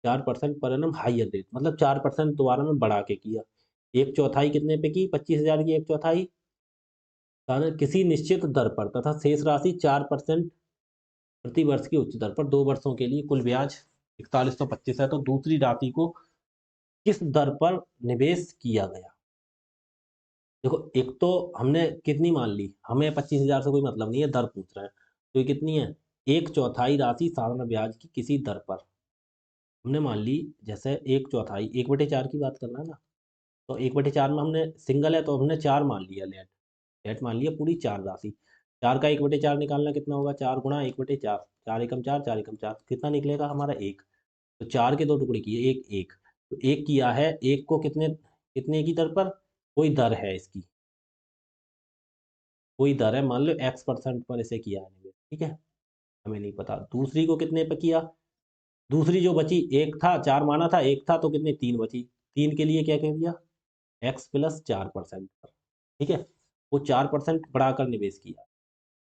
4% per annum higher rate, मतलब 4% दोबारा में बढ़ा के किया। एक चौथाई कितने पे की 25,000 की एक चौथाई साधारण किसी निश्चित दर पर तथा शेष राशि 4% प्रति वर्ष की उच्च दर पर 2 वर्षों के लिए कुल ब्याज 4125 है। तो दूसरी राशि को किस दर पर निवेश किया गया। देखो एक तो हमने कितनी मान ली, हमें 25,000 से कोई मतलब नहीं है, दर पूछ रहे हैं। तो ये कितनी है एक चौथाई राशि साधारण ब्याज की किसी दर पर हमने मान ली। जैसे एक चौथाई 1/4 की बात करना है ना, तो 1/4 में हमने सिंगल है तो हमने 4 मान लिया लेट। लेट मान लिया पूरी 4 राशि। 4 का 1/4 निकालना कितना होगा 4 गुणा 1/4, 4 एकम 4 4 एकम 4 कितना निकलेगा हमारा 1। तो 4 के 2 टुकड़े किए एक एक, तो एक किया है एक को कितने कितने की दर पर, कोई दर है इसकी, कोई दर है, मान लो X% पर इसे किया है निवेश। ठीक है, हमें नहीं पता दूसरी को कितने पे किया। दूसरी जो बची एक था 4 माना था, एक था तो कितने 3 बची। 3 के लिए क्या कह दिया X+4% पर। ठीक है, वो 4% बढ़ाकर निवेश किया।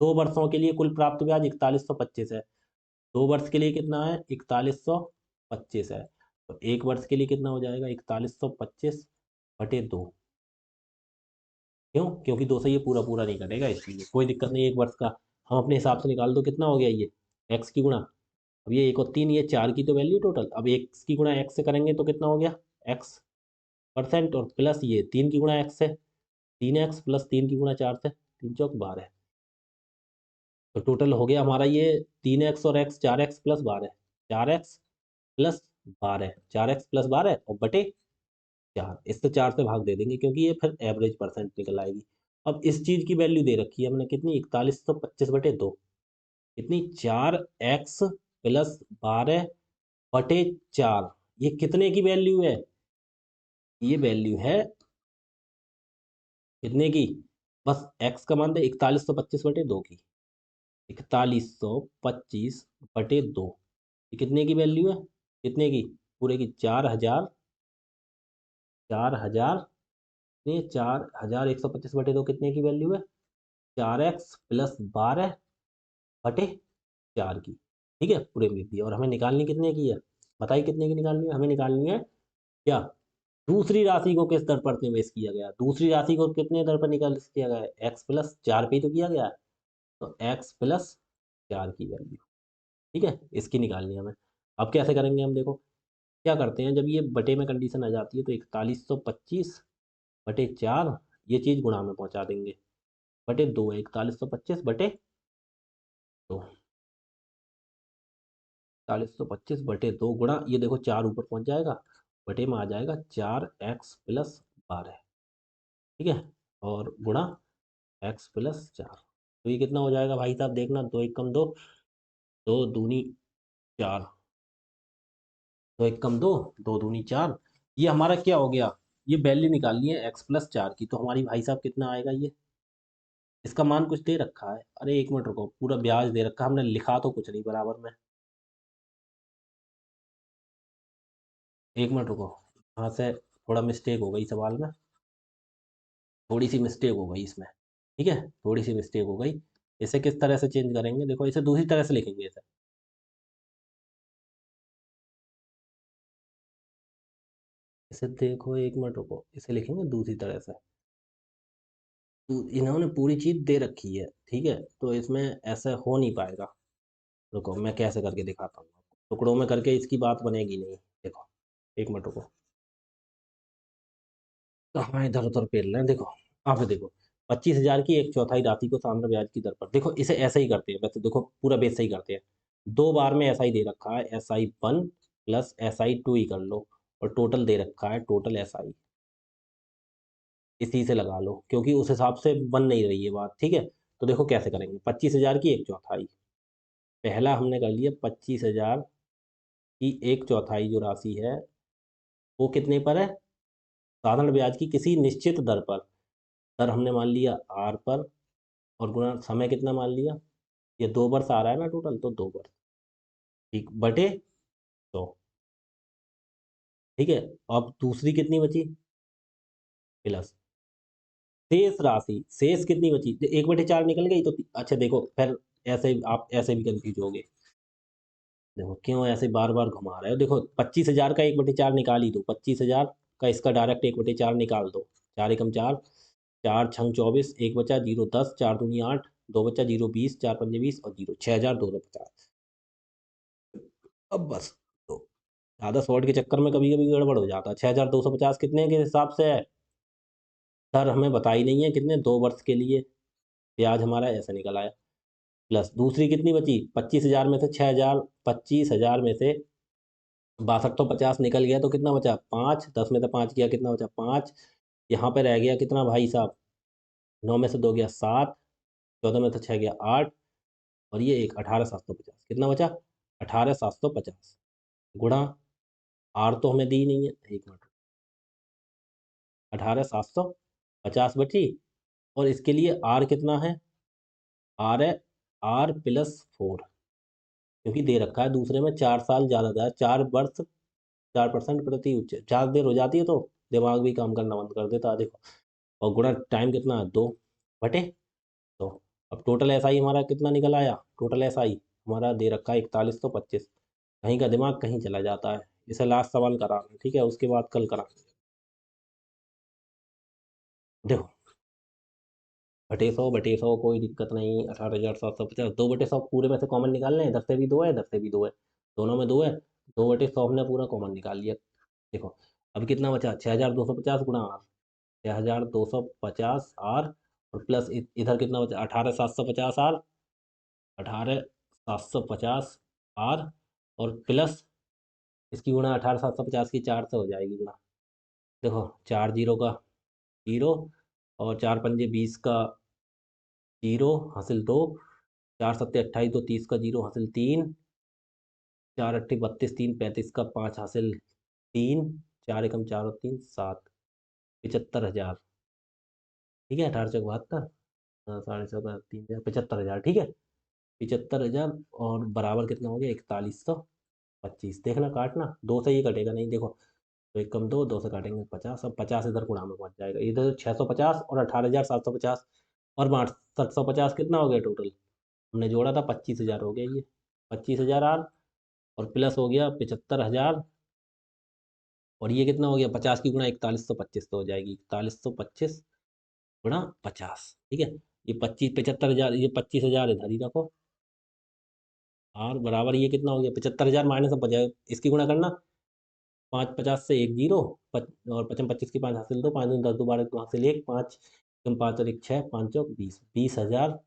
2 वर्षों के लिए कुल प्राप्त ब्याज 4125 है। 2 वर्ष के लिए कितना है 4125 है। तो 1 वर्ष के लिए कितना हो जाएगा 4125 बटे 2। क्यों, क्योंकि 2 से ये पूरा पूरा नहीं कटेगा, इसलिए कोई दिक्कत नहीं। 1 वर्ष का हम अपने हिसाब से निकाल दो कितना हो गया ये एक्स की गुणा। अब ये 1 और 3 ये 4 की तो वैल्यू टोटल, अब एक्स की गुणा एक्स से करेंगे तो कितना हो गया X%, और प्लस ये 3 की गुणा एक्स से 3X प्लस 3 की गुणा 4 से 3 चौक 12। तो टोटल हो गया हमारा ये 3X और X 4X plus 12, 4X plus 12, 4X plus 12 और बटे 4। इससे 4 से भाग दे देंगे क्योंकि ये फिर एवरेज परसेंट निकल आएगी। अब इस चीज की वैल्यू दे रखी है हमने कितनी 4125 बटे 2, कितनी 4X+12 बटे 4। ये कितने की वैल्यू है, ये वैल्यू है कितने की, बस एक्स का मान दे 4125 बटे 2 की। 4125 बटे 2, ये कितने की वैल्यू है, कितने की पूरे की 4,000, 4,000 नहीं 4,125 बटे 2 कितने की वैल्यू है 4X+12 बटे 4 की। ठीक है, पूरे में लिख दिया। और हमें निकालनी कितने की है, बताइए कितने की निकालनी है, हमें निकालनी है क्या दूसरी राशि को किस दर पर निवेश किया गया। दूसरी राशि को कितने दर पर निवेश किया गया है X+4 पे ही तो किया गया है। तो X+4 की वैल्यू ठीक है, इसकी निकालनी है हमें। अब कैसे करेंगे हम, देखो क्या करते हैं, जब ये बटे में कंडीशन आ जाती है तो 4125/4 ये चीज़ गुणा में पहुंचा देंगे, बटे 2 है 4125/2, 4125/2 गुणा ये देखो 4 ऊपर पहुंच जाएगा, बटे में आ जाएगा 4x+12, ठीक है, और गुणा x+4। तो ये कितना हो जाएगा भाई साहब, देखना, 2 एक कम 2, 2 दूनी 4, 2 एक कम 2, 2 दूनी 4। ये हमारा क्या हो गया, ये वैल्यू निकालनी है x+4 की, तो हमारी भाई साहब कितना आएगा ये, इसका मान कुछ दे रखा है, अरे एक मिनट रुको, पूरा ब्याज दे रखा है, हमने लिखा तो कुछ नहीं बराबर में, एक मिनट रुको, यहाँ से थोड़ा मिस्टेक हो गई सवाल में, थोड़ी सी मिस्टेक हो गई इसमें, ठीक है, थोड़ी सी मिस्टेक हो गई। इसे किस तरह से चेंज करेंगे, देखो इसे दूसरी तरह से लिखेंगे इसे, इसे देखो एक मिनट रुको, इसे लिखेंगे दूसरी तरह से। तो इन्होंने पूरी चीज दे रखी है, ठीक है, तो इसमें ऐसा हो नहीं पाएगा, रुको मैं कैसे करके दिखाता हूँ, टुकड़ों में करके इसकी बात बनेगी नहीं, देखो एक मिनट रुको, कहाँ इधर उधर पेल रहे हैं, देखो आप देखो, 25,000 की 1/4 राशि को साधारण ब्याज की दर पर, देखो इसे ऐसे ही करते हैं, वैसे देखो पूरा बेस सही करते हैं, 2 बार में SI दे रखा है, SI1 प्लस SI2 ही कर लो, और टोटल दे रखा है टोटल SI, इसी से लगा लो, क्योंकि उस हिसाब से बन नहीं रही है बात, ठीक है। तो देखो कैसे करेंगे, 25,000 की 1/4, पहला हमने कर लिया 25,000 की 1/4 जो राशि है वो कितने पर है, साधारण ब्याज की किसी निश्चित दर पर, दर हमने मान लिया R पर, और गुणा समय कितना मान लिया, ये 2 वर्ष आ रहा है ना टोटल, तो 2 वर्ष, ठीक, बटे 100, ठीक है। अब दूसरी कितनी बची, प्लस शेष राशि, शेष कितनी बची, 1/4 निकल गई, तो अच्छा देखो फिर ऐसे आप ऐसे भी कंफ्यूज हो गए, देखो क्यों ऐसे बार बार घुमा रहे हो, देखो 25,000 का 1/4 निकाल ही दो, 25,000 का इसका डायरेक्ट 1/4 निकाल दो, 4 एकम 4, 4 छंग 24, एक बचा 0 10, 4 दूनी 8, 2 बचा 0 20, 4 पंजे 20, और 0 6,250। अब बस, तो ज़्यादा शॉर्ट के चक्कर में कभी कभी गड़बड़ हो जाता है, 6,250 कितने के हिसाब से है, सर हमें बता ही नहीं है कितने, 2 वर्ष के लिए ब्याज हमारा ऐसा निकल आया, प्लस दूसरी कितनी बची, 25,000 में से 6,000, 25,000 में से 6250 निकल गया, तो कितना बचा 5, 10 में से 5 गया, कितना बचा 5, यहाँ पे रह गया कितना भाई साहब, 9 में से 2 गया 7, 14 में से 6 गया 8, और ये एक 18,750, कितना बचा 18,750, गुणा आर तो हमें दी नहीं है, एक मिनट, 18,750 बची, और इसके लिए आर कितना है, आर है R+4, क्योंकि दे रखा है दूसरे में 4 साल ज़्यादा था, 4 वर्ष 4% प्रति उच्च, ज़्यादा देर हो जाती है तो दिमाग भी काम करना बंद कर देता है, देखो, और गुणा टाइम कितना है 2/, तो अब टोटल SI हमारा कितना निकल आया, टोटल SI हमारा दे रखा है 4125, कहीं का दिमाग कहीं चला जाता है, इसे लास्ट सवाल कराना, ठीक है, उसके बाद कल कराएंगे, देखो बटे 100 कोई दिक्कत नहीं, 18,750, 2/100 पूरे में से कॉमन निकालना है, इधर से भी 2 है, इधर से भी 2 है, दोनों में 2 है, 2/100 हमने पूरा कॉमन निकाल लिया, देखो अब कितना बचा, 6,250 गुणा आर, 6,250 आर, और प्लस इधर कितना बचा, 18,750 आर, 18,750 आर, और प्लस इसकी गुणा 18,750 की 4 से हो जाएगी गुणा, देखो 4 जीरो का 0, और 4 पंजे 20 का 0 हासिल 2, 4 सत्ते 28, 2 30 का 0 हासिल 3, 4 अट्ठे 32, 3 35 का 5 हासिल 3, 4 एकम 4 और 3 7, 75,000, ठीक है, 18 चौक 72, 14,3 75,000, ठीक है, 75,000, और बराबर कितना हो गया 4125, देखना काटना, 2 से ये कटेगा नहीं, देखो, तो 1 कम 2, 2 से काटेंगे 50, अब 50 इधर गुणा में पहुंच जाएगा, इधर 650 और 18,750, और 6250 कितना हो गया टोटल, हमने जोड़ा था 25,000 हो गया ये, 25,000 आर, और प्लस हो गया 75,000, और ये कितना हो गया 50 की गुणा 4125 तो हो जाएगी 4125 गुणा 50, ठीक है, ये 75,000, ये 25,000 इधर ही रखो, आर बराबर ये कितना हो गया 75,000 माइनस, अब बजाय इसकी गुणा करना, 5 50 से 1 0, और 55 25 की 5 हासिल 2, 5 दूनी 10, 2 12 2 हासिल 1, 5 तुम 5 और 1 6, 5 चौक 20, 20,000,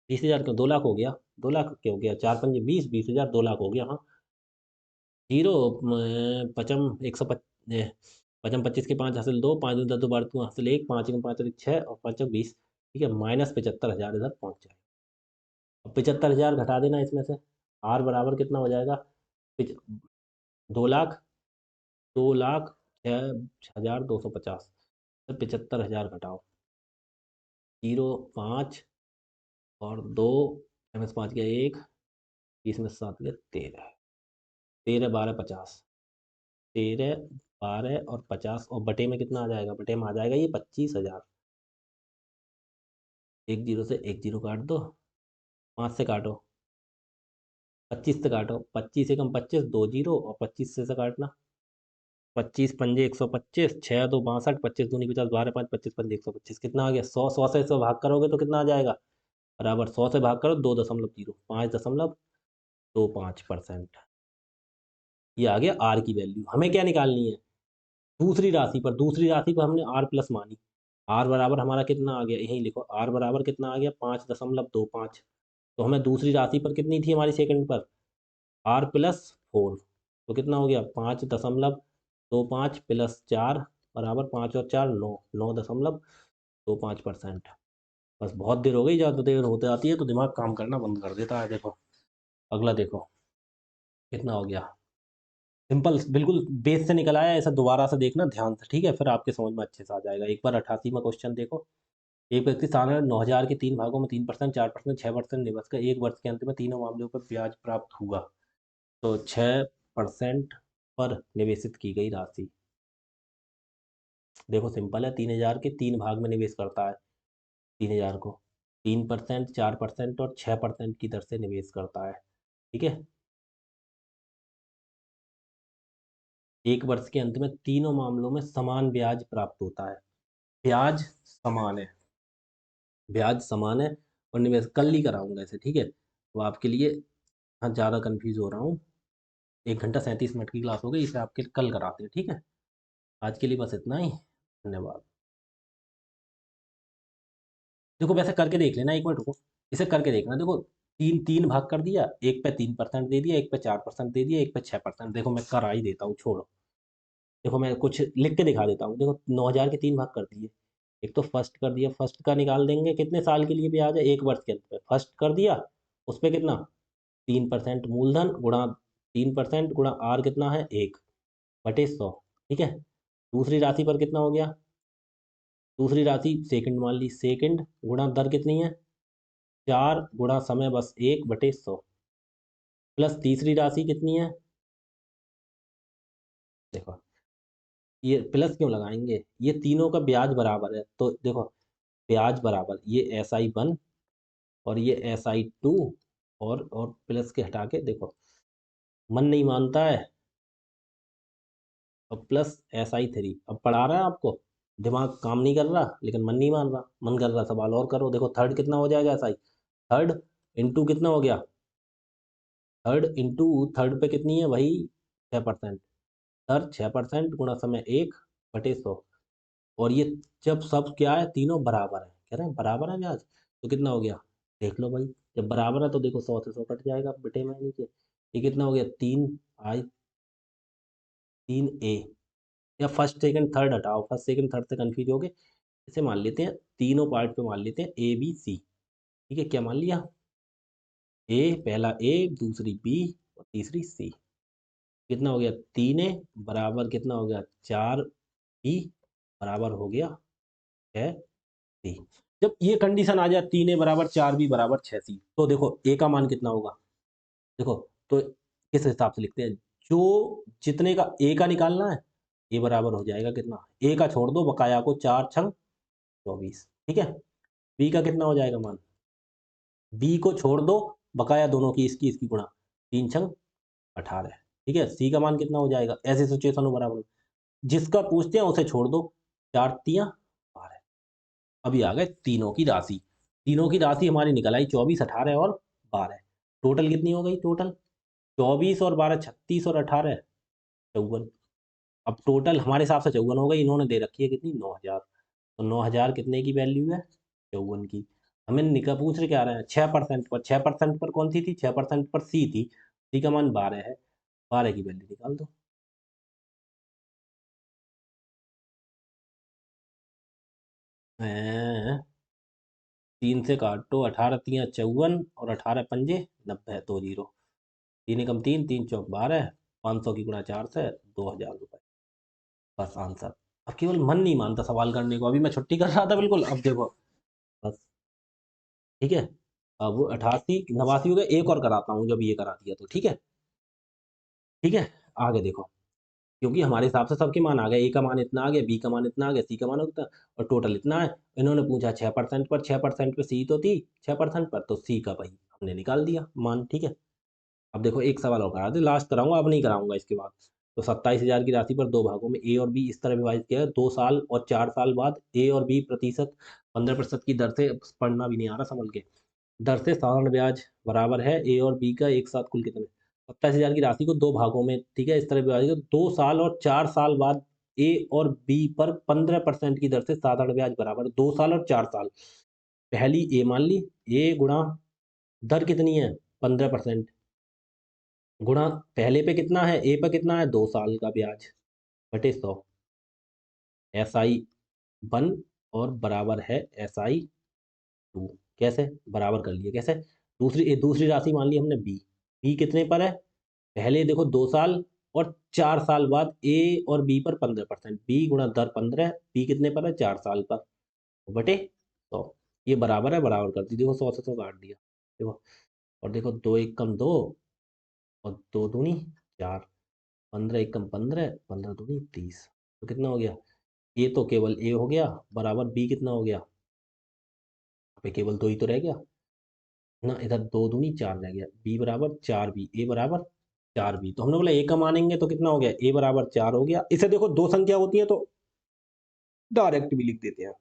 20,000 क्यों 2 लाख हो गया, 2 लाख क्यों हो गया, 4 पंजे 20, 20,000 2 लाख हो गया। हाँ जीरो, पचम 55 25 के 5 हासिल 2, 5 दूनी 10, 2 12 2 हासिल 1, 5 एकम 5 और 1 6, और 5 चौक 20, ठीक है, माइनस 75,000 इधर पहुंच जाए। अब 75,000 घटा देना इसमें से, आर बराबर कितना हो जाएगा, 2 लाख, 2 लाख 6,250, 75,000 घटाओ, 0 5 और 2, एम एस 5 गया 1, 20 में 7 गया 13, 13 12 50, 13 12 और 50, और बटे में कितना आ जाएगा, बटे में आ जाएगा ये 25,000। एक जीरो से एक जीरो काट दो, 5 से काटो, 25 से काटो, 25 एकम 25, 2 जीरो, और 25 से काटना, 25 पंजे 125, 6 2 62, 25 दूनी 50, 12 5 25 पंजे 125, कितना आ गया 100, 100 से 100 भाग करोगे तो कितना आ जाएगा, बराबर 100 से भाग करो 2.0, 5.25%। ये आ गया आर की वैल्यू। हमें क्या निकालनी है, दूसरी राशि पर हमने आर प्लस मानी, आर बराबर हमारा कितना आ गया, यही लिखो, आर बराबर कितना आ गया 5.25। तो हमें दूसरी राशि पर कितनी थी हमारी सेकंड पर, आर प्लस 4, तो कितना हो गया 5.25 प्लस 4 बराबर 5 और 4 9, 9.25%। बस बहुत देर हो गई, ज़्यादा देर होते आती है तो दिमाग काम करना बंद कर देता है। देखो अगला देखो कितना हो गया, सिंपल बिल्कुल बेस से निकल आया, ऐसा दोबारा से देखना ध्यान से, ठीक है, फिर आपके समझ में अच्छे से आ जाएगा। एक बार 88वां क्वेश्चन देखो, एक व्यक्ति सालाना 9,000 के 3 भागों में 3%, 4%, 6% निवेश कर एक वर्ष के अंत में तीनों मामलों पर ब्याज प्राप्त हुआ, तो 6% पर निवेशित की गई राशि। देखो सिंपल है, 3,000 के 3 भाग में निवेश करता है, 3,000 को 3%, 4% और 6% की दर से निवेश करता है, ठीक है। एक वर्ष के अंत में तीनों मामलों में समान ब्याज प्राप्त होता है, ब्याज समान है, ब्याज समान है, और निवेश कल ही कराऊंगा इसे, ठीक है, तो आपके लिए, हाँ ज़्यादा कंफ्यूज हो रहा हूँ, 1 घंटा 37 मिनट की क्लास हो गई, इसे आपके कल कराते हैं, ठीक है। आज के लिए बस इतना ही, धन्यवाद। देखो वैसे करके देख लेना, 1 मिनट रुको, इसे करके देखना, देखो तीन तीन भाग कर दिया, एक पे 3% दे दिया, एक पे 4% दे दिया, एक पे 6%, देखो मैं करा ही देता हूँ, छोड़ो, देखो मैं कुछ लिख के दिखा देता हूँ, देखो 9,000 के 3 भाग कर दिए, एक तो फर्स्ट कर दिया, फर्स्ट का निकाल देंगे कितने साल के लिए ब्याज है, एक वर्ष के अंत में, फर्स्ट कर दिया, उस पर कितना 3% मूलधन गुणा 3% गुणा आर कितना है 1/100, ठीक है। दूसरी राशि पर कितना हो गया, दूसरी राशि सेकंड मान ली, सेकंड गुणा दर कितनी है 4 गुणा समय बस 1/100, प्लस तीसरी राशि कितनी है, देखो ये प्लस क्यों लगाएंगे, ये तीनों का ब्याज बराबर है, तो देखो ब्याज बराबर, ये SI1 और ये SI2, और प्लस के हटा के देखो, मन नहीं मानता है, और प्लस SI3, अब पढ़ा रहा है आपको, दिमाग काम नहीं कर रहा लेकिन मन नहीं मान रहा, मन कर रहा सवाल और करो, देखो थर्ड कितना हो जाएगा SI, थर्ड इंटू कितना हो गया, थर्ड पे कितनी है वही 6%, सर 6% गुणा समय 1/100, और ये जब सब क्या है तीनों बराबर है, कह रहे हैं बराबर है ब्याज, तो कितना हो गया, देख लो भाई, जब बराबर है तो देखो 100 से 100 कट जाएगा बेटे में नीचे, ये कितना हो गया 3I 3A, या फर्स्ट सेकंड थर्ड हटाओ, फर्स्ट सेकंड थर्ड से कंफ्यूज हो गए, इसे मान लेते हैं तीनों पार्ट पे मान लेते हैं ABC, ठीक है, क्या मान लिया, ए पहला ए, दूसरी बी और तीसरी सी, कितना हो गया 3A बराबर कितना हो गया 4B बराबर हो गया 6C। जब ये कंडीशन आ जाए 3A बराबर 4B बराबर 6C, तो देखो ए का मान कितना होगा, देखो तो किस हिसाब से लिखते हैं, जो जितने का ए का निकालना है, ए बराबर हो जाएगा कितना, ए का छोड़ दो बकाया को, 4 6 24, ठीक है। बी का कितना हो जाएगा मान, बी को छोड़ दो बकाया दोनों की, इसकी इसकी गुणा, 3 6 18, ठीक है। सी का मान कितना हो जाएगा, ऐसे सिचुएशन हो बराबर, जिसका पूछते हैं उसे छोड़ दो, 4 3 12, अभी आ गए तीनों की राशि, तीनों की राशि हमारी निकल आई 24 18 और 12, टोटल कितनी हो गई? टोटल 24 और 12 36 और 18 54। अब टोटल हमारे हिसाब से 54 हो गई, इन्होंने दे रखी है कितनी? 9000। तो 9000 कितने की वैल्यू है? 54 की। हमें निका पूछ रहे क्या रहे हैं? 6% पर। 6% पर कौन सी थी? 6% पर सी थी। सी का मान 12 है। 12 की वैल्यू निकाल दो। हैं? 3 से काटो, 18 तिया 54 और 18 पंजे 90, 2 जीरो। 3 एकम 3, 3 चौक 12, 500 की गुणा 4 से 2000 रुपये। बस आंसर। अब केवल मन नहीं मानता सवाल करने को, अभी मैं छुट्टी कर रहा था बिल्कुल, अब देखो। बस। ठीक है। अब 88 89 हो गया, एक और कराता हूँ जब ये करा दिया तो, ठीक है। ठीक है। आगे देखो। क्योंकि हमारे हिसाब से सबके मान आ गए, ए का मान इतना आ गया, बी का मान इतना आ गया, सी का मान उतना, और टोटल इतना है। इन्होंने पूछा 6% पर। 6% पे सी तो थी, 6% पर तो सी का भाई हमने निकाल दिया मान। ठीक है। अब देखो एक सवाल और करा दे, लास्ट कराऊंगा, अब नहीं कराऊंगा इसके बाद। तो 27,000 की राशि पर दो भागों में ए और बी इस तरह विभाजित किया है, 2 साल और 4 साल बाद ए और बी प्रतिशत 15% की दर से, पढ़ना भी नहीं आ रहा संभल के, दर से साधारण ब्याज बराबर है ए और बी का एक साथ कुल कितने? 27,000 की राशि को दो भागों में, ठीक है, इस तरह विभाजित कर, 2 साल और 4 साल बाद ए और बी पर 15% की दर से साधारण ब्याज बराबर 2 साल और 4 साल। पहली ए मान ली, ए गुणा दर कितनी है? 15%, गुणा पहले पे कितना है? ए पे कितना है? 2 साल का ब्याज, बटे 100। एस आई 1 और बराबर है एस आई 2। कैसे बराबर कर लिए? कैसे? दूसरी राशि मान ली हमने बी। बी कितने पर है? पहले देखो 2 साल और 4 साल बाद ए और बी पर 15%, बी गुणा दर 15, बी कितने पर है? 4 साल पर, बटे 100। ये बराबर है, बराबर कर दी, देखो 100 से 100 काट दिया। देखो, और देखो 2 एक कम 2 और 2 दूनी 4, 15 एक कम 15, 15 दूनी 30। तो कितना हो गया? ये तो केवल ए हो गया, बराबर बी कितना हो गया? यहाँ पे केवल दो ही तो रह गया ना, इधर 2 दूनी 4 रह गया, बी बराबर 4 बी, ए बराबर 4 बी। तो हमने बोला ए का मानेंगे तो कितना हो गया? ए बराबर 4 हो गया। इसे देखो दो संख्या होती है तो डायरेक्ट भी लिख देते हैं।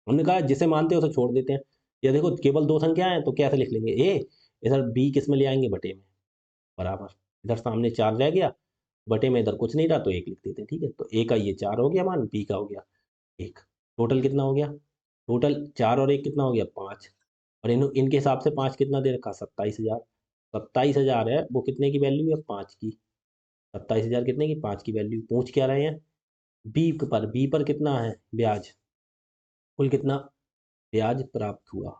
हमने कहा जिसे मानते हैं उसे छोड़ देते हैं। या देखो केवल दो संख्याएं हैं तो कैसे लिख लेंगे? ए, इधर बी किस में ले आएंगे? बटे में, बराबर। इधर सामने 4 रह गया, बटे में इधर कुछ नहीं रहा तो 1 लिख देते हैं। ठीक है, तो ए का ये 4 हो गया मान, बी का हो गया 1। टोटल कितना हो गया? टोटल 4 और 1 कितना हो गया? 5। और इनके हिसाब से 5 कितना दे रखा? 27,000। 27,000 है, वो कितने की वैल्यू है? 5 की। 27,000 कितने की? 5 की वैल्यू। पूछ क्या रहे हैं? बी पर कितना है ब्याज? कुल कितना ब्याज प्राप्त हुआ?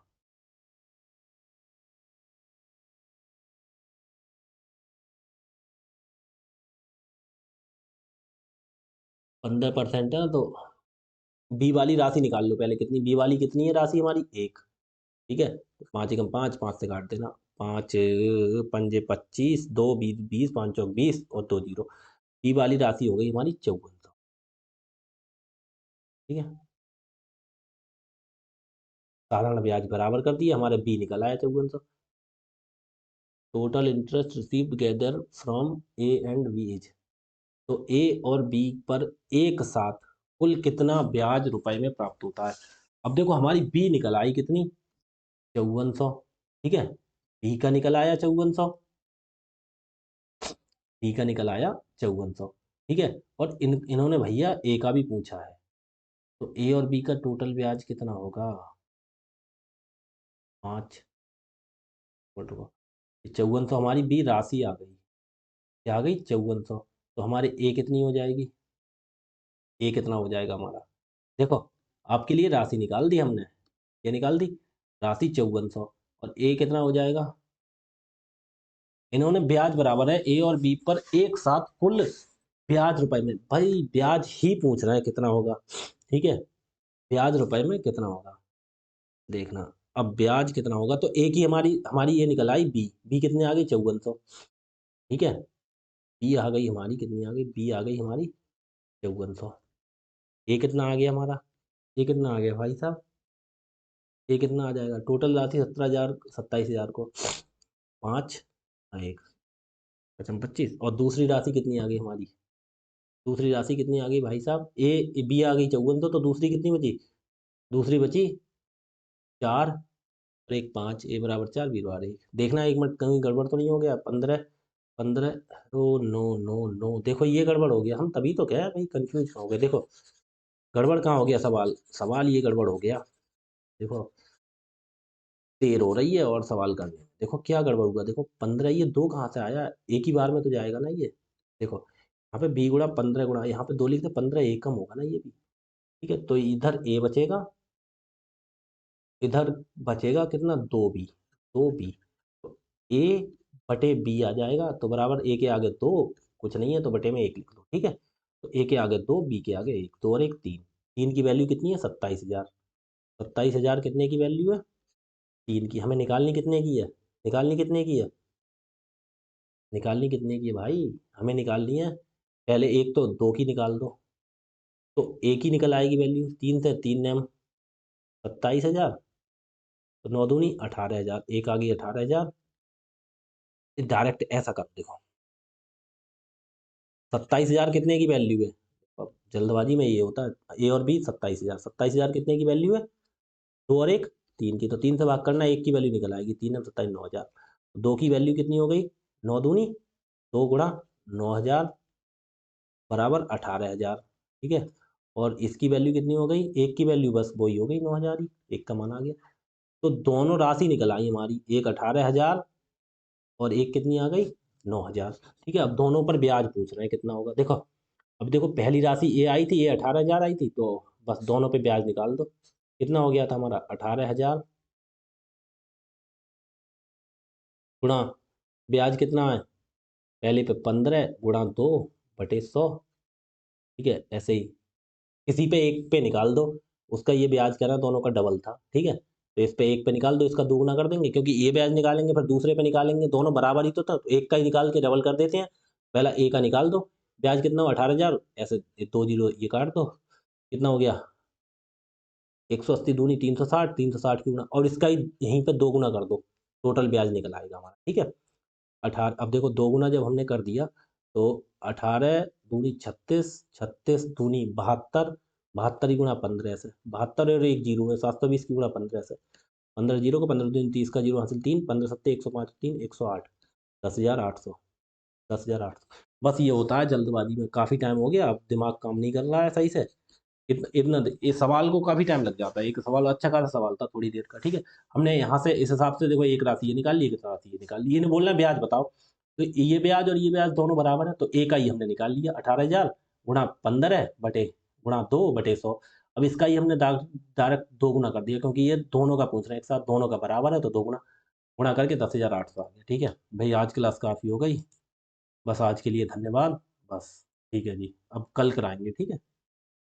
15% है ना, तो बी वाली राशि निकाल लो पहले। कितनी बी वाली? कितनी है राशि हमारी? 1। ठीक है, तो 5 एकम 5, 5 से काट देना। 5 पंजे 25, 2 20, 20 5 चौक 20 और 2 जीरो। बी वाली राशि हो गई हमारी 5400। ठीक है, साधारण ब्याज बराबर कर दिया, हमारे बी निकल आया 5400। Total interest received gather from A and B is, तो ए और बी पर एक साथ कुल कितना ब्याज रुपए में प्राप्त होता है? अब देखो हमारी बी निकल आई कितनी? 5400। ठीक है, बी का निकल आया 5400, बी का निकल आया 5400। ठीक है, और इन्होंने भैया ए का भी पूछा है, तो ए और बी का टोटल ब्याज कितना होगा? 5। 5400 हमारी बी राशि आ गई, क्या आ गई? 5400। तो हमारे ए कितनी हो जाएगी? ए कितना हो जाएगा हमारा? देखो, आपके लिए राशि निकाल दी हमने, ये निकाल दी राशि 5400, और ए कितना हो जाएगा? इन्होंने ब्याज बराबर है ए और बी पर एक साथ कुल ब्याज रुपए में, भाई ब्याज ही पूछ रहे हैं कितना होगा। ठीक है, ब्याज रुपए में कितना होगा देखना। अब ब्याज कितना होगा, तो ए की हमारी हमारी ये निकल आई बी, बी कितने आ गई? 5400। ठीक है, बी आ गई हमारी कितनी आ गई? बी आ गई हमारी 5400। ए कितना आ गया हमारा? ये कितना आ गया भाई साहब? ये कितना आ जाएगा? टोटल राशि 17,000, 27,000 को 5 1 पचम 25, और दूसरी राशि कितनी आ गई हमारी? दूसरी राशि कितनी आ गई भाई साहब? ए बी आ गई 5400, तो दूसरी कितनी बची? दूसरी बची 4 और एक 5, ए बराबर 4, बी बराबर 1। देखना एक मिनट कहीं गड़बड़ तो नहीं हो गया। 15 15 ओ नो नो नो, देखो ये गड़बड़ हो गया। हम तभी तो कह भाई कंफ्यूज हो गए। देखो गड़बड़ कहाँ हो गया, सवाल सवाल ये गड़बड़ हो गया। देखो देर हो रही है और सवाल करने में, देखो क्या गड़बड़ हुआ। देखो 15, ये 2 कहाँ से आया, एक ही बार में तो जाएगा ना ये। देखो यहाँ पे बी गुणा 15 गुणा, यहाँ पे 2 लिखते 15, एक कम होगा ना ये भी। ठीक है, तो इधर ए बचेगा, इधर बचेगा कितना, 2 बी। 2 बी तो ए बटे बी आ जाएगा, तो बराबर ए के आगे 2, कुछ नहीं है तो बटे में 1 लिख दो। ठीक है, तो ए के आगे 2, बी के आगे 1, 2 और 1 3। 3 की वैल्यू कितनी है, 27,000। 27,000 कितने की वैल्यू है, 3 की। हमें निकालनी कितने की है, निकालनी कितने की है, निकालनी कितने की है भाई, हमें निकालनी है। पहले एक तो 2 की निकाल दो, तो एक ही निकल आएगी वैल्यू। 3 से 3 ने 27,000, तो 9 दूनी 18,000, एक आ गई 18,000। डायरेक्ट ऐसा कर देखो, 27,000 कितने की वैल्यू है। अब जल्दबाजी में ये होता है, ए और बी 27,000। 27,000 कितने की वैल्यू है, 2 और 1 3 की। तो 3 से भाग करना, एक की वैल्यू निकल आएगी। 3 में 27, 9,000। 2 की वैल्यू कितनी हो गई, 9 दूनी 2 गुणा 9,000 बराबर 18,000। ठीक है, और इसकी वैल्यू कितनी हो गई, एक की वैल्यू बस वही हो गई 9,000 ही, एक का मान आ गया। तो दोनों राशि निकल आई हमारी, एक 18,000 और एक कितनी आ गई, 9,000। ठीक है, अब दोनों पर ब्याज पूछ रहे हैं कितना होगा। देखो अब देखो पहली राशि ए आई थी, ए 18,000 आई थी, तो बस दोनों पे ब्याज निकाल दो। कितना हो गया था हमारा, 18,000 गुणा ब्याज कितना है, पहले पे 15 गुणा 2 बटे 100। ठीक है, ऐसे ही किसी पे एक पे निकाल दो, उसका ये ब्याज क्या ना, दोनों का डबल था। ठीक है, तो इस पे एक पे निकाल दो, इसका दोगुना कर देंगे, क्योंकि ये ब्याज निकालेंगे फिर दूसरे पे निकालेंगे, दोनों बराबर ही तो था, तो एक का ही निकाल के डबल कर देते हैं। पहला ए का निकाल दो, ब्याज कितना हो 18,000, ऐसे 2 जीरो ये काट दो, कितना हो गया 180 दूनी 360, 360 की गुना, और इसका ही यहीं पे 2 गुना कर दो, टोटल ब्याज निकल आएगा हमारा। ठीक है, 18, अब देखो 2 गुना जब हमने कर दिया, तो 18 दूनी 36, 36 दूनी 72, 72 ही गुणा 15 से, 72 और एक जीरो है, 720 की गुणा 15 से। 15 जीरो को 15 दूनी 30 का जीरो हासिल 3, 15 सत्ते 105, 3 108, 10,800, 10,800। बस ये होता है जल्दबाजी में, काफ़ी टाइम हो गया, अब दिमाग काम नहीं कर रहा है सही से। इस सवाल को काफी टाइम लग जाता है, एक सवाल अच्छा खासा सवाल था थोड़ी देर का। ठीक है, हमने यहाँ से इस हिसाब से देखो, एक राशि ये निकाल ली, एक राशि ये निकाल ली, ये नहीं बोलना ब्याज बताओ, तो ये ब्याज और ये ब्याज दोनों बराबर है, तो एक का ही हमने निकाल लिया, 18,000 गुणा 15 बटे गुणा 2 बटे 100। अब इसका ही हमने डायरेक्ट 2 गुना कर दिया, क्योंकि ये दोनों का पूछ रहे हैं एक साथ, दोनों का बराबर है, तो 2 गुना गुणा करके 10,800 आ गया। ठीक है भाई, आज क्लास काफी हो गई, बस आज के लिए धन्यवाद। बस ठीक है जी, अब कल कराएंगे। ठीक है।